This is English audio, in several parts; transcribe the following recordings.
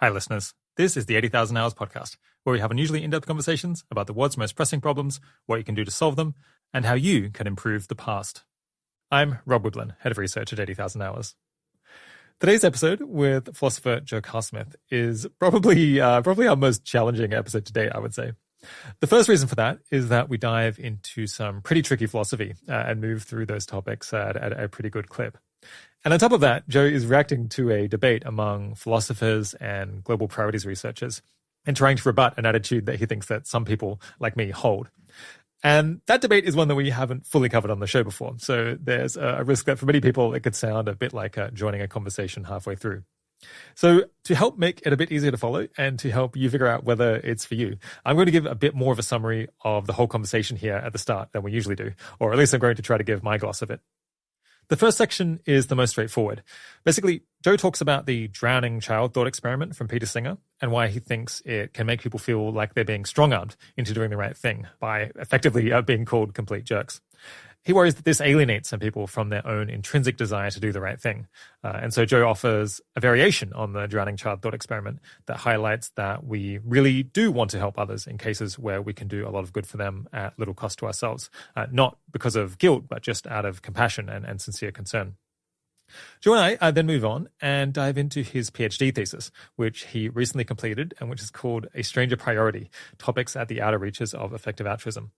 Hi, listeners. This is the 80,000 Hours podcast, where we have unusually in-depth conversations about the world's most pressing problems, what you can do to solve them, and how you can improve the past. I'm Rob Wiblin, head of research at 80,000 Hours. Today's episode with philosopher Joe Carlsmith is probably our most challenging episode to date, I would say. The first reason for that is that we dive into some pretty tricky philosophy and move through those topics at a pretty good clip. And on top of that, Joe is reacting to a debate among philosophers and global priorities researchers and trying to rebut an attitude that he thinks that some people like me hold. And that debate is one that we haven't fully covered on the show before. So there's a risk that for many people, it could sound a bit like joining a conversation halfway through. So to help make it a bit easier to follow and to help you figure out whether it's for you, I'm going to give a bit more of a summary of the whole conversation here at the start than we usually do, or at least I'm going to try to give my gloss of it. The first section is the most straightforward. Basically, Joe talks about the drowning child thought experiment from Peter Singer and why he thinks it can make people feel like they're being strong-armed into doing the right thing by effectively being called complete jerks. He worries that this alienates some people from their own intrinsic desire to do the right thing. And so Joe offers a variation on the drowning child thought experiment that highlights that we really do want to help others in cases where we can do a lot of good for them at little cost to ourselves, not because of guilt, but just out of compassion and sincere concern. Joe and I then move on and dive into his PhD thesis, which he recently completed and which is called A Stranger Priority, Topics at the Outer Reaches of Effective Altruism.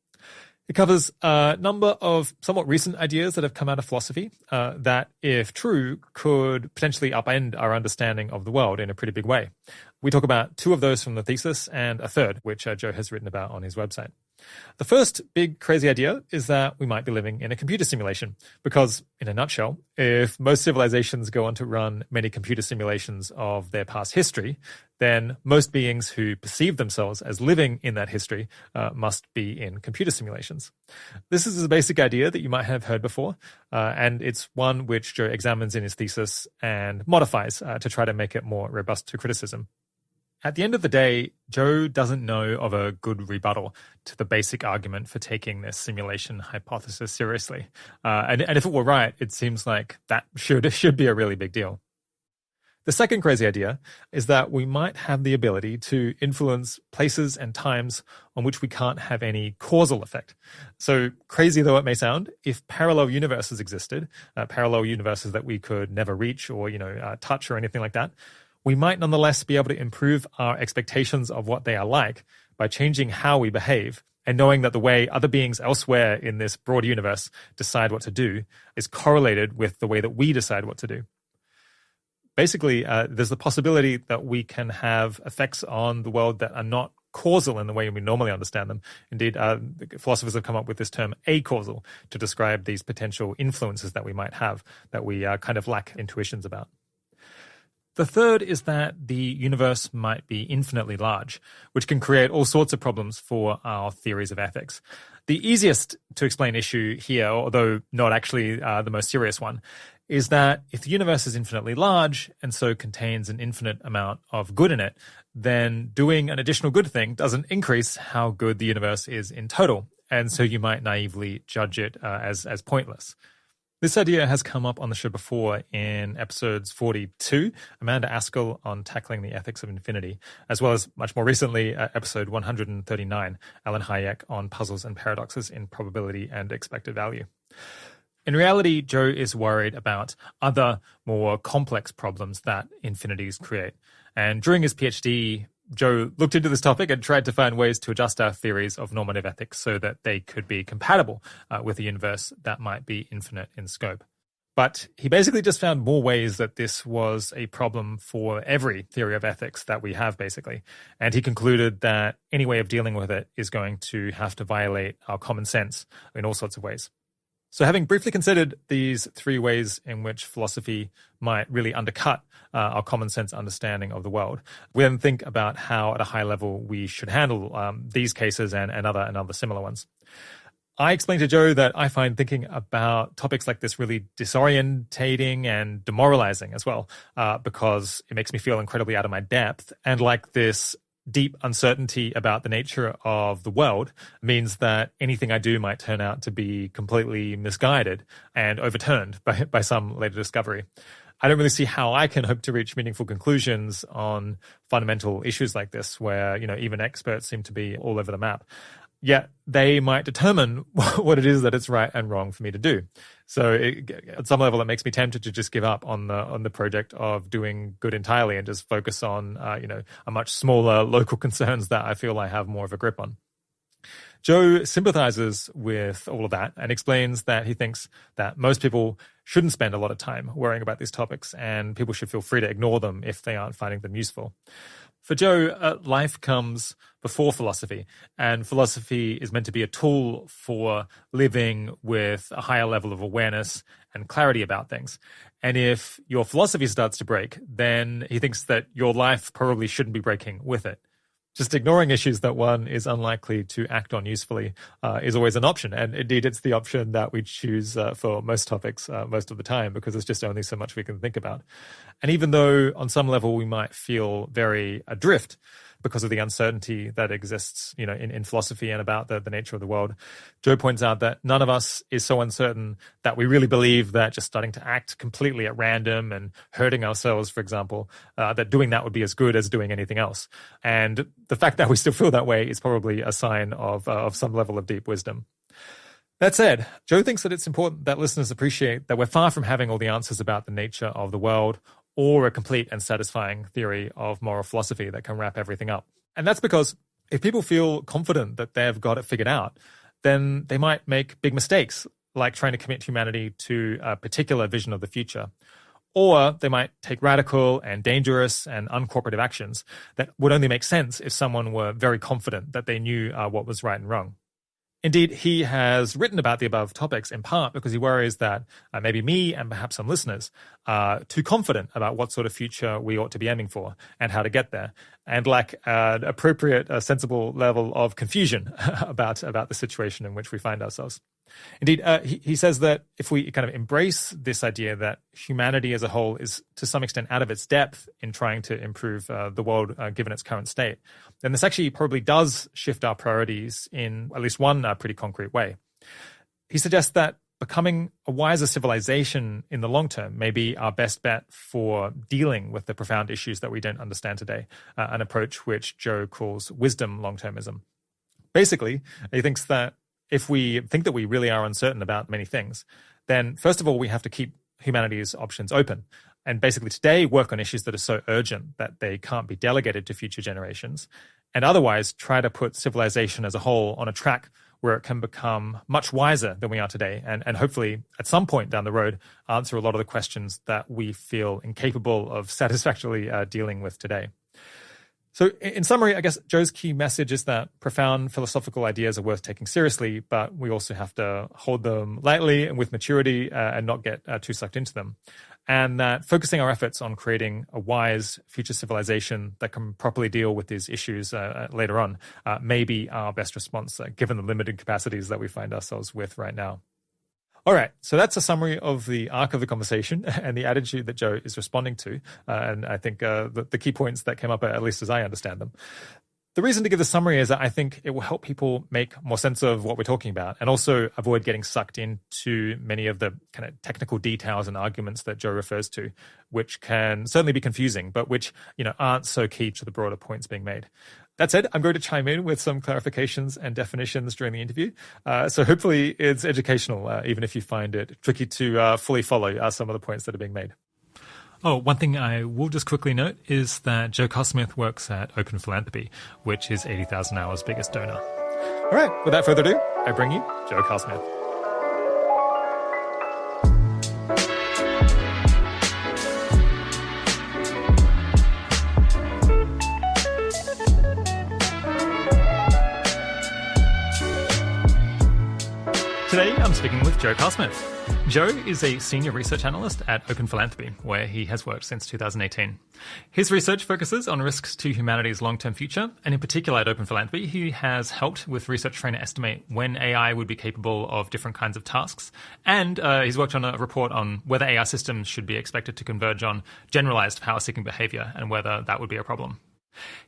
It covers a number of somewhat recent ideas that have come out of philosophy that, if true, could potentially upend our understanding of the world in a pretty big way. We talk about two of those from the thesis and a third, which Joe has written about on his website. The first big crazy idea is that we might be living in a computer simulation because, in a nutshell, if most civilizations go on to run many computer simulations of their past history, then most beings who perceive themselves as living in that history must be in computer simulations. This is a basic idea that you might have heard before, and it's one which Joe examines in his thesis and modifies to try to make it more robust to criticism. At the end of the day, Joe doesn't know of a good rebuttal to the basic argument for taking this simulation hypothesis seriously. And if it were right, it seems like that should be a really big deal. The second crazy idea is that we might have the ability to influence places and times on which we can't have any causal effect. So crazy though it may sound, if parallel universes existed, parallel universes that we could never reach or touch or anything like that, we might nonetheless be able to improve our expectations of what they are like by changing how we behave and knowing that the way other beings elsewhere in this broad universe decide what to do is correlated with the way that we decide what to do. Basically, there's the possibility that we can have effects on the world that are not causal in the way we normally understand them. Indeed, philosophers have come up with this term acausal to describe these potential influences that we might have that we kind of lack intuitions about. The third is that the universe might be infinitely large, which can create all sorts of problems for our theories of ethics. The easiest to explain issue here, although not actually the most serious one, is that if the universe is infinitely large and so contains an infinite amount of good in it, then doing an additional good thing doesn't increase how good the universe is in total, and so you might naively judge it as pointless. This idea has come up on the show before in episodes 42, Amanda Askell on tackling the ethics of infinity, as well as much more recently, episode 139, Alan Hayek on puzzles and paradoxes in probability and expected value. In reality, Joe is worried about other more complex problems that infinities create. And during his PhD, Joe looked into this topic and tried to find ways to adjust our theories of normative ethics so that they could be compatible with a universe that might be infinite in scope. But he basically just found more ways that this was a problem for every theory of ethics that we have, basically. And he concluded that any way of dealing with it is going to have to violate our common sense in all sorts of ways. So having briefly considered these three ways in which philosophy might really undercut our common sense understanding of the world, we then think about how at a high level we should handle these cases and other similar ones. I explained to Joe that I find thinking about topics like this really disorientating and demoralizing as well, because it makes me feel incredibly out of my depth. And like this deep uncertainty about the nature of the world means that anything I do might turn out to be completely misguided and overturned by some later discovery. I don't really see how I can hope to reach meaningful conclusions on fundamental issues like this, where, even experts seem to be all over the map. Yet they might determine what it is that it's right and wrong for me to do. So at some level, it makes me tempted to just give up on the project of doing good entirely and just focus on, a much smaller local concerns that I feel I have more of a grip on. Joe sympathizes with all of that and explains that he thinks that most people shouldn't spend a lot of time worrying about these topics, and people should feel free to ignore them if they aren't finding them useful. For Joe, life comes before philosophy, and philosophy is meant to be a tool for living with a higher level of awareness and clarity about things. And if your philosophy starts to break, then he thinks that your life probably shouldn't be breaking with it. Just ignoring issues that one is unlikely to act on usefully is always an option. And indeed, it's the option that we choose for most topics most of the time, because there's just only so much we can think about. And even though on some level we might feel very adrift because of the uncertainty that exists, in philosophy and about the nature of the world, Joe points out that none of us is so uncertain that we really believe that just starting to act completely at random and hurting ourselves, for example, that doing that would be as good as doing anything else. And the fact that we still feel that way is probably a sign of some level of deep wisdom. That said, Joe thinks that it's important that listeners appreciate that we're far from having all the answers about the nature of the world, or a complete and satisfying theory of moral philosophy that can wrap everything up. And that's because if people feel confident that they've got it figured out, then they might make big mistakes, like trying to commit humanity to a particular vision of the future. Or they might take radical and dangerous and uncooperative actions that would only make sense if someone were very confident that they knew what was right and wrong. Indeed, he has written about the above topics in part because he worries that maybe me and perhaps some listeners are too confident about what sort of future we ought to be aiming for and how to get there, and lack an appropriate, sensible level of confusion about the situation in which we find ourselves. Indeed, he says that if we kind of embrace this idea that humanity as a whole is to some extent out of its depth in trying to improve the world given its current state, then this actually probably does shift our priorities in at least one pretty concrete way. He suggests that becoming a wiser civilization in the long term may be our best bet for dealing with the profound issues that we don't understand today, an approach which Joe calls wisdom longtermism. Basically, he thinks that if we think that we really are uncertain about many things, then first of all, we have to keep humanity's options open. And basically today work on issues that are so urgent that they can't be delegated to future generations. And otherwise try to put civilization as a whole on a track where it can become much wiser than we are today. And hopefully at some point down the road, answer a lot of the questions that we feel incapable of satisfactorily dealing with today. So in summary, I guess Joe's key message is that profound philosophical ideas are worth taking seriously, but we also have to hold them lightly and with maturity and not get too sucked into them. And that focusing our efforts on creating a wise future civilization that can properly deal with these issues later on may be our best response, given the limited capacities that we find ourselves with right now. All right, so that's a summary of the arc of the conversation and the attitude that Joe is responding to. And I think the key points that came up, at least as I understand them. The reason to give the summary is that I think it will help people make more sense of what we're talking about and also avoid getting sucked into many of the kind of technical details and arguments that Joe refers to, which can certainly be confusing, but which, aren't so key to the broader points being made. That said, I'm going to chime in with some clarifications and definitions during the interview. So hopefully it's educational, even if you find it tricky to fully follow some of the points that are being made. Oh, one thing I will just quickly note is that Joe Carlsmith works at Open Philanthropy, which is 80,000 Hours' biggest donor. All right, without further ado, I bring you Joe Carlsmith. Today, I'm speaking with Joe Carlsmith. Joe is a senior research analyst at Open Philanthropy, where he has worked since 2018. His research focuses on risks to humanity's long-term future, and in particular at Open Philanthropy, he has helped with research trying to estimate when AI would be capable of different kinds of tasks, and he's worked on a report on whether AI systems should be expected to converge on generalized power-seeking behavior and whether that would be a problem.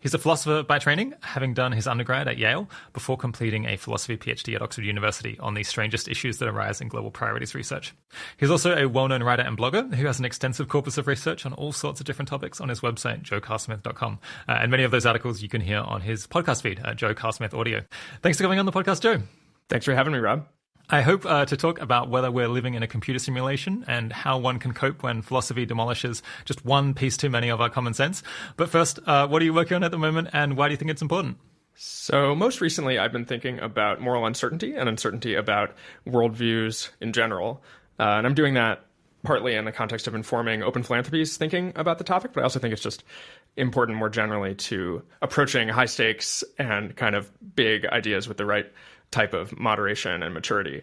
He's a philosopher by training, having done his undergrad at Yale before completing a philosophy PhD at Oxford University on the strangest issues that arise in global priorities research. He's also a well-known writer and blogger who has an extensive corpus of research on all sorts of different topics on his website, joecarlsmith.com. And many of those articles you can hear on his podcast feed, Joe Carlsmith Audio. Thanks for coming on the podcast, Joe. Thanks for having me, Rob. I hope to talk about whether we're living in a computer simulation and how one can cope when philosophy demolishes just one piece too many of our common sense. But first, what are you working on at the moment, and why do you think it's important? So most recently, I've been thinking about moral uncertainty and uncertainty about worldviews in general. And I'm doing that partly in the context of informing Open Philanthropy's thinking about the topic, but I also think it's just important more generally to approaching high stakes and kind of big ideas with the right type of moderation and maturity.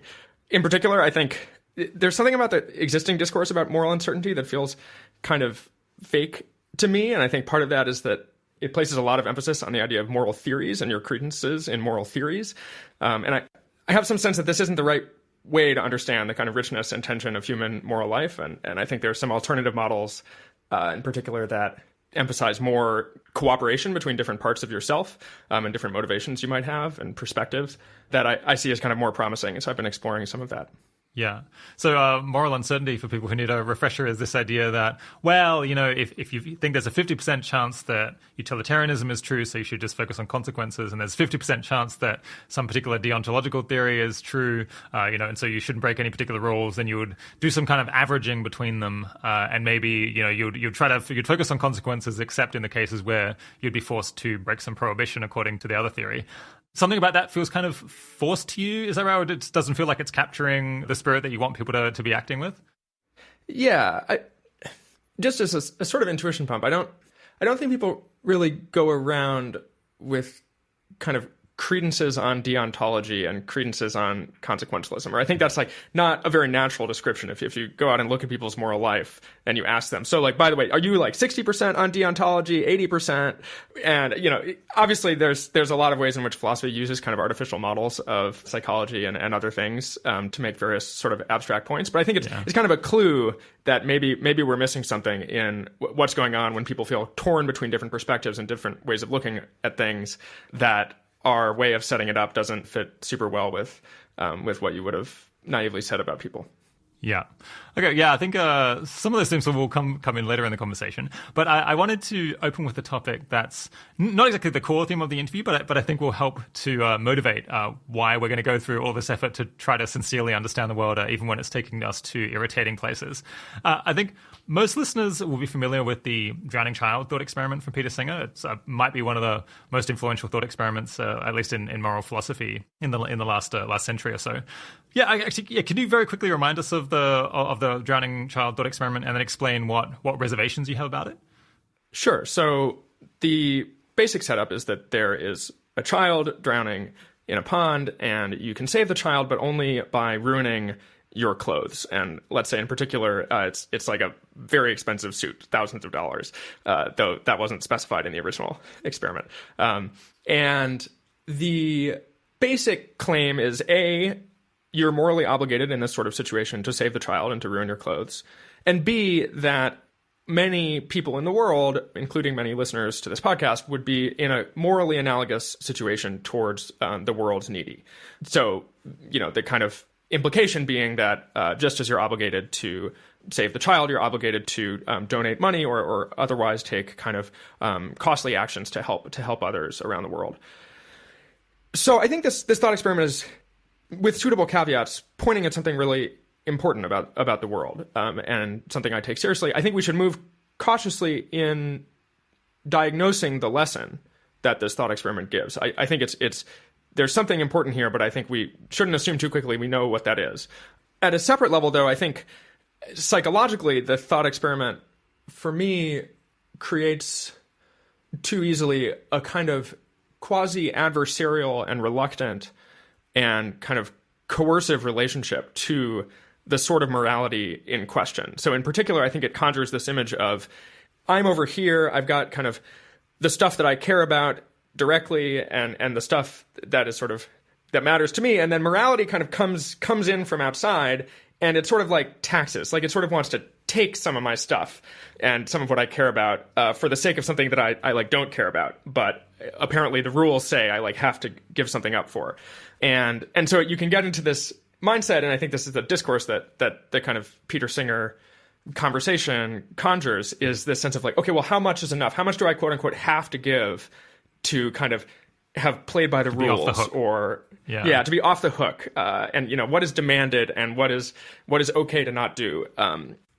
In particular, I think there's something about the existing discourse about moral uncertainty that feels kind of fake to me. And I think part of that is that it places a lot of emphasis on the idea of moral theories and your credences in moral theories. And I have some sense that this isn't the right way to understand the kind of richness and tension of human moral life. And I think there are some alternative models in particular that emphasize more cooperation between different parts of yourself and different motivations you might have and perspectives that I see as kind of more promising. And so I've been exploring some of that. Yeah. So moral uncertainty, for people who need a refresher, is this idea that, well, you know, if you think there's a 50% chance that utilitarianism is true, so you should just focus on consequences, and there's 50% chance that some particular deontological theory is true, and so you shouldn't break any particular rules, then you would do some kind of averaging between them, and maybe, you'd focus on consequences, except in the cases where you'd be forced to break some prohibition according to the other theory. Something about that feels kind of forced to you. Is that right? Or it doesn't feel like it's capturing the spirit that you want people to be acting with? Yeah. Just as a sort of intuition pump, I don't think people really go around with kind of credences on deontology and credences on consequentialism. Or I think that's like not a very natural description. If you go out and look at people's moral life and you ask them, so like, by the way, are you like 60% on deontology, 80%? And, obviously there's a lot of ways in which philosophy uses kind of artificial models of psychology and other things to make various sort of abstract points. But I think it's kind of a clue that maybe we're missing something in what's going on when people feel torn between different perspectives and different ways of looking at things, that our way of setting it up doesn't fit super well with what you would have naively said about people. Yeah. Okay. Yeah. I think some of those things will come in later in the conversation. But I wanted to open with a topic that's not exactly the core theme of the interview, but I think will help to motivate why we're going to go through all this effort to try to sincerely understand the world, even when it's taking us to irritating places. I think most listeners will be familiar with the drowning child thought experiment from Peter Singer. It might be one of the most influential thought experiments, at least in moral philosophy, in the last century or so. Yeah, can you very quickly remind us of the drowning child thought experiment and then explain what reservations you have about it? Sure. So the basic setup is that there is a child drowning in a pond, and you can save the child, but only by ruining your clothes. And let's say in particular, it's like a very expensive suit, thousands of dollars, though that wasn't specified in the original experiment. And the basic claim is you're morally obligated in this sort of situation to save the child and to ruin your clothes. And B, that many people in the world, including many listeners to this podcast, would be in a morally analogous situation towards the world's needy. So, the kind of implication being that just as you're obligated to save the child, you're obligated to donate money or otherwise take kind of costly actions to help others around the world. So I think this thought experiment is, with suitable caveats, pointing at something really important about the world, and something I take seriously. I think we should move cautiously in diagnosing the lesson that this thought experiment gives. I think there's something important here, but I think we shouldn't assume too quickly we know what that is. At a separate level, though, I think psychologically, the thought experiment, for me, creates too easily a kind of quasi-adversarial and reluctant and kind of coercive relationship to the sort of morality in question. So in particular, I think it conjures this image of, I'm over here, I've got kind of the stuff that I care about directly and the stuff that is sort of, that matters to me, and then morality kind of comes in from outside, and it's sort of like taxes. Like it sort of wants to take some of my stuff and some of what I care about for the sake of something that I like don't care about, but apparently the rules say I like have to give something up for. And so you can get into this mindset, and I think this is the discourse that the kind of Peter Singer conversation conjures, is this sense of like, okay, well, how much is enough? How much do I quote unquote have to give to kind of have played by the rules, or to be off the hook, and what is demanded and what is okay to not do.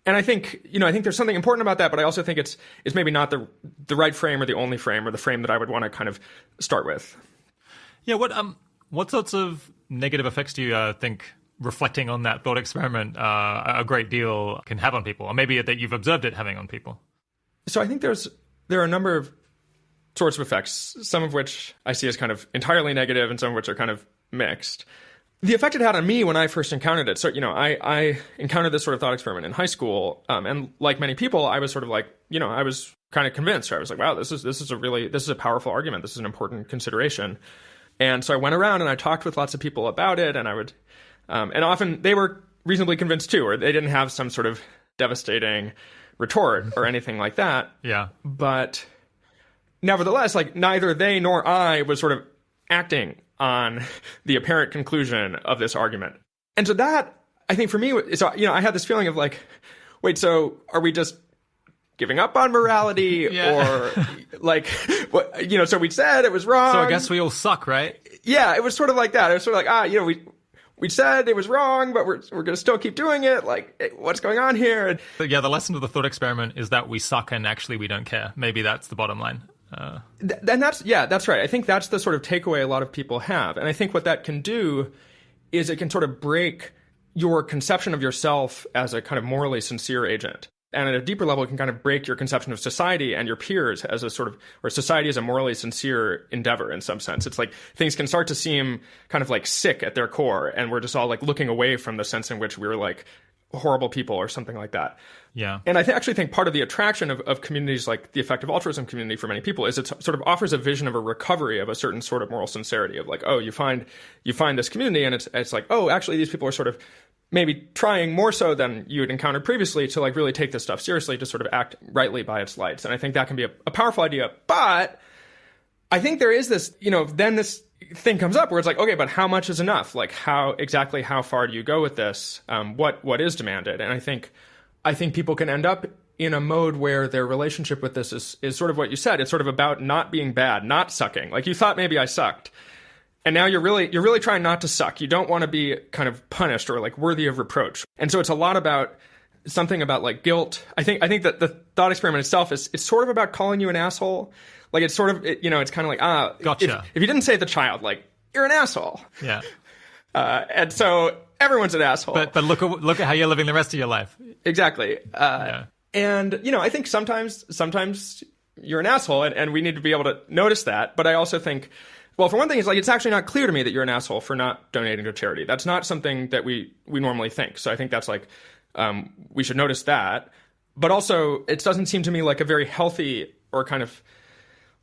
And I think there's something important about that, but I also think it's maybe not the right frame or the only frame or the frame that I would want to kind of start with. Yeah. What sorts of negative effects do you think reflecting on that thought experiment a great deal can have on people, or maybe that you've observed it having on people? So I think there are a number of sorts of effects, some of which I see as kind of entirely negative and some of which are kind of mixed. The effect it had on me when I first encountered it, so, I encountered this sort of thought experiment in high school, and like many people, I was sort of like, I was kind of convinced. I was like, wow, this is a powerful argument. This is an important consideration. And so I went around and I talked with lots of people about it, and I would, and often they were reasonably convinced too, or they didn't have some sort of devastating retort or anything like that. Yeah. But nevertheless, like neither they nor I was sort of acting on the apparent conclusion of this argument. And so that, I think for me, so, I had this feeling of like, wait, so are we just giving up on morality? Or like, what, so we said it was wrong. So I guess we all suck, right? Yeah, it was sort of like that. It was sort of like, we said it was wrong, but we're going to still keep doing it. Like, what's going on here? But yeah, the lesson of the thought experiment is that we suck and actually we don't care. Maybe that's the bottom line. And that's right. I think that's the sort of takeaway a lot of people have. And I think what that can do is it can sort of break your conception of yourself as a kind of morally sincere agent. And at a deeper level, it can kind of break your conception of society and your peers as a sort of, or society as a morally sincere endeavor in some sense. It's like things can start to seem kind of like sick at their core, and we're just all like looking away from the sense in which we're like horrible people or something like that. Yeah. And I actually think part of the attraction of communities like the effective altruism community for many people is it sort of offers a vision of a recovery of a certain sort of moral sincerity of like, oh, you find this community, and it's like, oh, actually these people are sort of maybe trying more so than you had encountered previously to like really take this stuff seriously, to sort of act rightly by its lights. And I think that can be a powerful idea. But I think there is this, then this thing comes up where it's like, okay, but how much is enough? Like how far do you go with this? What is demanded? And I think people can end up in a mode where their relationship with this is sort of what you said. It's sort of about not being bad, not sucking. Like you thought maybe I sucked. And now you're really trying not to suck. You don't want to be kind of punished or like worthy of reproach. And so it's a lot about something about like guilt. I think that the thought experiment itself it's sort of about calling you an asshole. Like it's sort of, it's kind of like, gotcha. If you didn't say the child, like you're an asshole. Yeah. And so everyone's an asshole. But look at how you're living the rest of your life. Exactly. And, I think sometimes you're an asshole, and we need to be able to notice that. But I also think, well, for one thing, it's actually not clear to me that you're an asshole for not donating to charity. That's not something that we normally think. So I think that's like, we should notice that. But also, it doesn't seem to me like a very healthy or kind of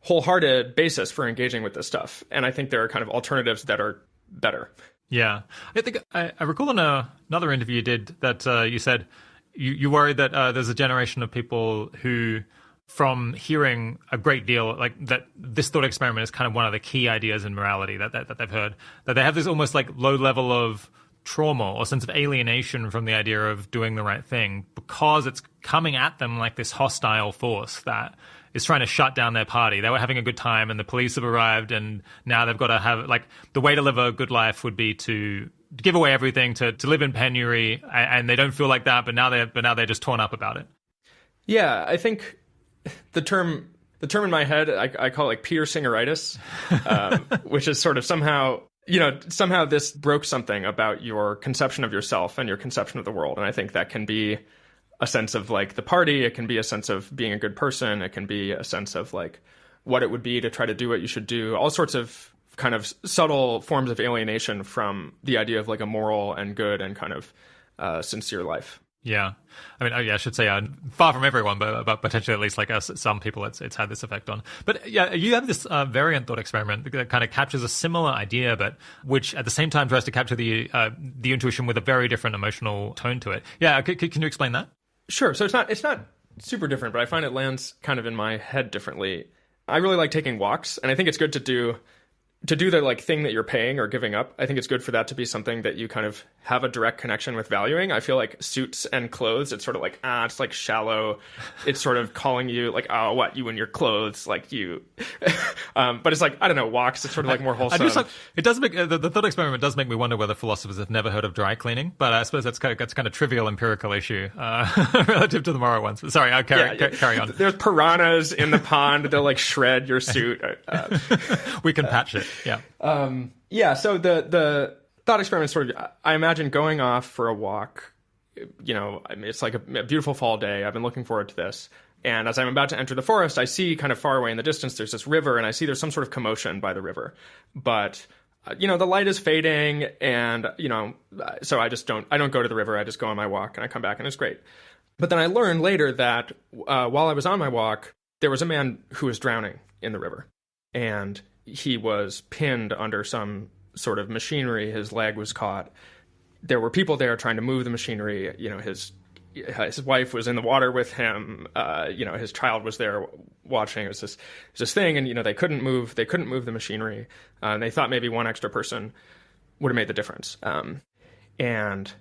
wholehearted basis for engaging with this stuff. And I think there are kind of alternatives that are better. Yeah. I think I recall in another interview you did that you said you worried that there's a generation of people who, from hearing a great deal, like that this thought experiment is kind of one of the key ideas in morality that they've heard, that they have this almost like low level of trauma or sense of alienation from the idea of doing the right thing because it's coming at them like this hostile force that is trying to shut down their party. They were having a good time and the police have arrived, and now they've got to have, like, the way to live a good life would be to give away everything, to live in penury, and they don't feel like that, but now they're just torn up about it. Yeah, I think the term in my head, I call it like Peter Singeritis, which is sort of somehow this broke something about your conception of yourself and your conception of the world. And I think that can be a sense of like the party. It can be a sense of being a good person. It can be a sense of like what it would be to try to do what you should do. All sorts of kind of subtle forms of alienation from the idea of like a moral and good and kind of sincere life. Yeah. I mean, I should say far from everyone, but potentially at least like some people it's had this effect on. But yeah, you have this variant thought experiment that kind of captures a similar idea, but which at the same time tries to capture the intuition with a very different emotional tone to it. Yeah, can you explain that? Sure. So it's not super different, but I find it lands kind of in my head differently. I really like taking walks, and I think it's good to do the like thing that you're paying or giving up. I think it's good for that to be something that you kind of have a direct connection with valuing. I feel like suits and clothes, it's sort of like, it's like shallow. It's sort of calling you like, oh, what, you and your clothes, like you. But it's like, I don't know, walks, it's sort of like more wholesome. It does make, the thought experiment does make me wonder whether philosophers have never heard of dry cleaning, but I suppose that's kind of trivial empirical issue relative to the moral ones. Sorry, I'll carry on. There's piranhas in the pond. They'll like shred your suit. We can patch it. Yeah. So the thought experiment is sort of, I imagine going off for a walk, it's like a beautiful fall day. I've been looking forward to this. And as I'm about to enter the forest, I see kind of far away in the distance, there's this river, and I see there's some sort of commotion by the river. But, the light is fading, and, so I don't go to the river. I just go on my walk, and I come back, and it's great. But then I learned later that while I was on my walk, there was a man who was drowning in the river. And he was pinned under some sort of machinery. His leg was caught. There were people there trying to move the machinery. His wife was in the water with him. His child was there watching. It was this thing, and they couldn't move the machinery. And they thought maybe one extra person would have made the difference. And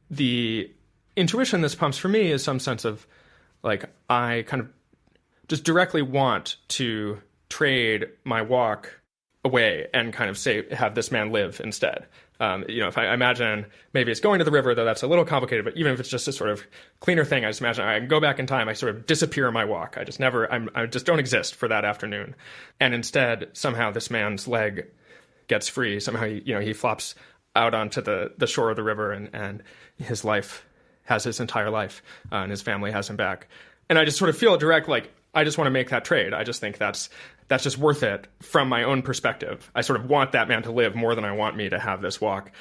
the intuition this pumps for me is some sense of like, I kind of just directly want to trade my walk away and kind of have this man live instead. If I imagine maybe it's going to the river, though that's a little complicated, but even if it's just a sort of cleaner thing, I just imagine I can go back in time, I sort of disappear in my walk. I just don't exist for that afternoon. And instead, somehow this man's leg gets free. Somehow, he flops out onto the shore of the river, and his life has his entire life, and his family has him back. And I just sort of feel direct, like, I just want to make that trade. I just think that's just worth it from my own perspective. I sort of want that man to live more than I want me to have this walk.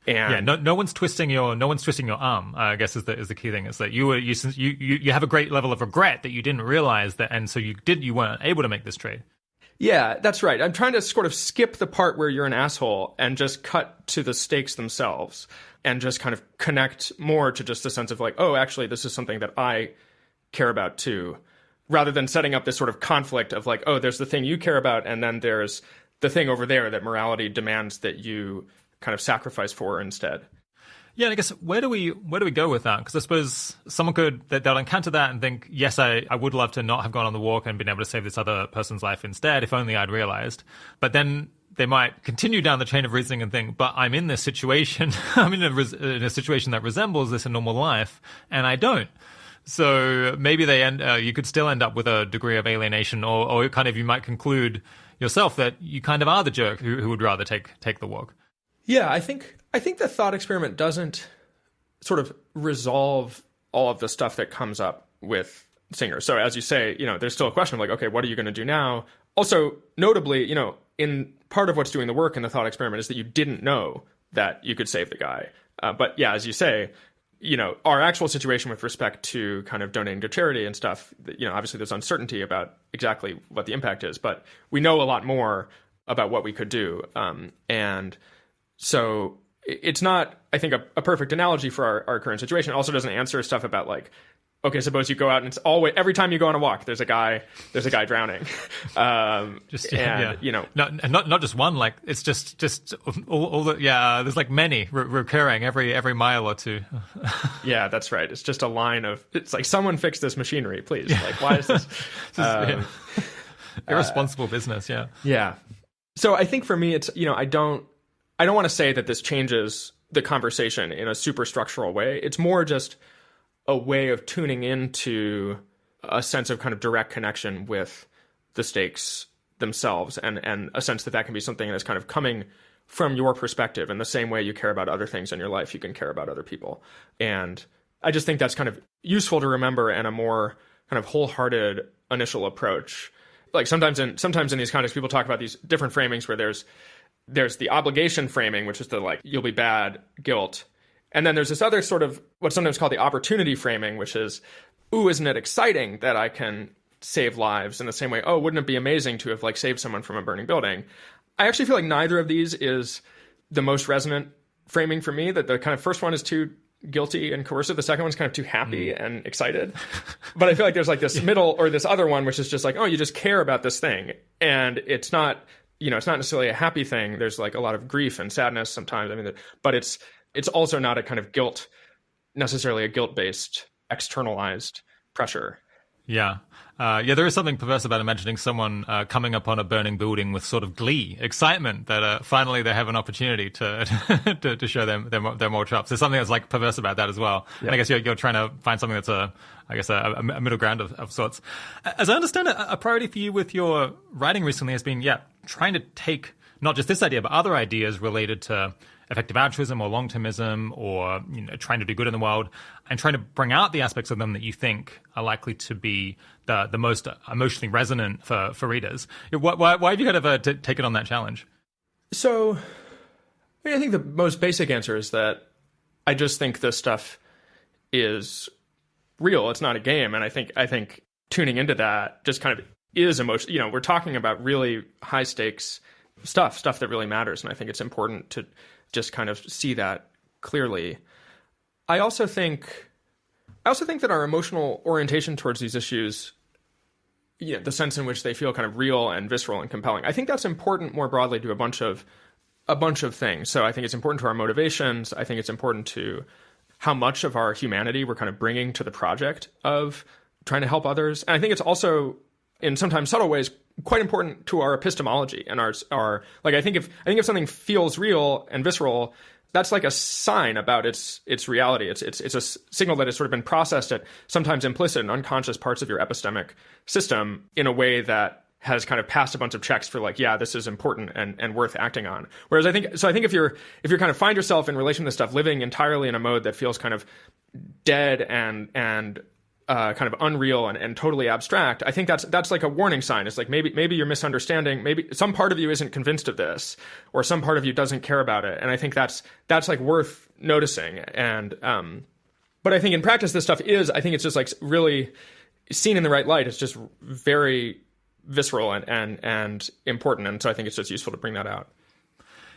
And no one's twisting your arm. I guess is the key thing. Is that you have a great level of regret that you didn't realize that, and so you weren't able to make this trade. Yeah, that's right. I'm trying to sort of skip the part where you're an asshole and just cut to the stakes themselves, and just kind of connect more to just the sense of like, oh, actually, this is something that I care about too. Rather than setting up this sort of conflict of like, oh, there's the thing you care about, and then there's the thing over there that morality demands that you kind of sacrifice for instead. Yeah, and I guess where do we go with that? Because I suppose someone they'll encounter that and think, yes, I would love to not have gone on the walk and been able to save this other person's life instead, if only I'd realized. But then they might continue down the chain of reasoning and think, but I'm in this situation. I'm in a situation that resembles this in normal life, and I don't. So maybe you could still end up with a degree of alienation, or kind of you might conclude yourself that you kind of are the jerk who would rather take the walk. Yeah, I think the thought experiment doesn't sort of resolve all of the stuff that comes up with Singer. So as you say, there's still a question of like, okay, what are you going to do now? Also, notably, in part of what's doing the work in the thought experiment is that you didn't know that you could save the guy. But yeah, as you say, our actual situation with respect to kind of donating to charity and stuff, obviously there's uncertainty about exactly what the impact is, but we know a lot more about what we could do. And so it's not, I think, a perfect analogy for our current situation. It also doesn't answer stuff about like, okay, suppose you go out and it's always, every time you go on a walk, there's a guy drowning. Not just one, like it's just all the, there's like many recurring every mile or two. Yeah, that's right. It's just a line of, it's like, someone fix this machinery, please. Like, why is this? Irresponsible business. Yeah. Yeah. So I think for me, it's, I don't want to say that this changes the conversation in a super structural way. It's more just a way of tuning into a sense of kind of direct connection with the stakes themselves, and a sense that can be something that's kind of coming from your perspective. In the same way you care about other things in your life, you can care about other people. And I just think that's kind of useful to remember, and a more kind of wholehearted initial approach. Like sometimes in these contexts, people talk about these different framings where there's the obligation framing, which is the like, you'll be bad, guilt. And then there's this other sort of what's sometimes called the opportunity framing, which is, ooh, isn't it exciting that I can save lives in the same way? Oh, wouldn't it be amazing to have like saved someone from a burning building? I actually feel like neither of these is the most resonant framing for me. That the kind of first one is too guilty and coercive. The second one's kind of too happy and excited. But I feel like there's like this middle or this other one, which is just like, oh, you just care about this thing. And it's not, it's not necessarily a happy thing. There's like a lot of grief and sadness sometimes. I mean, but it's also not a kind of guilt, necessarily a guilt-based, externalized pressure. Yeah. There is something perverse about imagining someone coming upon a burning building with sort of glee, excitement that finally they have an opportunity to to show their moral chops. There's something that's like perverse about that as well. Yeah. And I guess you're trying to find something that's a middle ground of sorts. As I understand it, a priority for you with your writing recently has been, trying to take not just this idea, but other ideas related to effective altruism or longtermism or trying to do good in the world and trying to bring out the aspects of them that you think are likely to be the most emotionally resonant for readers. Why have you kind of taken on that challenge? So, I think the most basic answer is that I just think this stuff is real. It's not a game. And I think tuning into that just kind of is emotion. We're talking about really high stakes stuff that really matters. And I think it's important to just kind of see that clearly. I also think that our emotional orientation towards these issues, the sense in which they feel kind of real and visceral and compelling, I think that's important more broadly to a bunch of things. So I think it's important to our motivations. I think it's important to how much of our humanity we're kind of bringing to the project of trying to help others. And I think it's also, in sometimes subtle ways, quite important to our epistemology and our like. I think if something feels real and visceral, that's like a sign about its reality. It's a signal that has sort of been processed at sometimes implicit and unconscious parts of your epistemic system in a way that has kind of passed a bunch of checks for like, this is important and worth acting on. Whereas I think if you're kind of find yourself in relation to this stuff living entirely in a mode that feels kind of dead and kind of unreal and totally abstract, I think that's like a warning sign. It's like maybe you're misunderstanding. Maybe some part of you isn't convinced of this, or some part of you doesn't care about it. And I think that's like worth noticing. And but I think in practice, this stuff I think it's just like really seen in the right light. It's just very visceral and important. And so I think it's just useful to bring that out.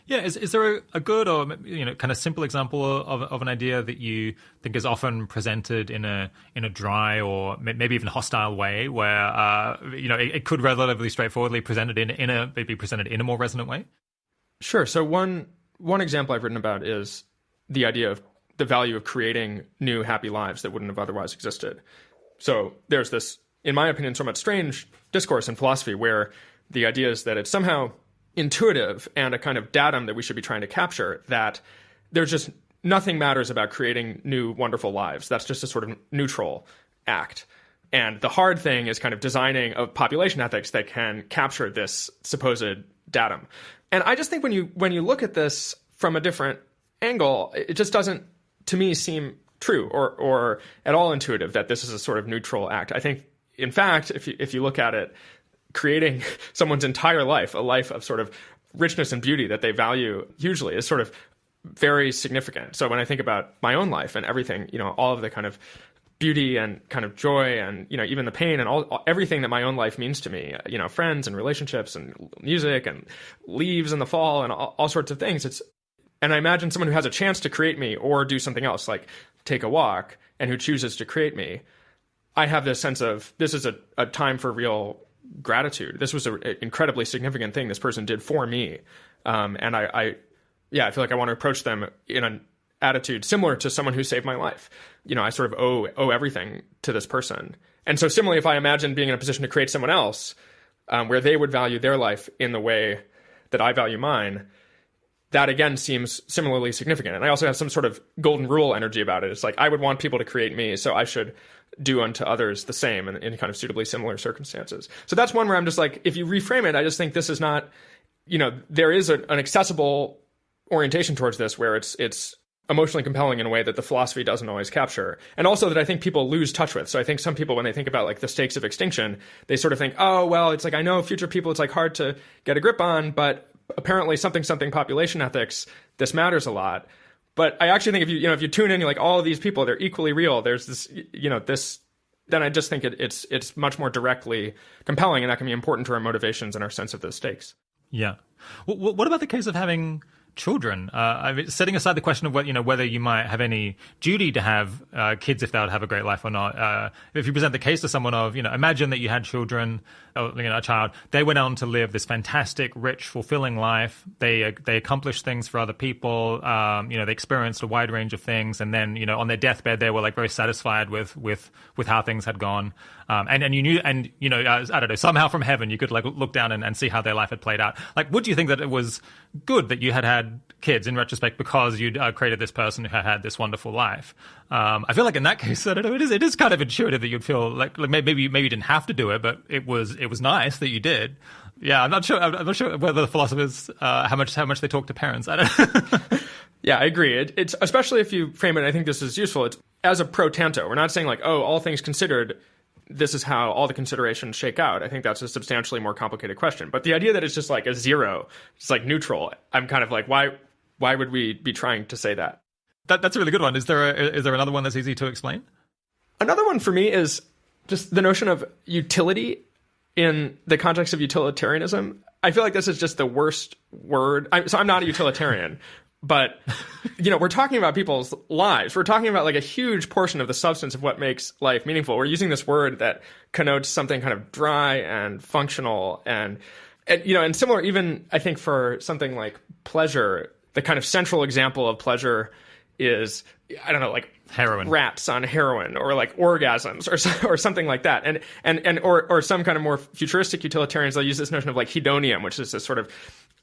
Yeah, is there a good or kind of simple example of an idea that you think is often presented in a dry or maybe even hostile way, where it could relatively straightforwardly presented in a more resonant way? Sure. So one example I've written about is the idea of the value of creating new happy lives that wouldn't have otherwise existed. So there's this, in my opinion, somewhat strange discourse in philosophy where the idea is that it's somehow intuitive and a kind of datum that we should be trying to capture, that there's just nothing matters about creating new wonderful lives. That's just a sort of neutral act. And the hard thing is kind of designing a population ethics that can capture this supposed datum. And I just think when you look at this from a different angle, it just doesn't, to me, seem true or at all intuitive that this is a sort of neutral act. I think, in fact, if you look at it, creating someone's entire life, a life of sort of richness and beauty that they value hugely, is sort of very significant. So when I think about my own life and everything, all of the kind of beauty and kind of joy and, even the pain and everything that my own life means to me, friends and relationships and music and leaves in the fall and all sorts of things. And I imagine someone who has a chance to create me or do something else, like take a walk, and who chooses to create me, I have this sense of this is a time for real gratitude. This was an incredibly significant thing this person did for me. And I feel like I want to approach them in an attitude similar to someone who saved my life. I sort of owe everything to this person. And so similarly, if I imagine being in a position to create someone else where they would value their life in the way that I value mine, that again seems similarly significant. And I also have some sort of golden rule energy about it. It's like, I would want people to create me, so I should do unto others the same in kind of suitably similar circumstances. So that's one where I'm just like, if you reframe it, I just think this is not, there is an accessible orientation towards this where it's emotionally compelling in a way that the philosophy doesn't always capture. And also that I think people lose touch with. So I think some people, when they think about like the stakes of extinction, they sort of think, oh, well, it's like, I know future people, it's like hard to get a grip on, but apparently something population ethics, this matters a lot. But I actually think if you tune in, you're like, all of these people, they're equally real. There's this, this, then I just think it's much more directly compelling, and that can be important to our motivations and our sense of those stakes. Yeah. What about the case of having children. I mean, setting aside the question of whether you might have any duty to have kids if they would have a great life or not. If you present the case to someone of, imagine that you had children, a child, they went on to live this fantastic, rich, fulfilling life. They accomplished things for other people. They experienced a wide range of things, and then on their deathbed they were like very satisfied with how things had gone. And you knew, and I don't know, somehow from heaven you could like look down and see how their life had played out. Like, would you think that it was good that you had kids in retrospect because you'd created this person who had this wonderful life? I feel like in that case, I don't know, it is kind of intuitive that you'd feel like maybe you didn't have to do it, but it was nice that you did. Yeah, I'm not sure whether the philosophers how much they talk to parents. I don't know. Yeah, I agree. It's especially if you frame it. I think this is useful. It's as a pro tanto. We're not saying like, oh, all things considered, this is how all the considerations shake out. I think that's a substantially more complicated question. But the idea that it's just like a zero, it's like neutral, I'm kind of like, why would we be trying to say that? That's a really good one. Is there another one that's easy to explain? Another one for me is just the notion of utility in the context of utilitarianism. I feel like this is just the worst word. So I'm not a utilitarian. But, we're talking about people's lives. We're talking about like a huge portion of the substance of what makes life meaningful. We're using this word that connotes something kind of dry and functional and similar even, I think, for something like pleasure. The kind of central example of pleasure is, I don't know, like heroin, rats on heroin, or like orgasms or something like that. Or some kind of more futuristic utilitarians, they'll use this notion of like hedonium, which is this sort of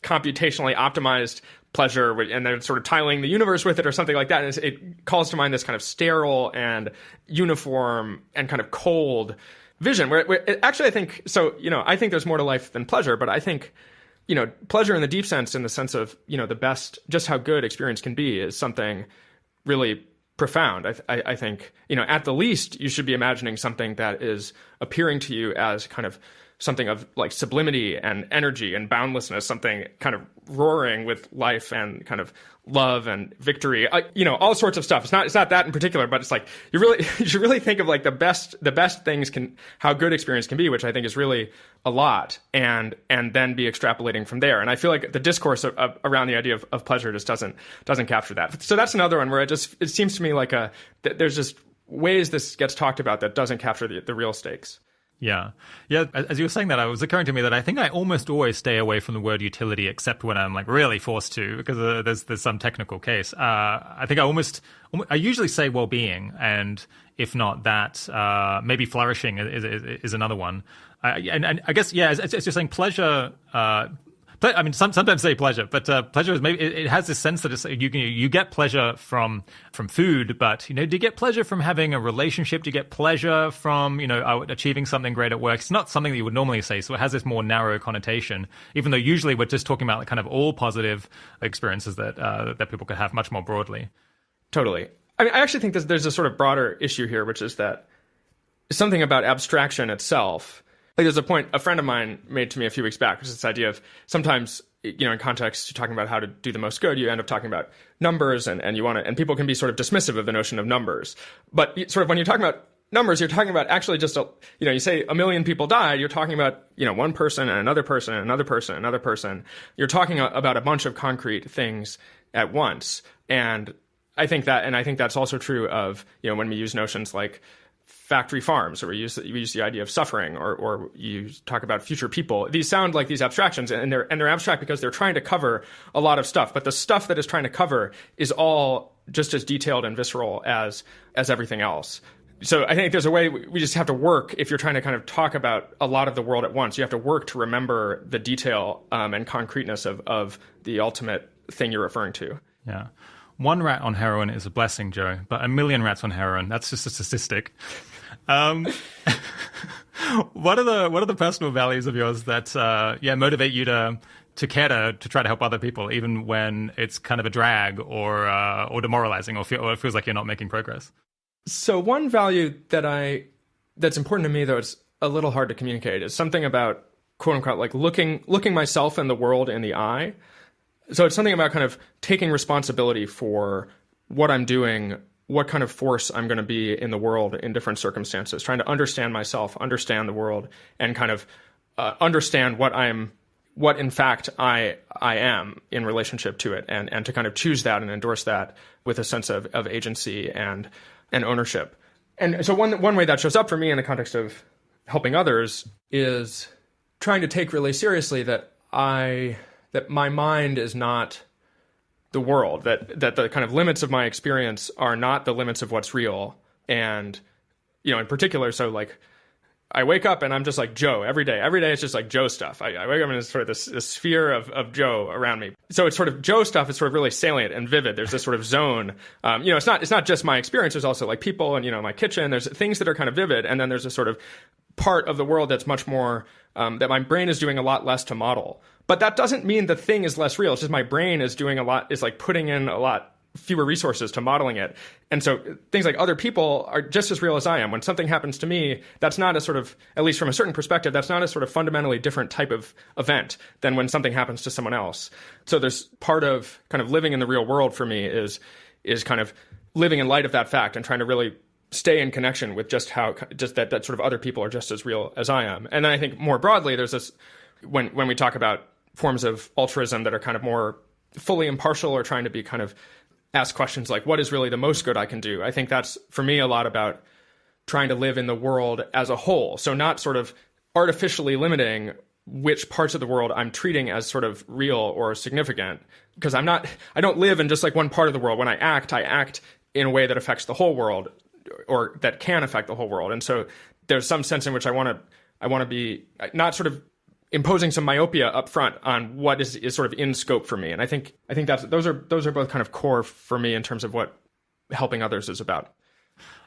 computationally optimized pleasure, and they're sort of tiling the universe with it or something like that. And it calls to mind this kind of sterile and uniform and kind of cold vision where actually I think, so, I think there's more to life than pleasure, but I think, pleasure in the deep sense, in the sense of, the best, just how good experience can be, is something really profound. I think, at the least, you should be imagining something that is appearing to you as kind of something of like sublimity and energy and boundlessness, something kind of roaring with life and kind of love and victory, all sorts of stuff. It's not that in particular, but it's like you should really think of like the best things how good experience can be, which I think is really a lot, and then be extrapolating from there. And I feel like the discourse around the idea of pleasure just doesn't capture that. So that's another one where it seems to me like there's just ways this gets talked about that doesn't capture the real stakes. Yeah. As you were saying that, it was occurring to me that I think I almost always stay away from the word utility, except when I'm like really forced to, because there's some technical case. I think I usually say well-being, and if not that, maybe flourishing is another one. And I guess, yeah, as you're saying, pleasure. I mean, sometimes say pleasure, but pleasure is maybe it has this sense that it's, you get pleasure from food, but do you get pleasure from having a relationship? Do you get pleasure from achieving something great at work? It's not something that you would normally say, so it has this more narrow connotation. Even though usually we're just talking about like kind of all positive experiences that people could have much more broadly. Totally. I mean, I actually think there's a sort of broader issue here, which is that something about abstraction itself. Like there's a point a friend of mine made to me a few weeks back, which is this idea of sometimes, in context, you're talking about how to do the most good, you end up talking about numbers and people can be sort of dismissive of the notion of numbers. But sort of when you're talking about numbers, you're talking about actually just, you say 1 million people died, you're talking about, one person and another person and another person and another person. You're talking about a bunch of concrete things at once. And I think that's also true of, when we use notions like factory farms, or we use the idea of suffering, or you talk about future people. These sound like these abstractions, and they're abstract because they're trying to cover a lot of stuff. But the stuff that it's trying to cover is all just as detailed and visceral as everything else. So I think there's a way we just have to work. If you're trying to kind of talk about a lot of the world at once, you have to work to remember the detail and concreteness of the ultimate thing you're referring to. Yeah. 1 rat on heroin is a blessing, Joe, but 1 million rats on heroin, that's just a statistic. What are the personal values of yours that motivate you to care to try to help other people, even when it's kind of a drag or demoralizing, or it feels like you're not making progress? So one value that's important to me, though it's a little hard to communicate, is something about, quote unquote, like looking myself and the world in the eye. So it's something about kind of taking responsibility for what I'm doing, what kind of force I'm going to be in the world in different circumstances, trying to understand myself, understand the world, and kind of understand what I'm what in fact I am in relationship to it, and to kind of choose that and endorse that with a sense of agency and ownership. And so one way that shows up for me in the context of helping others is trying to take really seriously that my mind is not the world, that the kind of limits of my experience are not the limits of what's real. And, in particular, so like I wake up and I'm just like Joe every day. Every day it's just like Joe stuff. I wake up and it's sort of this sphere of Joe around me. So it's sort of Joe stuff is sort of really salient and vivid. There's this sort of zone. It's not just my experience. There's also like people and, my kitchen. There's things that are kind of vivid. And then there's a sort of part of the world that's much more, that my brain is doing a lot less to model. But that doesn't mean the thing is less real. It's just my brain is doing is like putting in a lot fewer resources to modeling it. And so things like other people are just as real as I am. When something happens to me, that's not a sort of, at least from a certain perspective, that's not a sort of fundamentally different type of event than when something happens to someone else. So there's part of kind of living in the real world for me is kind of living in light of that fact and trying to really stay in connection with just that sort of other people are just as real as I am. And then I think more broadly, there's this, when we talk about forms of altruism that are kind of more fully impartial or trying to be kind of ask questions like, what is really the most good I can do? I think that's, for me, a lot about trying to live in the world as a whole. So not sort of artificially limiting which parts of the world I'm treating as sort of real or significant. Because I don't live in just like one part of the world. When I act in a way that affects the whole world, or that can affect the whole world. And so there's some sense in which I want to be not sort of imposing some myopia up front on what is sort of in scope for me. And I think those are both kind of core for me in terms of what helping others is about.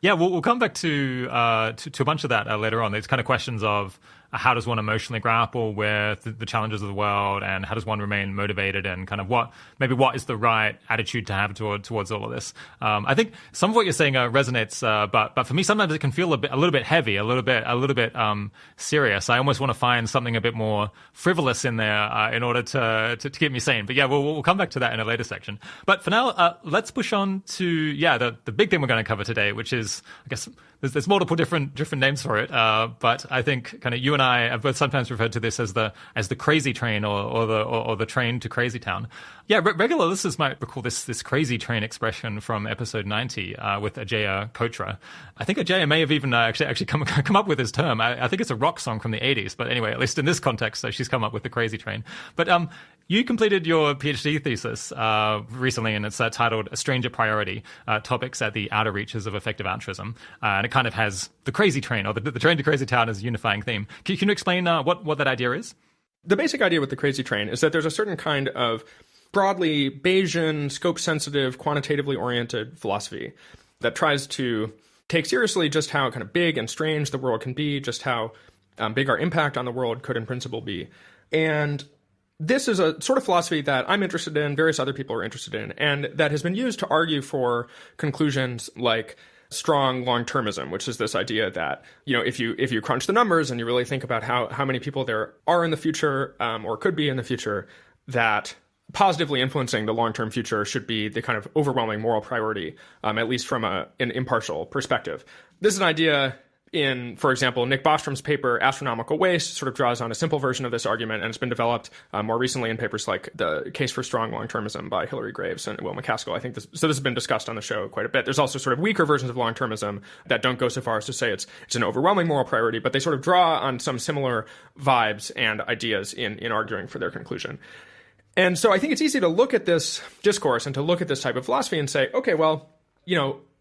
Yeah, we'll come back to a bunch of that later on. These kind of questions of how does one emotionally grapple with the challenges of the world, and how does one remain motivated, and kind of what is the right attitude to have towards all of this. I think some of what you're saying resonates, but for me sometimes it can feel a little bit heavy, a little bit serious. I almost want to find something a bit more frivolous in there in order to keep me sane. But yeah, we'll come back to that in a later section. But for now, let's push on to the big thing we're going to cover today, which is, I guess, there's multiple different names for it, but I think kind of you and I have both sometimes referred to this as the crazy train or the train to crazy town. Yeah, regular listeners might recall this crazy train expression from episode 90 with Ajaya Kotra. I think Ajaya may have even actually come up with this term. I think it's a rock song from the 80s, but anyway, at least in this context, so she's come up with the crazy train. But you completed your PhD thesis recently, and it's titled "A Stranger Priority: Topics at the Outer Reaches of Effective Altruism," and it kind of has the crazy train, or the train to crazy town, as a unifying theme. Can you explain what that idea is? The basic idea with the crazy train is that there's a certain kind of broadly Bayesian, scope-sensitive, quantitatively oriented philosophy that tries to take seriously just how kind of big and strange the world can be, just how big our impact on the world could in principle be. And this is a sort of philosophy that I'm interested in, various other people are interested in, and that has been used to argue for conclusions like strong longtermism, which is this idea that, if you crunch the numbers and you really think about how many people there are in the future, or could be in the future, that positively influencing the long-term future should be the kind of overwhelming moral priority, at least from an impartial perspective. This is an idea in, for example, Nick Bostrom's paper, Astronomical Waste, sort of draws on a simple version of this argument, and it's been developed more recently in papers like The Case for Strong Long-Termism by Hilary Graves and Will McCaskill. I think this has been discussed on the show quite a bit. There's also sort of weaker versions of long-termism that don't go so far as to say it's an overwhelming moral priority, but they sort of draw on some similar vibes and ideas in arguing for their conclusion. And so I think it's easy to look at this discourse and to look at this type of philosophy and say, okay, well,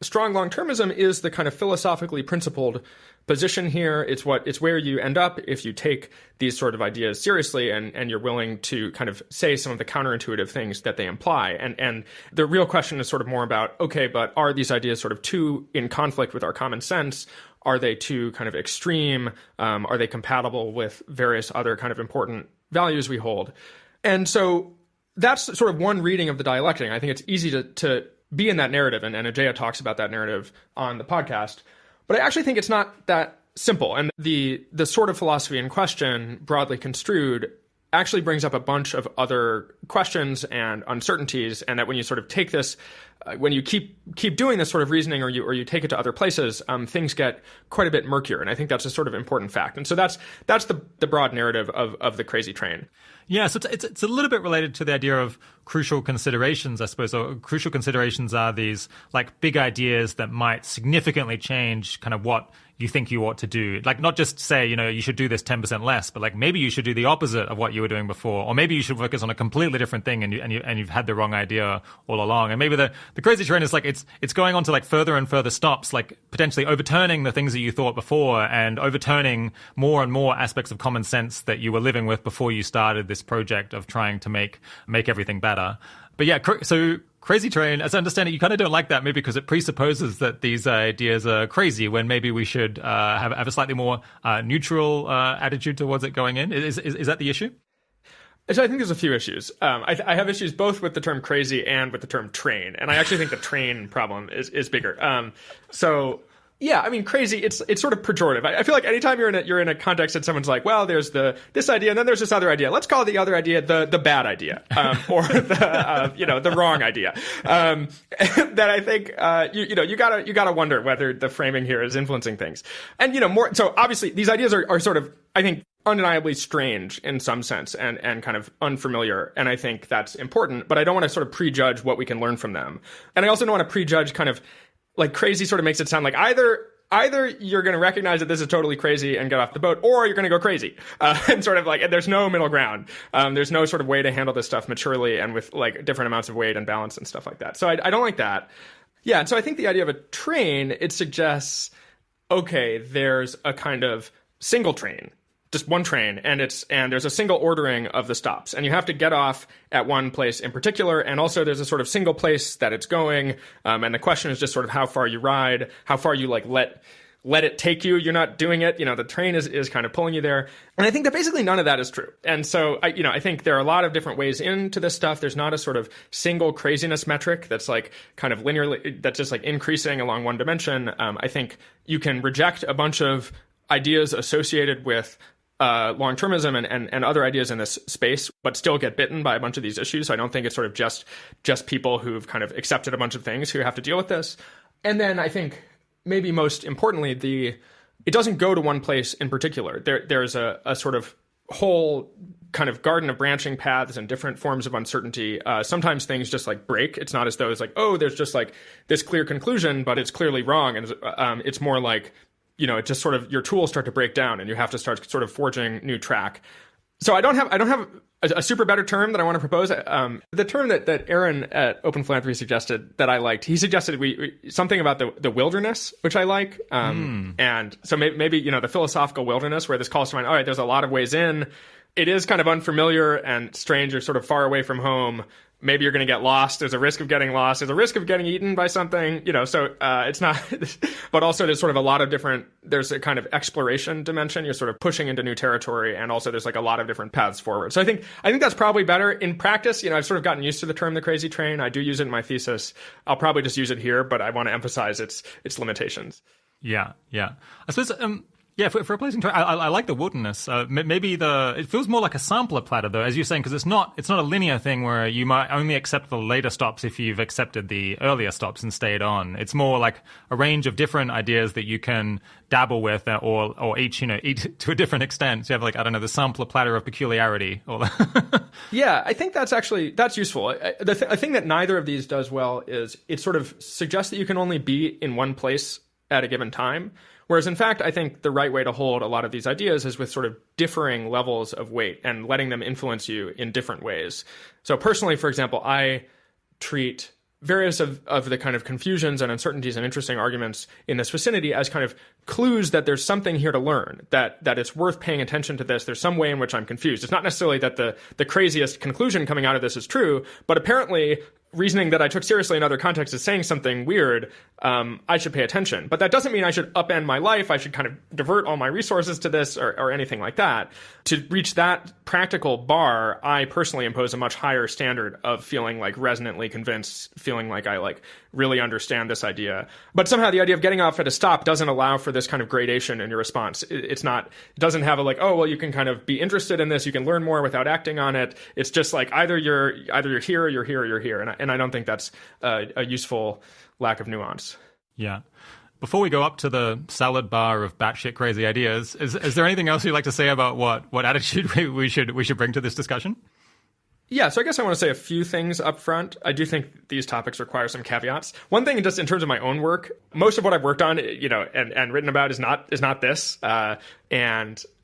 strong long-termism is the kind of philosophically principled position here. It's where you end up if you take these sort of ideas seriously and you're willing to kind of say some of the counterintuitive things that they imply. And the real question is sort of more about, okay, but are these ideas sort of too in conflict with our common sense? Are they too kind of extreme? Are they compatible with various other kind of important values we hold? And so that's sort of one reading of the dialectic. I think it's easy to be in that narrative, and Ajaya talks about that narrative on the podcast. But I actually think it's not that simple. And the sort of philosophy in question, broadly construed, actually brings up a bunch of other questions and uncertainties, and that when you sort of take this when you keep doing this sort of reasoning, or you take it to other places, things get quite a bit murkier. And I think that's a sort of important fact. And so that's the broad narrative of the crazy train. Yeah, so it's a little bit related to the idea of crucial considerations, I suppose. So crucial considerations are these like big ideas that might significantly change kind of what you think you ought to do. Like not just say, you should do this 10% less, but like maybe you should do the opposite of what you were doing before, or maybe you should focus on a completely different thing and you've had the wrong idea all along. And maybe the crazy train is like it's going on to like further and further stops, like potentially overturning the things that you thought before and overturning more and more aspects of common sense that you were living with before you started this project of trying to make everything better. But yeah, so crazy train, as I understand it, you kind of don't like that maybe because it presupposes that these ideas are crazy when maybe we should have a slightly more neutral attitude towards it going in. Is that the issue? So I think there's a few issues. I have issues both with the term crazy and with the term train. And I actually think the train problem is bigger. So yeah, I mean, crazy, it's sort of pejorative. I feel like anytime you're in a context that someone's like, well, there's this idea and then there's this other idea. Let's call the other idea the bad idea, or the wrong idea. That I think you gotta wonder whether the framing here is influencing things. And more so obviously these ideas are sort of, I think, undeniably strange in some sense and kind of unfamiliar. And I think that's important, but I don't want to sort of prejudge what we can learn from them. And I also don't want to prejudge kind of like crazy sort of makes it sound like either you're going to recognize that this is totally crazy and get off the boat, or you're going to go crazy. And sort of like, and there's no middle ground. There's no sort of way to handle this stuff maturely and with like different amounts of weight and balance and stuff like that. So I don't like that. Yeah. And so I think the idea of a train, it suggests, okay, there's a kind of single train, just one train, and there's a single ordering of the stops, and you have to get off at one place in particular, and also there's a sort of single place that it's going, and the question is just sort of how far you ride, how far you like let it take you. You're not doing it, the train is kind of pulling you there. And I think that basically none of that is true. And so I think there are a lot of different ways into this stuff. There's not a sort of single craziness metric that's like kind of linearly, that's just like increasing along one dimension. I think you can reject a bunch of ideas associated with long-termism and other ideas in this space, but still get bitten by a bunch of these issues. So I don't think it's sort of just people who've kind of accepted a bunch of things who have to deal with this. And then I think maybe most importantly, it doesn't go to one place in particular. There's a sort of whole kind of garden of branching paths and different forms of uncertainty. Sometimes things just like break. It's not as though it's like, oh, there's just like this clear conclusion, but it's clearly wrong. And it's more like, it just sort of your tools start to break down and you have to start sort of forging new track. So I don't have a super better term that I want to propose. The term that Aaron at Open Philanthropy suggested that I liked, he suggested something about the wilderness, which I like. And so maybe, the philosophical wilderness, where this calls to mind, all right, there's a lot of ways in. It is kind of unfamiliar and strange or sort of far away from home. Maybe you're going to get lost. There's a risk of getting lost. There's a risk of getting eaten by something, so it's not, but also there's sort of a lot of different, there's a kind of exploration dimension. You're sort of pushing into new territory. And also there's like a lot of different paths forward. So I think that's probably better in practice. I've sort of gotten used to the term, the crazy train. I do use it in my thesis. I'll probably just use it here, but I want to emphasize its limitations. Yeah. I suppose, yeah, for replacing train, I like the wilderness. Maybe it feels more like a sampler platter, though, as you're saying, because it's not a linear thing where you might only accept the later stops if you've accepted the earlier stops and stayed on. It's more like a range of different ideas that you can dabble with, or each eat to a different extent. So you have like, I don't know, the sampler platter of peculiarity. Yeah, I think that's useful. I think that neither of these does well is it sort of suggests that you can only be in one place at a given time. Whereas, in fact, I think the right way to hold a lot of these ideas is with sort of differing levels of weight and letting them influence you in different ways. So personally, for example, I treat various of the kind of confusions and uncertainties and interesting arguments in this vicinity as kind of clues that there's something here to learn, that it's worth paying attention to this. There's some way in which I'm confused. It's not necessarily that the craziest conclusion coming out of this is true, but apparently reasoning that I took seriously in other contexts is saying something weird, I should pay attention. But that doesn't mean I should upend my life. I should kind of divert all my resources to this or anything like that. To reach that practical bar, I personally impose a much higher standard of feeling like resonantly convinced, feeling like I like really understand this idea. But somehow the idea of getting off at a stop doesn't allow for this kind of gradation in your response. It doesn't have a like, oh, well, you can kind of be interested in this, you can learn more without acting on it. It's just like either you're here or you're here or you're here. And I don't think that's a useful lack of nuance. Yeah. Before we go up to the salad bar of batshit crazy ideas, is there anything else you'd like to say about what attitude we should bring to this discussion? Yeah, so I guess I want to say a few things up front. I do think these topics require some caveats. One thing, just in terms of my own work, most of what I've worked on, and written about is not this. I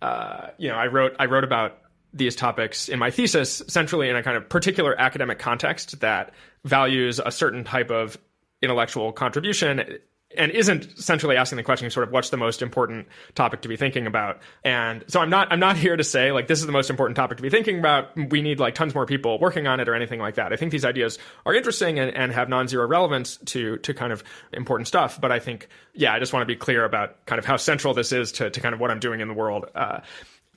wrote about these topics in my thesis, centrally in a kind of particular academic context that values a certain type of intellectual contribution and isn't centrally asking the question sort of what's the most important topic to be thinking about. And so I'm not here to say like this is the most important topic to be thinking about. We need like tons more people working on it or anything like that. I think these ideas are interesting and have non-zero relevance to kind of important stuff. But I think, I just want to be clear about kind of how central this is to kind of what I'm doing in the world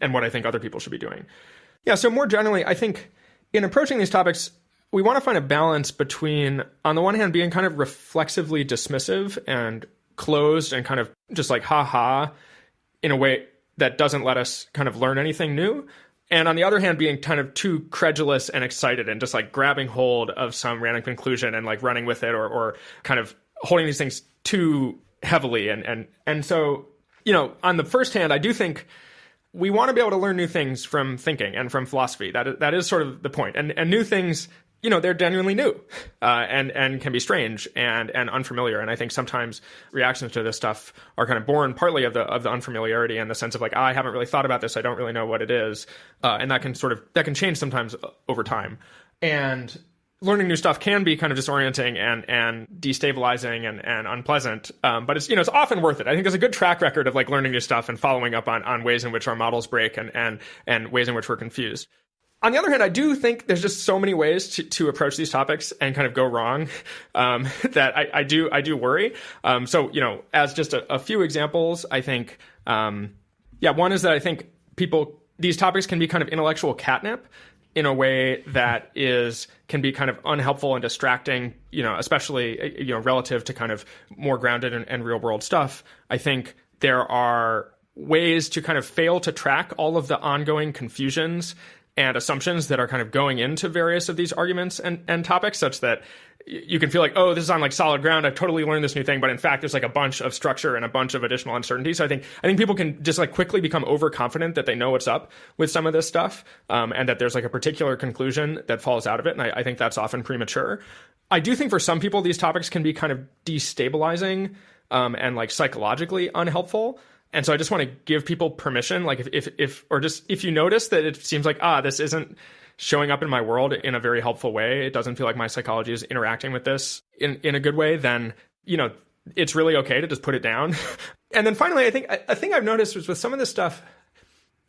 and what I think other people should be doing. Yeah, so more generally, I think in approaching these topics, we want to find a balance between, on the one hand, being kind of reflexively dismissive and closed and kind of just like, ha-ha, in a way that doesn't let us kind of learn anything new. And on the other hand, being kind of too credulous and excited and just like grabbing hold of some random conclusion and like running with it or kind of holding these things too heavily. And so, on the first hand, I do think we want to be able to learn new things from thinking and from philosophy. That is sort of the point. And new things, they're genuinely new and can be strange and unfamiliar. And I think sometimes reactions to this stuff are kind of born partly of the unfamiliarity and the sense of like, I haven't really thought about this. I don't really know what it is. And that can change sometimes over time. And learning new stuff can be kind of disorienting and destabilizing and unpleasant. But it's, it's often worth it. I think there's a good track record of like learning new stuff and following up on ways in which our models break and ways in which we're confused. On the other hand, I do think there's just so many ways to approach these topics and kind of go wrong that I do worry. So, as just a few examples, I think, one is that I think these topics can be kind of intellectual catnip in a way that can be kind of unhelpful and distracting, especially, relative to kind of more grounded and real world stuff. I think there are ways to kind of fail to track all of the ongoing confusions and assumptions that are kind of going into various of these arguments and topics, such that you can feel like, oh, this is on like solid ground. I've totally learned this new thing. But in fact, there's like a bunch of structure and a bunch of additional uncertainty. So I think people can just like quickly become overconfident that they know what's up with some of this stuff, and that there's like a particular conclusion that falls out of it. And I think that's often premature. I do think for some people, these topics can be kind of destabilizing and like psychologically unhelpful. And so I just want to give people permission, like if you notice that it seems like, this isn't showing up in my world in a very helpful way, it doesn't feel like my psychology is interacting with this in a good way, then, it's really okay to just put it down. And then finally, I think a thing I've noticed was with some of this stuff,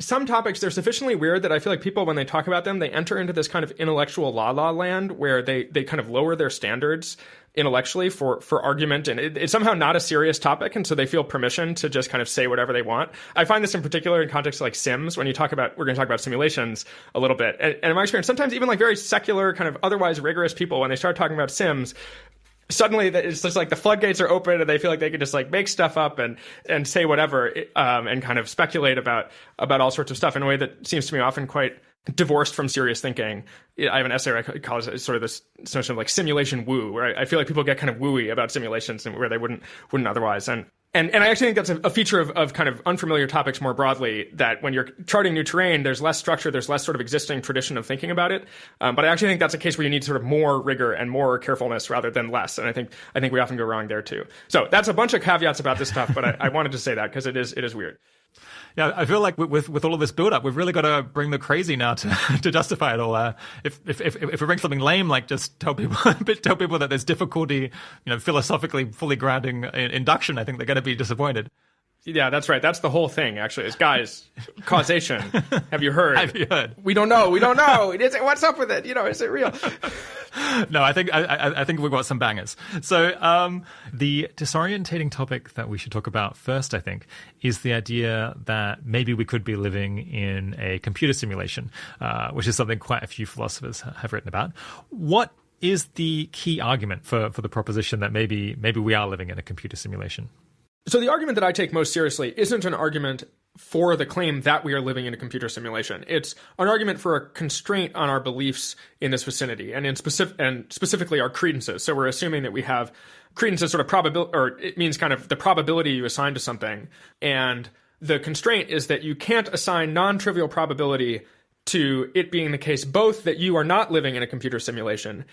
some topics, they're sufficiently weird that I feel like people, when they talk about them, they enter into this kind of intellectual la-la land where they kind of lower their standards intellectually for argument, and it's somehow not a serious topic, and so they feel permission to just kind of say whatever they want. I find this in particular in contexts like Sims, when we're going to talk about simulations a little bit. And in my experience, sometimes even like very secular, kind of otherwise rigorous people, when they start talking about Sims, suddenly it's just like the floodgates are open and they feel like they can just like make stuff up and say whatever and kind of speculate about all sorts of stuff in a way that seems to me often quite divorced from serious thinking. I have an essay where I call it sort of this notion of like simulation woo, where I feel like people get kind of wooey about simulations and where they wouldn't otherwise. And I actually think that's a feature of kind of unfamiliar topics more broadly, that when you're charting new terrain, there's less structure, there's less sort of existing tradition of thinking about it. But I actually think that's a case where you need sort of more rigor and more carefulness rather than less. And I think we often go wrong there too. So that's a bunch of caveats about this stuff, but I wanted to say that because it is weird. Yeah, I feel like with all of this build-up, we've really got to bring the crazy now to justify it all. If we bring something lame, like just tell people that there's difficulty, philosophically fully grounding induction, I think they're going to be disappointed. Yeah, that's right. That's the whole thing, actually, is, guys, causation. Have you heard? Have you heard? We don't know. What's up with it? Is it real? No, I think we've got some bangers. So the disorientating topic that we should talk about first, I think, is the idea that maybe we could be living in a computer simulation, which is something quite a few philosophers have written about. What is the key argument for the proposition that maybe we are living in a computer simulation? So the argument that I take most seriously isn't an argument for the claim that we are living in a computer simulation. It's an argument for a constraint on our beliefs in this vicinity and specifically our credences. So we're assuming that we have credence as sort of probability, or it means kind of the probability you assign to something. And the constraint is that you can't assign non-trivial probability to it being the case both that you are not living in a computer simulation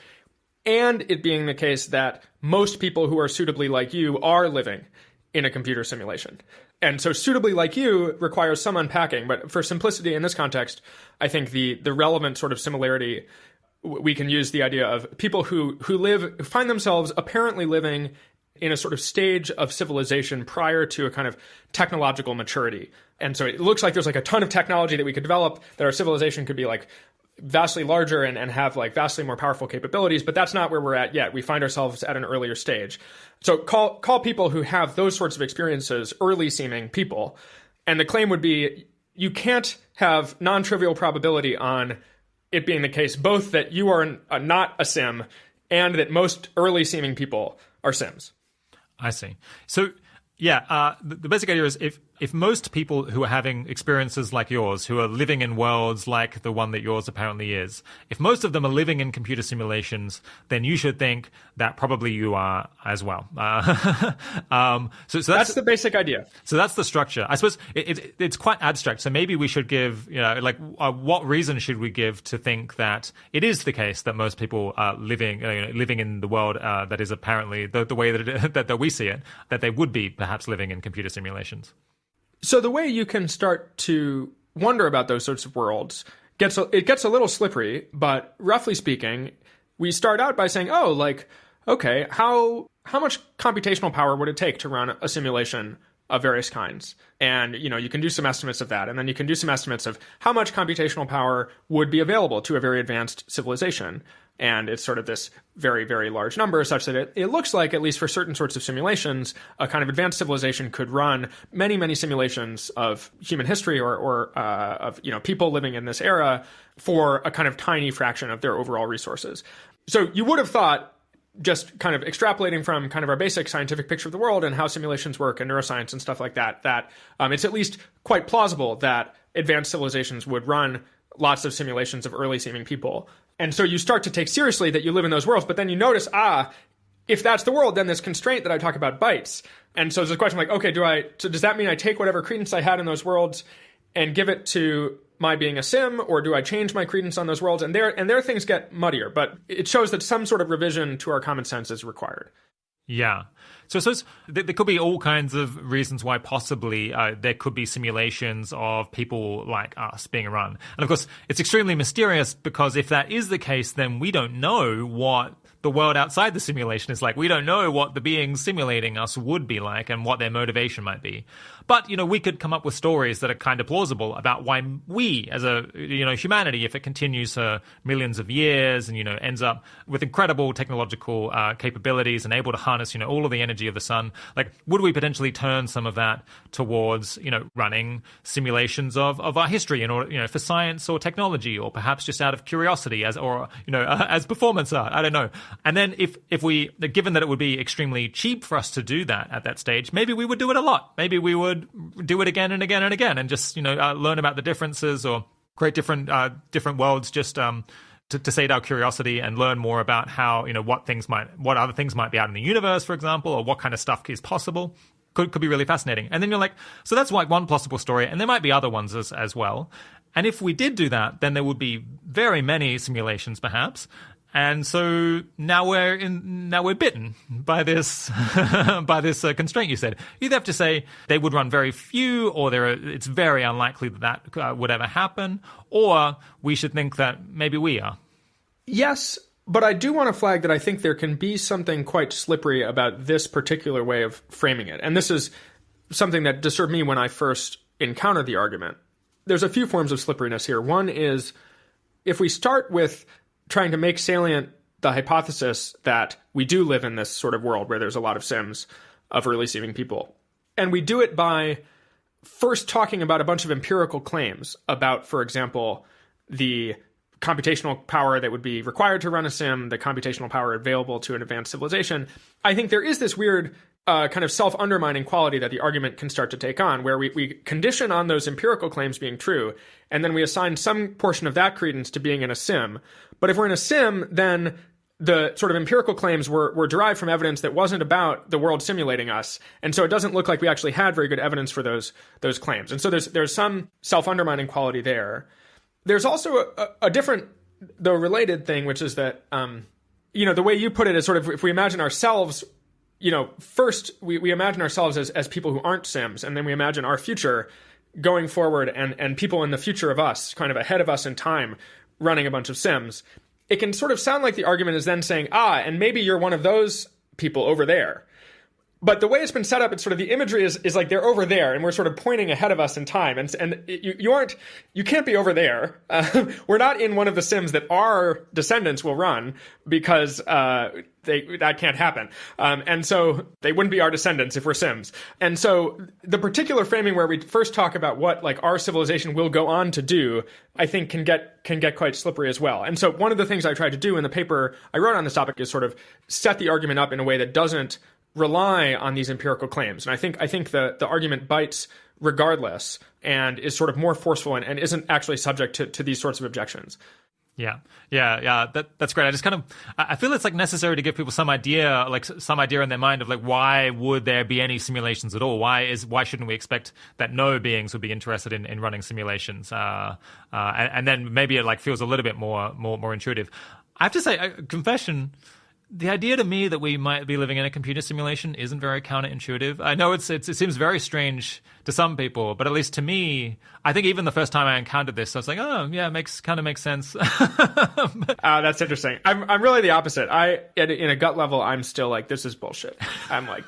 and it being the case that most people who are suitably like you are living in a computer simulation. And so suitably like you requires some unpacking, but for simplicity in this context, I think the relevant sort of similarity, we can use the idea of people who find themselves apparently living in a sort of stage of civilization prior to a kind of technological maturity. And so it looks like there's like a ton of technology that we could develop, that our civilization could be like vastly larger and have like vastly more powerful capabilities, but that's not where we're at yet. We find ourselves at an earlier stage. So call people who have those sorts of experiences early seeming people. And the claim would be you can't have non-trivial probability on it being the case both that you are not a sim and that most early seeming people are sims. I see. So yeah, the basic idea is if most people who are having experiences like yours, who are living in worlds like the one that yours apparently is, if most of them are living in computer simulations, then you should think that probably you are as well. So that's the basic idea. So that's the structure. I suppose it's quite abstract. So maybe we should give, what reason should we give to think that it is the case that most people are living in the world that is apparently the way that we see it, that they would be perhaps living in computer simulations? So the way you can start to wonder about those sorts of worlds gets a little slippery, but roughly speaking, we start out by saying, okay, how much computational power would it take to run a simulation of various kinds? And, you can do some estimates of that, and then you can do some estimates of how much computational power would be available to a very advanced civilization. And it's sort of this very, very large number such that it looks like, at least for certain sorts of simulations, a kind of advanced civilization could run many, many simulations of human history or of people living in this era for a kind of tiny fraction of their overall resources. So you would have thought, just kind of extrapolating from kind of our basic scientific picture of the world and how simulations work and neuroscience and stuff like that, it's at least quite plausible that advanced civilizations would run lots of simulations of early seeming people. And so you start to take seriously that you live in those worlds, but then you notice, if that's the world, then this constraint that I talk about bites. And so there's a question like, okay, so does that mean I take whatever credence I had in those worlds and give it to my being a sim, or do I change my credence on those worlds? And there things get muddier, but it shows that some sort of revision to our common sense is required. Yeah. So there could be all kinds of reasons why possibly there could be simulations of people like us being run. And of course, it's extremely mysterious because if that is the case, then we don't know what the world outside the simulation is like. We don't know what the beings simulating us would be like and what their motivation might be. But, we could come up with stories that are kind of plausible about why we as a, humanity, if it continues for millions of years and, ends up with incredible technological capabilities and able to harness, all of the energy of the sun, like, would we potentially turn some of that towards, running simulations of our history in order, for science or technology, or perhaps just out of curiosity as performance art? I don't know. And then if we, given that it would be extremely cheap for us to do that at that stage, maybe we would do it a lot. Maybe we would do it again and again and again and just, learn about the differences or create different worlds just to sate our curiosity and learn more about how, what other things might be out in the universe, for example, or what kind of stuff is possible. Could be really fascinating. And then you're like, so that's like one plausible story, and there might be other ones as well. And if we did do that, then there would be very many simulations, perhaps. And so now we're bitten by this constraint. You said you'd have to say they would run very few, or it's very unlikely that would ever happen, or we should think that maybe we are. Yes, but I do want to flag that I think there can be something quite slippery about this particular way of framing it, and this is something that disturbed me when I first encountered the argument. There's a few forms of slipperiness here. One is if we start with trying to make salient the hypothesis that we do live in this sort of world where there's a lot of sims of early seeming people. And we do it by first talking about a bunch of empirical claims about, for example, the computational power that would be required to run a sim, the computational power available to an advanced civilization, I think there is this weird kind of self-undermining quality that the argument can start to take on, where we condition on those empirical claims being true, and then we assign some portion of that credence to being in a sim. But if we're in a sim, then the sort of empirical claims were derived from evidence that wasn't about the world simulating us. And so it doesn't look like we actually had very good evidence for those claims. And so there's some self-undermining quality there. There's also a different, though related thing, which is that, the way you put it is sort of, if we imagine ourselves, first we imagine ourselves as people who aren't sims, and then we imagine our future going forward and people in the future of us, kind of ahead of us in time, running a bunch of sims. It can sort of sound like the argument is then saying, and maybe you're one of those people over there. But the way it's been set up, it's sort of the imagery is like they're over there, and we're sort of pointing ahead of us in time. And you can't be over there. We're not in one of the sims that our descendants will run, because that can't happen. And so they wouldn't be our descendants if we're sims. And so the particular framing where we first talk about what like our civilization will go on to do, I think can get quite slippery as well. And so one of the things I tried to do in the paper I wrote on this topic is sort of set the argument up in a way that doesn't rely on these empirical claims. And I think the argument bites regardless and is sort of more forceful and isn't actually subject to these sorts of objections. Yeah. That's great. I feel it's like necessary to give people some idea in their mind of like, why would there be any simulations at all? Why shouldn't we expect that no beings would be interested in running simulations? And then maybe it like feels a little bit more intuitive. I have to say, confession, the idea to me that we might be living in a computer simulation isn't very counterintuitive. I know it seems very strange to some people, but at least to me, I think even the first time I encountered this, I was like, oh yeah, makes sense. That's interesting. I'm really the opposite. In a gut level, I'm still like, this is bullshit. I'm like,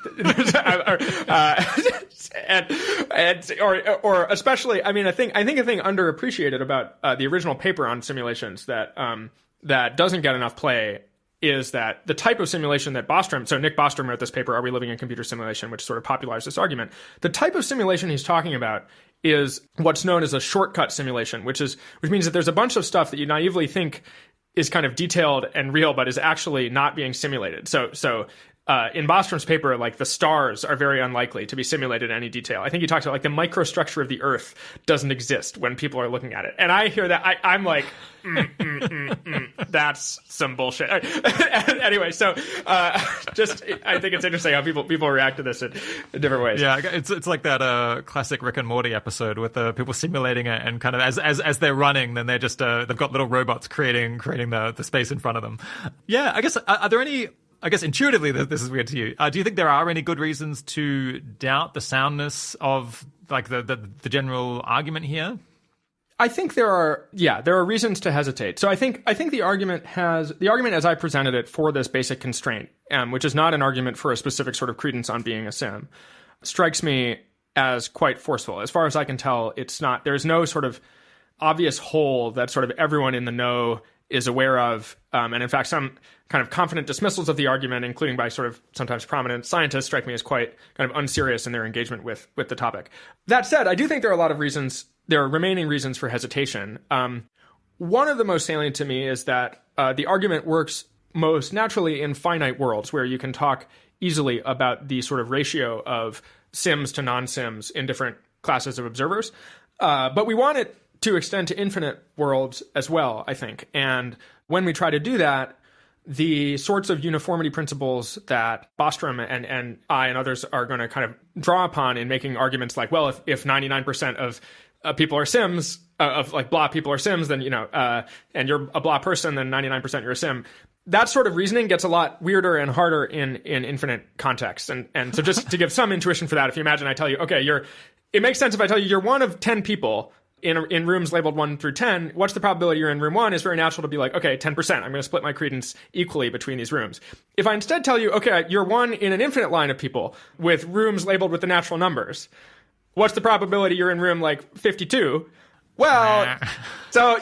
or especially, I mean, I think a thing underappreciated about the original paper on simulations that doesn't get enough play is that the type of simulation that Nick Bostrom wrote this paper, Are We Living in Computer Simulation, which sort of popularized this argument. The type of simulation he's talking about is what's known as a shortcut simulation, which means that there's a bunch of stuff that you naively think is kind of detailed and real, but is actually not being simulated. So in Bostrom's paper, like the stars are very unlikely to be simulated in any detail. I think he talks about like the microstructure of the Earth doesn't exist when people are looking at it. And I hear that, I'm like, that's some bullshit. Anyway, so I think it's interesting how people react to this in different ways. Yeah, it's like that classic Rick and Morty episode with the people simulating it, and kind of as they're running, then they're just they've got little robots creating the space in front of them. Yeah, I guess are there any? I guess intuitively this is weird to you. Do you think there are any good reasons to doubt the soundness of like the general argument here? I think there are reasons to hesitate. So I think the argument as I presented it for this basic constraint, which is not an argument for a specific sort of credence on being a sim, strikes me as quite forceful. As far as I can tell, it's not. There's no sort of obvious hole that sort of everyone in the know is aware of, and in fact, some kind of confident dismissals of the argument, including by sort of sometimes prominent scientists, strike me as quite kind of unserious in their engagement with the topic. That said, I do think there are a lot of reasons. There are remaining reasons for hesitation. One of the most salient to me is that the argument works most naturally in finite worlds, where you can talk easily about the sort of ratio of sims to non-sims in different classes of observers. But we want it to extend to infinite worlds as well, I think. And when we try to do that, the sorts of uniformity principles that Bostrom and I and others are going to kind of draw upon in making arguments like, well, if 99% of people are sims, of like blah people are sims, then, and you're a blah person, then 99% you're a sim. That sort of reasoning gets a lot weirder and harder in infinite contexts. And so just to give some intuition for that, if you imagine I tell you, okay, it makes sense if I tell you you're one of 10 people in rooms labeled 1 through 10, what's the probability you're in room 1? It's very natural to be like, okay, 10%. I'm going to split my credence equally between these rooms. If I instead tell you, okay, you're one in an infinite line of people with rooms labeled with the natural numbers, what's the probability you're in room like 52? Well, so,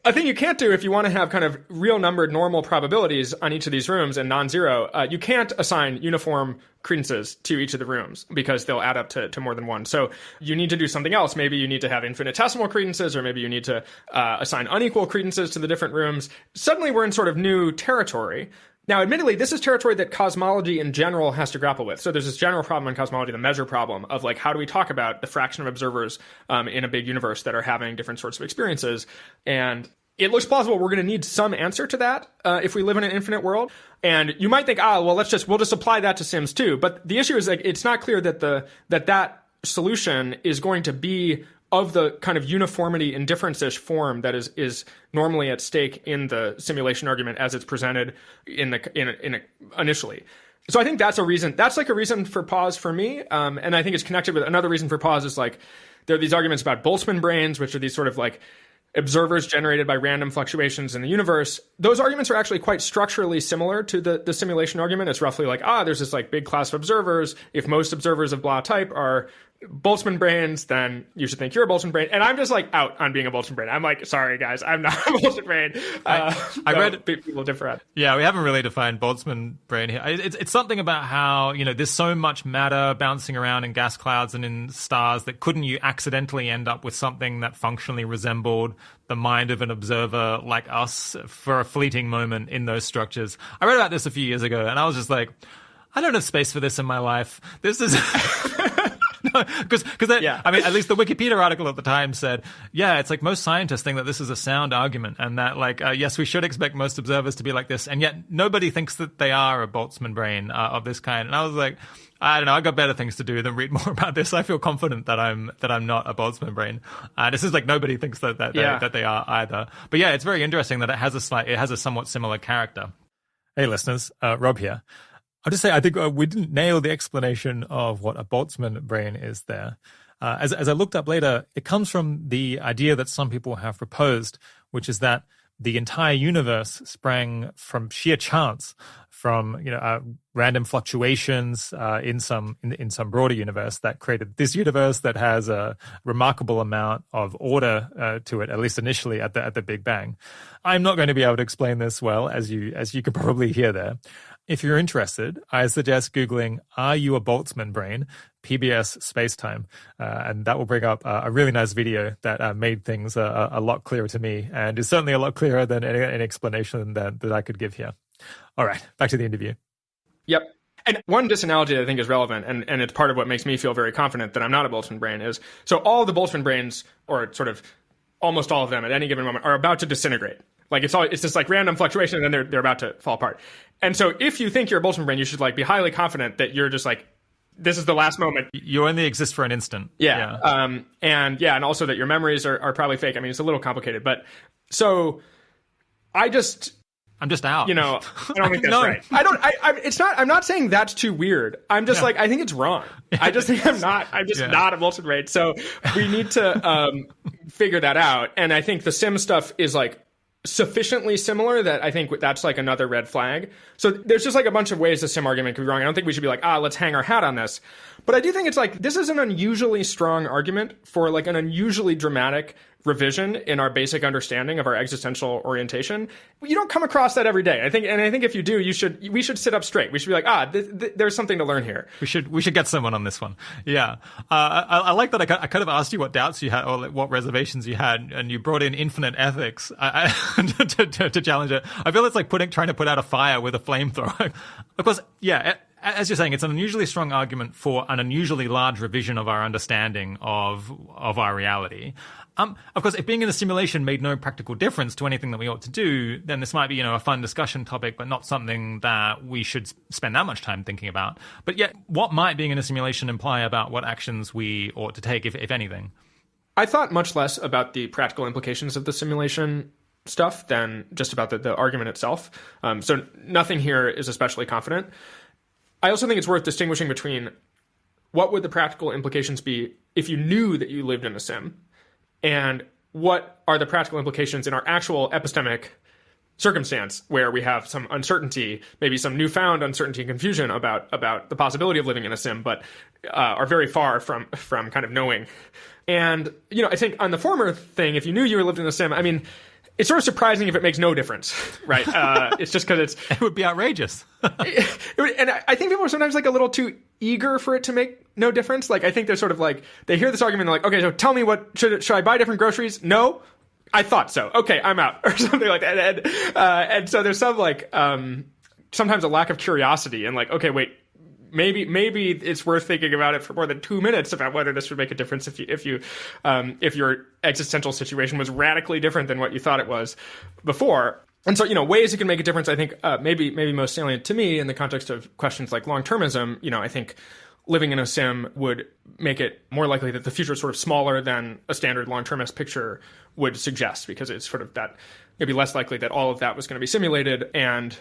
A thing you can't do if you want to have kind of real numbered normal probabilities on each of these rooms and non-zero, you can't assign uniform credences to each of the rooms because they'll add up to more than one. So you need to do something else. Maybe you need to have infinitesimal credences, or maybe you need to assign unequal credences to the different rooms. Suddenly we're in sort of new territory. Now, admittedly, this is territory that cosmology in general has to grapple with. So there's this general problem in cosmology, the measure problem of like, how do we talk about the fraction of observers in a big universe that are having different sorts of experiences? And it looks plausible we're going to need some answer to that if we live in an infinite world. And you might think, we'll just apply that to Sims too. But the issue is like, it's not clear that that solution is going to be of the kind of uniformity indifference-ish form that is normally at stake in the simulation argument as it's presented initially. So I think that's a reason. That's like a reason for pause for me. And I think it's connected with another reason for pause is like there are these arguments about Boltzmann brains, which are these sort of like observers generated by random fluctuations in the universe. Those arguments are actually quite structurally similar to the simulation argument. It's roughly like, there's this like big class of observers. If most observers of blah type are Boltzmann brains, then you should think you're a Boltzmann brain. And I'm just like out on being a Boltzmann brain. I'm like, sorry guys, I'm not a Boltzmann brain. I read people differ. Yeah, we haven't really defined Boltzmann brain here. It's something about how, there's so much matter bouncing around in gas clouds and in stars that couldn't you accidentally end up with something that functionally resembled the mind of an observer like us for a fleeting moment in those structures. I read about this a few years ago and I was just like, I don't have space for this in my life. This is... Because I mean, at least the Wikipedia article at the time said, it's like most scientists think that this is a sound argument and that like, yes, we should expect most observers to be like this. And yet nobody thinks that they are a Boltzmann brain of this kind. And I was like, I don't know, I got better things to do than read more about this. I feel confident that I'm not a Boltzmann brain. This is like nobody thinks that they are either. But yeah, it's very interesting that it has a somewhat similar character. Hey listeners, Rob here. I'll just say, I think we didn't nail the explanation of what a Boltzmann brain is there. As I looked up later, it comes from the idea that some people have proposed, which is that the entire universe sprang from sheer chance, from random fluctuations in some broader universe that created this universe that has a remarkable amount of order to it, at least initially at the Big Bang. I'm not going to be able to explain this well, as you can probably hear there. If you're interested, I suggest Googling, "Are you a Boltzmann brain?" PBS Spacetime. And that will bring up a really nice video that made things a lot clearer to me, and is certainly a lot clearer than any explanation that I could give here. All right, back to the interview. Yep. And one disanalogy that I think is relevant, and it's part of what makes me feel very confident that I'm not a Boltzmann brain, is so all the Boltzmann brains, or sort of almost all of them at any given moment, are about to disintegrate. Like it's just like random fluctuation, and then they're about to fall apart. And so if you think you're a Boltzmann brain, you should like be highly confident that you're just like, this is the last moment. You only exist for an instant. Yeah. And also that your memories are probably fake. I mean, it's a little complicated, but so I'm just out. I don't think that's right. I'm not saying that's too weird. I'm just like, I think it's wrong. I just think not a Boltzmann brain. So we need to figure that out. And I think the sim stuff is like sufficiently similar that I think that's like another red flag. So there's just like a bunch of ways the sim argument could be wrong. I don't think we should be like, let's hang our hat on this. But I do think it's like, this is an unusually strong argument for like an unusually dramatic revision in our basic understanding of our existential orientation. You don't come across that every day. I think if you do, we should sit up straight. We should be like, there's something to learn here. We should get someone on this one. Yeah. I like that. I kind of asked you what doubts you had or like what reservations you had, and you brought in infinite ethics to challenge it. I feel it's like trying to put out a fire with a flamethrower. Of course, yeah. As you're saying, it's an unusually strong argument for an unusually large revision of our understanding of our reality. Of course, if being in a simulation made no practical difference to anything that we ought to do, then this might be, a fun discussion topic, but not something that we should spend that much time thinking about. But yet, what might being in a simulation imply about what actions we ought to take, if anything? I thought much less about the practical implications of the simulation stuff than just about the argument itself. So nothing here is especially confident. I also think it's worth distinguishing between what would the practical implications be if you knew that you lived in a sim, and what are the practical implications in our actual epistemic circumstance where we have some uncertainty, maybe some newfound uncertainty and confusion about the possibility of living in a sim, but are very far from kind of knowing. And, I think on the former thing, if you knew you lived in a sim, I mean, it's sort of surprising if it makes no difference, right? It's just because it would be outrageous. And I think people are sometimes like a little too eager for it to make no difference. Like, I think they're sort of like, they hear this argument, they're like, okay, so tell me should I buy different groceries? No? I thought so. Okay, I'm out. Or something like that. And so there's some like, sometimes a lack of curiosity and like, okay, wait, maybe it's worth thinking about it for more than 2 minutes about whether this would make a difference if your existential situation was radically different than what you thought it was before. And so, ways it can make a difference, I think, maybe most salient to me in the context of questions like long-termism, I think living in a sim would make it more likely that the future is sort of smaller than a standard long-termist picture would suggest, because it's sort of that maybe less likely that all of that was going to be simulated, and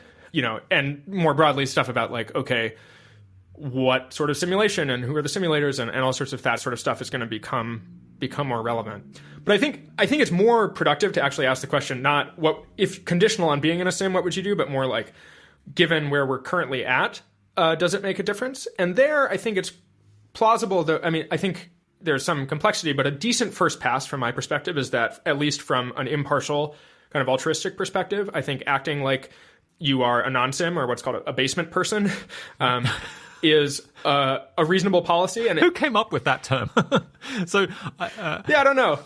more broadly stuff about like, okay, what sort of simulation and who are the simulators and all sorts of that sort of stuff is going to become more relevant. But I think it's more productive to actually ask the question, not what if conditional on being in a sim, what would you do, but more like, given where we're currently at, does it make a difference? And there, I think it's plausible, though. I mean, I think there's some complexity, but a decent first pass from my perspective is that, at least from an impartial kind of altruistic perspective, I think acting like you are a non-sim, or what's called a basement person, is a reasonable policy. And who came up with that term? So, I don't know.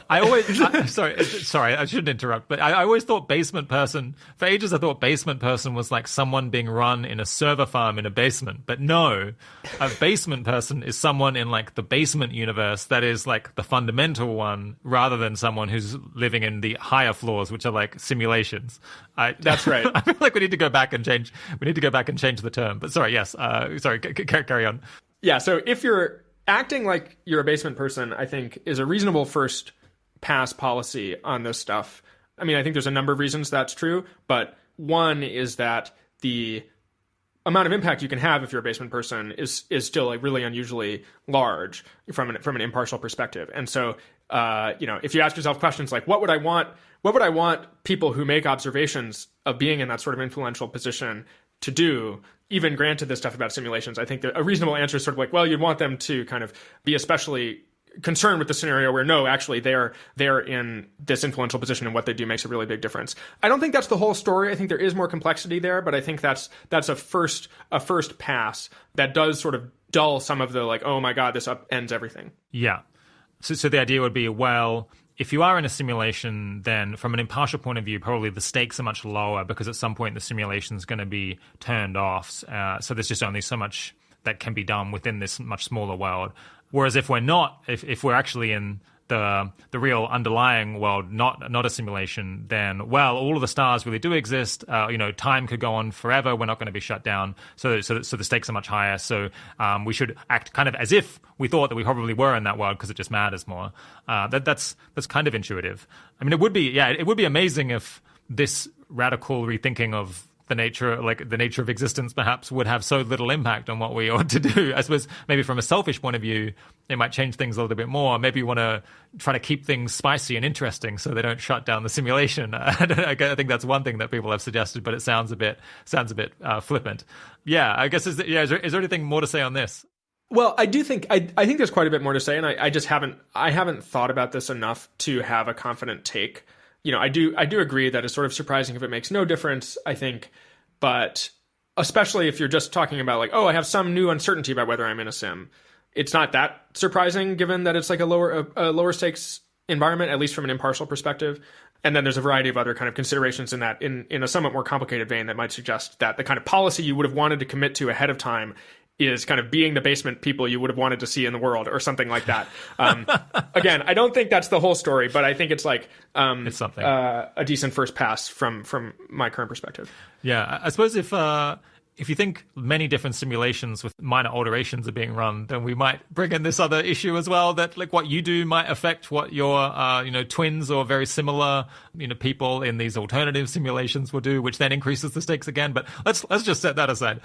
Sorry, I shouldn't interrupt, but I always thought basement person, for ages I thought basement person was like someone being run in a server farm in a basement. But no, a basement person is someone in like the basement universe that is like the fundamental one, rather than someone who's living in the higher floors, which are like simulations. That's right. I feel like we need to go back and change the term. But sorry, yes. Carry on. Yeah, so if you're acting like you're a basement person, I think is a reasonable first pass policy on this stuff. I mean, I think there's a number of reasons that's true, but one is that the amount of impact you can have if you're a basement person is still like really unusually large from an impartial perspective. And so, if you ask yourself questions like, what would I want people who make observations of being in that sort of influential position to do, even granted this stuff about simulations? I think that a reasonable answer is sort of like, well, you'd want them to kind of be especially concerned with the scenario where, no, actually they're in this influential position and what they do makes a really big difference. I don't think that's the whole story. I think there is more complexity there, but I think that's a first pass that does sort of dull some of the like, oh my God, this upends everything. Yeah. So the idea would be, well, if you are in a simulation, then from an impartial point of view, probably the stakes are much lower, because at some point the simulation is going to be turned off. So there's just only so much that can be done within this much smaller world. Whereas if we're not, if we're actually in the real underlying world, not a simulation, then, well, all of the stars really do exist. Time could go on forever. We're not going to be shut down. So the stakes are much higher. So we should act kind of as if we thought that we probably were in that world, because it just matters more. That's kind of intuitive. I mean, it would be amazing if this radical rethinking of the nature of existence perhaps would have so little impact on what we ought to do. I suppose maybe from a selfish point of view, it might change things a little bit more. Maybe you want to try to keep things spicy and interesting so they don't shut down the simulation. I think that's one thing that people have suggested, but it sounds a bit flippant. Yeah, I guess is there anything more to say on this? Well, I do think I think there's quite a bit more to say, and I just haven't thought about this enough to have a confident take. I do agree that it's sort of surprising if it makes no difference, I think, but especially if you're just talking about like, oh, I have some new uncertainty about whether I'm in a sim. It's not that surprising, given that it's like a lower stakes environment, at least from an impartial perspective. And then there's a variety of other kind of considerations in that, in a somewhat more complicated vein, that might suggest that the kind of policy you would have wanted to commit to ahead of time is kind of being the basement people you would have wanted to see in the world, or something like that. Again, I don't think that's the whole story, but I think it's like it's something, a decent first pass from my current perspective. Yeah, I suppose if you think many different simulations with minor alterations are being run, then we might bring in this other issue as well, that like what you do might affect what your twins or very similar people in these alternative simulations will do, which then increases the stakes again. But let's just set that aside.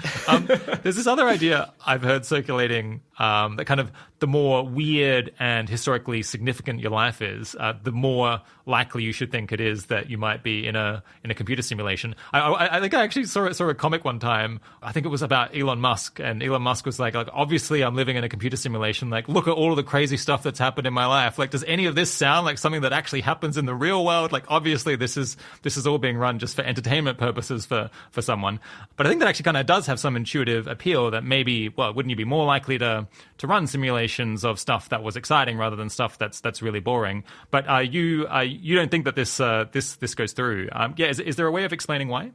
There's this other idea I've heard circulating, that kind of the more weird and historically significant your life is, the more likely you should think it is that you might be in a computer simulation. I think I actually saw a comic one time I think it was about Elon Musk, and Elon Musk was like, obviously I'm living in a computer simulation. Like, look at all of the crazy stuff that's happened in my life. Like, does any of this sound like something that actually happens in the real world? Like, obviously this is all being run just for entertainment purposes for someone. But I think that actually kind of does have some intuitive appeal that maybe, well, wouldn't you be more likely to run simulations of stuff that was exciting rather than stuff that's really boring? But you don't think that this goes through? Is there a way of explaining why?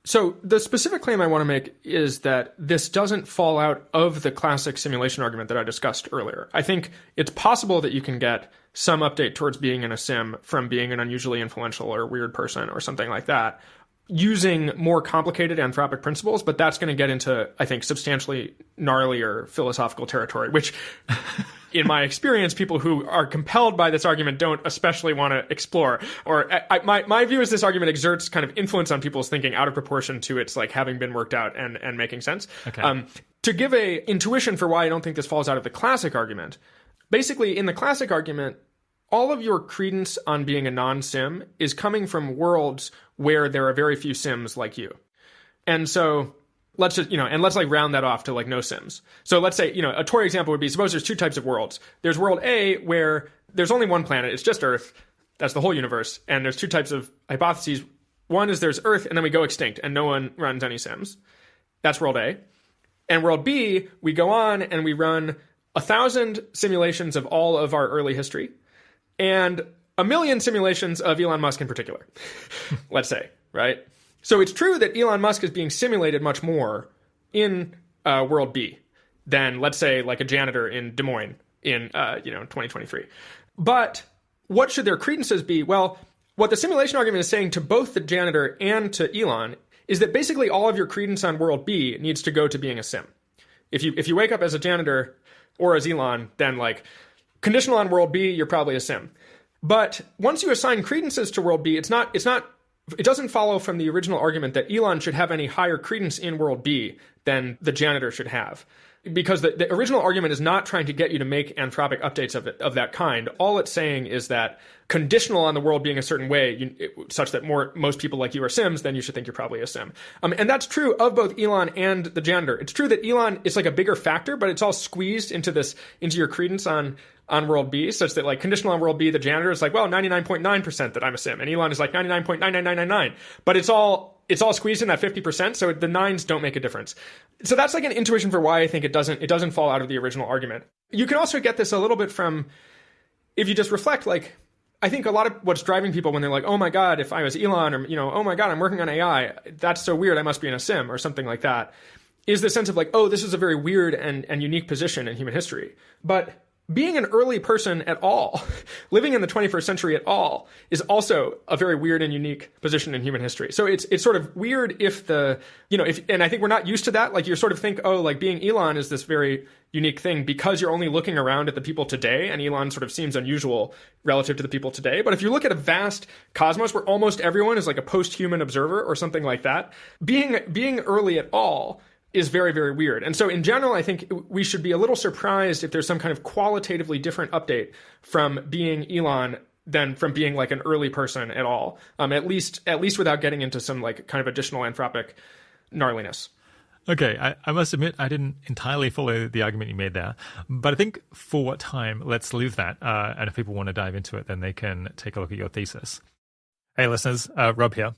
So the specific claim I want to make is that this doesn't fall out of the classic simulation argument that I discussed earlier. I think it's possible that you can get some update towards being in a sim from being an unusually influential or weird person or something like that using more complicated anthropic principles, but that's going to get into, I think, substantially gnarlier philosophical territory, which in my experience, people who are compelled by this argument don't especially want to explore. Or my view is this argument exerts kind of influence on people's thinking out of proportion to its like having been worked out and making sense. Okay. To give a intuition for why I don't think this falls out of the classic argument, basically in the classic argument, all of your credence on being a non-sim is coming from worlds where there are very few sims like you. And so let's just, let's like round that off to like no sims. So let's say, a toy example would be, suppose there's two types of worlds. There's world A where there's only one planet. It's just Earth. That's the whole universe. And there's two types of hypotheses. One is there's Earth and then we go extinct and no one runs any sims. That's world A. And world B, we go on and we run 1,000 simulations of all of our early history and 1 million simulations of Elon Musk in particular, let's say, right? So it's true that Elon Musk is being simulated much more in world B than, let's say, like a janitor in Des Moines in 2023. But what should their credences be? Well, what the simulation argument is saying to both the janitor and to Elon is that basically all of your credence on world B needs to go to being a sim. If you wake up as a janitor or as Elon, then like conditional on world B, you're probably a sim. But once you assign credences to world B, it doesn't follow from the original argument that Elon should have any higher credence in world B than the janitor should have. Because the original argument is not trying to get you to make anthropic updates of that kind. All it's saying is that conditional on the world being a certain way, such that most people like you are sims, then you should think you're probably a sim. And that's true of both Elon and the janitor. It's true that Elon is like a bigger factor, but it's all squeezed into your credence on world B, such that like conditional on world B, the janitor is like, well, 99.9% that I'm a sim, and Elon is like 99.99999. But it's all squeezed in that 50%, so the nines don't make a difference. So that's like an intuition for why I think it doesn't fall out of the original argument. You can also get this a little bit from, if you just reflect, like, I think a lot of what's driving people when they're like, oh my God, if I was Elon, or, oh my God, I'm working on AI, that's so weird, I must be in a sim, or something like that, is the sense of like, oh, this is a very weird and unique position in human history. But being an early person at all, living in the 21st century at all, is also a very weird and unique position in human history. So it's sort of weird if and I think we're not used to that. Like you sort of think, oh, like being Elon is this very unique thing because you're only looking around at the people today, and Elon sort of seems unusual relative to the people today. But if you look at a vast cosmos where almost everyone is like a post-human observer or something like that, being early at all is very, very weird. And so in general, I think we should be a little surprised if there's some kind of qualitatively different update from being Elon than from being like an early person at all, at least without getting into some like kind of additional anthropic gnarliness. Okay, I must admit I didn't entirely follow the argument you made there, but I think for what time, let's leave that. And if people want to dive into it, then they can take a look at your thesis. Hey listeners, Rob here.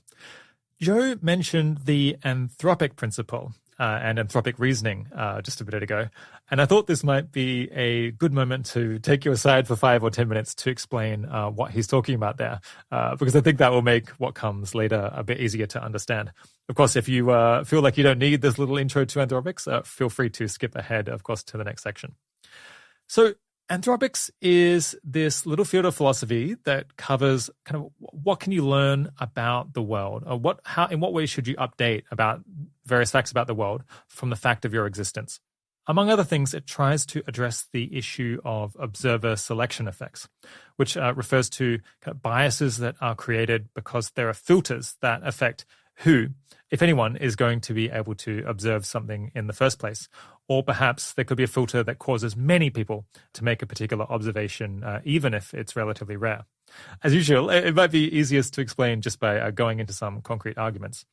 Joe mentioned the anthropic principle and anthropic reasoning just a bit ago. And I thought this might be a good moment to take you aside for 5 or 10 minutes to explain what he's talking about there, because I think that will make what comes later a bit easier to understand. Of course, if you feel like you don't need this little intro to anthropics, feel free to skip ahead, of course, to the next section. So anthropics is this little field of philosophy that covers kind of what can you learn about the world, or in what ways should you update about various facts about the world from the fact of your existence. Among other things, it tries to address the issue of observer selection effects, which refers to kind of biases that are created because there are filters that affect who, if anyone, is going to be able to observe something in the first place. Or perhaps there could be a filter that causes many people to make a particular observation, even if it's relatively rare. As usual, it might be easiest to explain just by going into some concrete arguments.